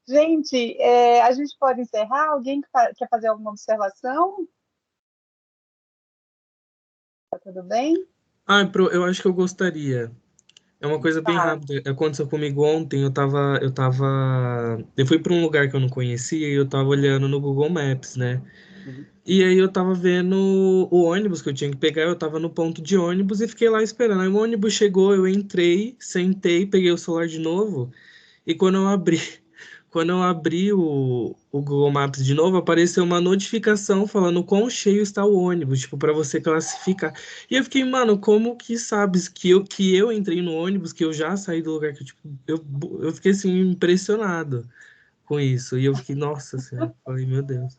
gente, a gente pode encerrar? Alguém quer fazer alguma observação? Tá tudo bem? Eu acho que eu gostaria. É uma coisa bem Tá. rápida. Aconteceu comigo ontem. Eu fui para um lugar que eu não conhecia e eu tava olhando no Google Maps, né? Uhum. E aí eu tava vendo o ônibus que eu tinha que pegar. Eu tava no ponto de ônibus e fiquei lá esperando. Aí o ônibus chegou, eu entrei, sentei, peguei o celular de novo. E quando eu abri o Google Maps de novo, apareceu uma notificação falando quão cheio está o ônibus, tipo, para você classificar. E eu fiquei, mano, como que sabes que eu entrei no ônibus, que eu já saí do lugar que, tipo, eu fiquei assim, impressionado com isso. E eu fiquei, nossa senhora, falei, meu Deus.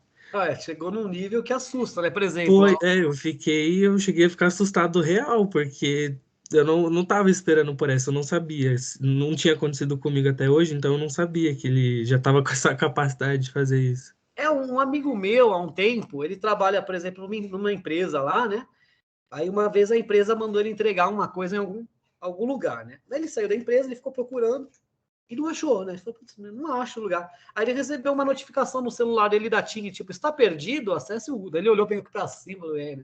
Chegou num nível que assusta, né? Por exemplo, Eu cheguei a ficar assustado real, porque eu não tava esperando por essa, eu não sabia. Não tinha acontecido comigo até hoje, então eu não sabia que ele já tava com essa capacidade de fazer isso. um amigo meu, há um tempo, ele trabalha, por exemplo, numa empresa lá, né? Aí uma vez a empresa mandou ele entregar uma coisa em algum lugar, né? Daí ele saiu da empresa, ele ficou procurando e não achou, né? Ele falou, não acho o lugar. Aí ele recebeu uma notificação no celular dele da TIM, tipo, está perdido? Acesse o... Daí ele olhou bem para cima, né?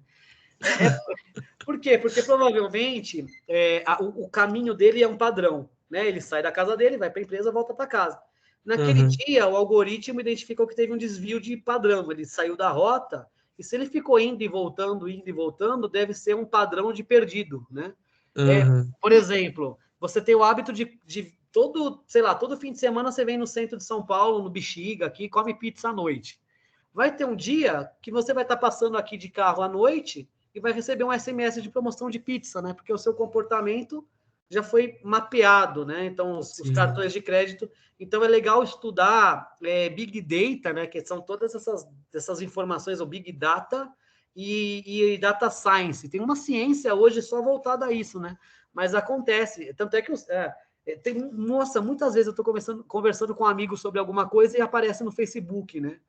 Por quê? Porque provavelmente o caminho dele é um padrão, né? Ele sai da casa dele, vai para a empresa, volta para casa. Naquele dia, o algoritmo identificou que teve um desvio de padrão. Ele saiu da rota e se ele ficou indo e voltando, deve ser um padrão de perdido, né? Por exemplo, você tem o hábito de todo fim de semana você vem no centro de São Paulo, no Bexiga, aqui, come pizza à noite. Vai ter um dia que você vai estar passando aqui de carro à noite e vai receber um SMS de promoção de pizza, né? Porque o seu comportamento já foi mapeado, né? Então, os cartões de crédito. Então, é legal estudar Big Data, né? Que são todas essas informações, o Big Data e Data Science. Tem uma ciência hoje só voltada a isso, né? Mas acontece. Tanto é que muitas vezes eu estou conversando com um amigo sobre alguma coisa e aparece no Facebook, né?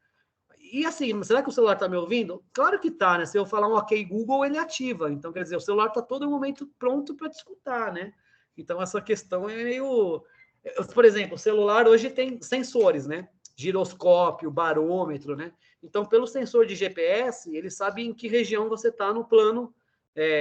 E assim, será que o celular está me ouvindo? Claro que está, né? Se eu falar um OK Google, ele ativa. Então, quer dizer, o celular está todo momento pronto para te escutar, né? Então, essa questão é meio... Por exemplo, o celular hoje tem sensores, né? Giroscópio, barômetro, né? Então, pelo sensor de GPS, ele sabe em que região você está no plano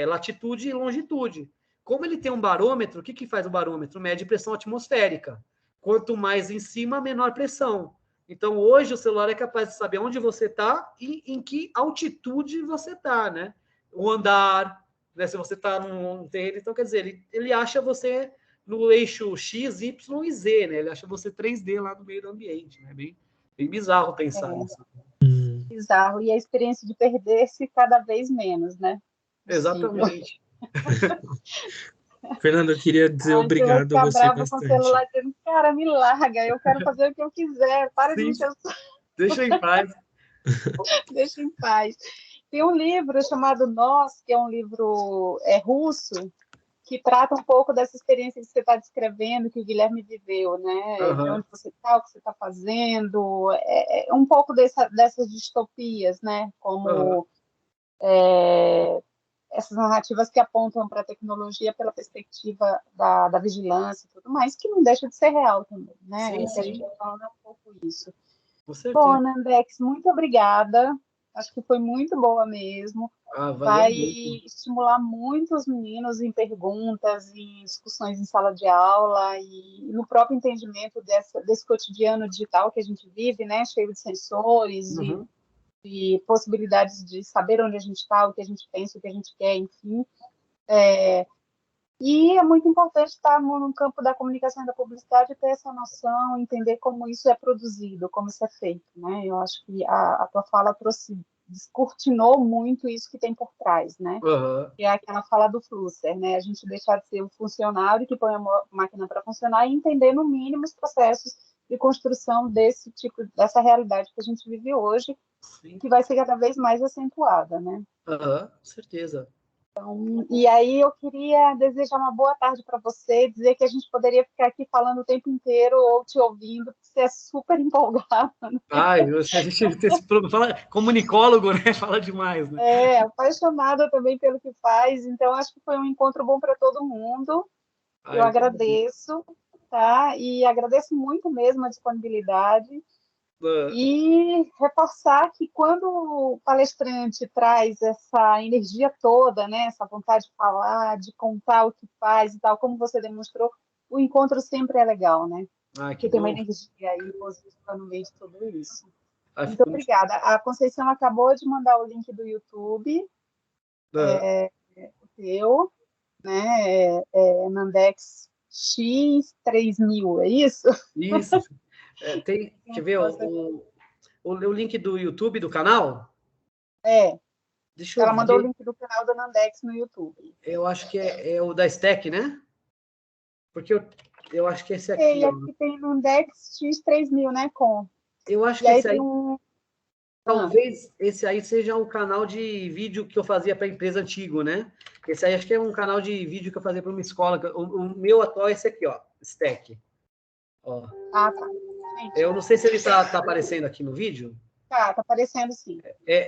latitude e longitude. Como ele tem um barômetro, o que faz o barômetro? Mede pressão atmosférica. Quanto mais em cima, menor pressão. Então, hoje, o celular é capaz de saber onde você está e em que altitude você está, né? O andar, né? Se você está num terreno, então, quer dizer, ele acha você no eixo X, Y e Z, né? Ele acha você 3D lá no meio do ambiente, né? Bem bizarro pensar nisso. Bizarro. E a experiência de perder-se cada vez menos, né? Exatamente. Fernando, eu queria dizer obrigado a você bravo bastante. Com o celular dizendo, cara, me larga, eu quero fazer o que eu quiser, para de mexer o celular. Deixa em paz. Deixa em paz. Tem um livro chamado Nós, que é um livro russo, que trata um pouco dessa experiência que você está descrevendo, que o Guilherme viveu, né? De onde você está, o que você está fazendo, um pouco dessas distopias, né? Como essas narrativas que apontam para a tecnologia pela perspectiva da vigilância e tudo mais, que não deixa de ser real também, né? Sim, o que a gente está falando é um pouco isso. Bom, Nandex, muito obrigada. Acho que foi muito boa mesmo. Vai estimular muito os meninos em perguntas, em discussões em sala de aula e no próprio entendimento desse cotidiano digital que a gente vive, né? Cheio de sensores e possibilidades de saber onde a gente está, o que a gente pensa, o que a gente quer, enfim. E é muito importante estar no campo da comunicação e da publicidade, ter essa noção, entender como isso é produzido, como isso é feito, né? Eu acho que a tua fala descortinou muito isso que tem por trás, né? Que é aquela fala do Flusser, né? A gente deixar de ser o funcionário que põe a máquina para funcionar e entender, no mínimo, os processos de construção dessa realidade que a gente vive hoje, que vai ser cada vez mais acentuada, né? Certeza. E aí eu queria desejar uma boa tarde para você, dizer que a gente poderia ficar aqui falando o tempo inteiro ou te ouvindo, porque você é super empolgado. Ai, a gente tem esse problema, comunicólogo, né? Fala demais, né? Apaixonada também pelo que faz, então acho que foi um encontro bom para todo mundo. Eu agradeço, tá? E agradeço muito mesmo a disponibilidade. E reforçar que quando o palestrante traz essa energia toda, né, essa vontade de falar, de contar o que faz e tal, como você demonstrou, o encontro sempre é legal, né? Porque tem uma energia aí positiva no meio de tudo isso. Muito obrigada. A Conceição acabou de mandar o link do YouTube, o teu, né? Nandex X3000, é isso? Isso. Quer ver o link do YouTube do canal? Deixa Ela eu mandou o ver. link do canal da Nandex no YouTube. Eu acho que é o da Stack, né? Porque eu acho que esse aqui. Aqui tem Nandex X3000, né, com. Eu acho que esse aí. Talvez esse aí seja um canal de vídeo que eu fazia para a empresa antigo, né? Esse aí acho que é um canal de vídeo que eu fazia para uma escola. O meu atual é esse aqui, ó, Stack. Ó. Tá. Eu não sei se ele tá aparecendo aqui no vídeo. Tá aparecendo sim.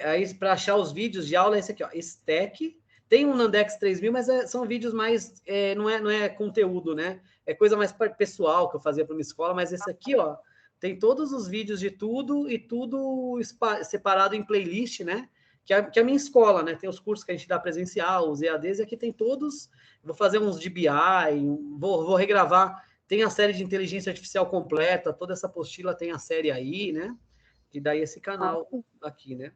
Aí para achar os vídeos de aula é esse aqui, ó, Stack. Tem um Nandex 3000, mas são vídeos mais, não é conteúdo, né? É coisa mais pessoal que eu fazia para uma escola, mas esse aqui, ó, tem todos os vídeos de tudo e tudo separado em playlist, né? Que é a minha escola, né? Tem os cursos que a gente dá presencial, os EADs, e aqui tem todos. Vou fazer uns de BI, vou regravar. Tem a série de inteligência artificial completa, toda essa apostila tem a série aí, né? E daí esse canal aqui, né?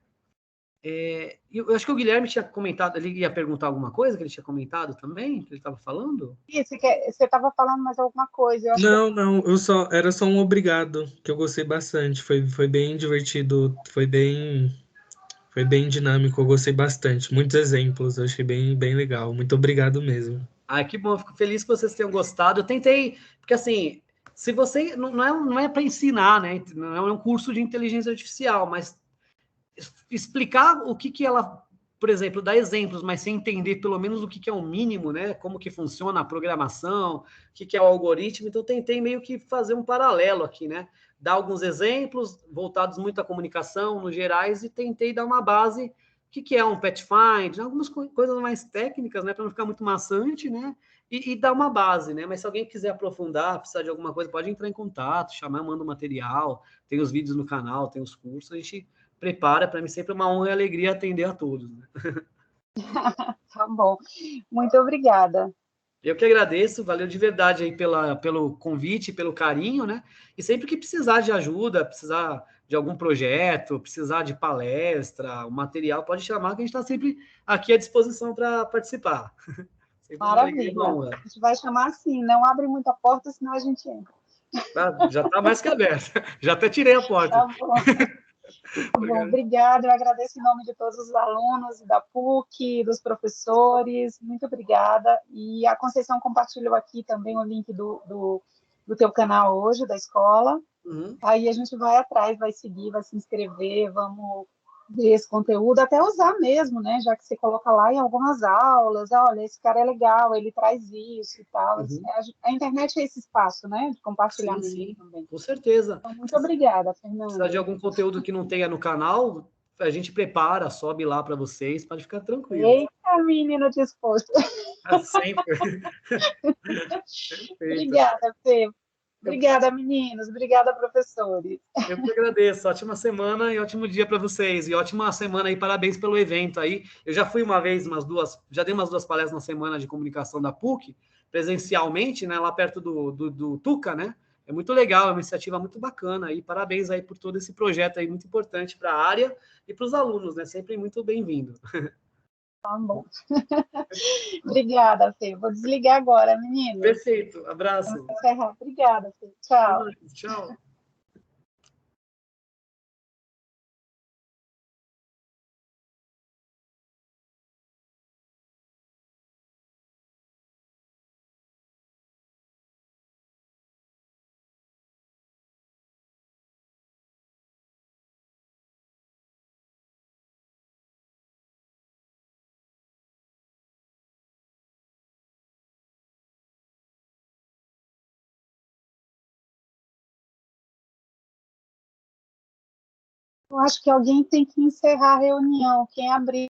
Eu acho que o Guilherme tinha comentado, ele ia perguntar alguma coisa que ele tinha comentado também, que ele estava falando? Isso, você estava falando mais alguma coisa. Eu acho não, era só um obrigado, que eu gostei bastante. Foi bem divertido, foi bem dinâmico, eu gostei bastante. Muitos exemplos, eu achei bem legal. Muito obrigado mesmo. Que bom, fico feliz que vocês tenham gostado. Eu tentei, porque assim, se você não é para ensinar, né? Não é um curso de inteligência artificial, mas explicar o que ela, por exemplo, dar exemplos, mas sem entender pelo menos o que é o mínimo, né? Como que funciona a programação, o que é o algoritmo. Então, tentei meio que fazer um paralelo aqui, né? Dar alguns exemplos voltados muito à comunicação, nos gerais, e tentei dar uma base, o que é um Pathfinder, algumas coisas mais técnicas, né? Para não ficar muito maçante, né? E dar uma base, né? Mas se alguém quiser aprofundar, precisar de alguma coisa, pode entrar em contato, chamar, manda o material, tem os vídeos no canal, tem os cursos, a gente prepara. Para mim sempre é uma honra e alegria atender a todos, né? Tá bom. Muito obrigada. Eu que agradeço, valeu de verdade aí pelo convite, pelo carinho, né? E sempre que precisar de ajuda, precisar de algum projeto, precisar de palestra, o material, pode chamar que a gente está sempre aqui à disposição para participar. Maravilha. A gente vai chamar assim, não abre muita porta, senão a gente entra. Já está mais que aberta. Já até tirei a porta. Tá bom. Bom, obrigada, eu agradeço em nome de todos os alunos da PUC, dos professores, muito obrigada. E a Conceição compartilhou aqui também o link do teu canal hoje, da escola. Aí a gente vai atrás, vai seguir, vai se inscrever, vamos ver esse conteúdo, até usar mesmo, né? Já que você coloca lá em algumas aulas, olha, esse cara é legal, ele traz isso e tal. A internet é esse espaço, né? De compartilhamento sim, também. Com certeza. Então, muito obrigada, Fernanda. Se precisar de algum conteúdo que não tenha no canal, a gente prepara, sobe lá para vocês, pode ficar tranquilo. Eita, menino disposto. Sempre. Obrigada, Fê. Obrigada, meninos. Obrigada, professores. Eu que agradeço. Ótima semana e ótimo dia para vocês. E ótima semana aí. Parabéns pelo evento aí. Eu já fui uma vez, já dei umas 2 palestras na semana de comunicação da PUC, presencialmente, né, lá perto do Tuca, né? É muito legal, é uma iniciativa muito bacana aí. Parabéns aí por todo esse projeto aí, muito importante para a área e para os alunos, né? Sempre muito bem-vindo. Tá bom. Obrigada, Fê. Vou desligar agora, meninos. Perfeito. Abraço. Obrigada, Fê. Tchau. Tchau. Eu acho que alguém tem que encerrar a reunião. Quem abrir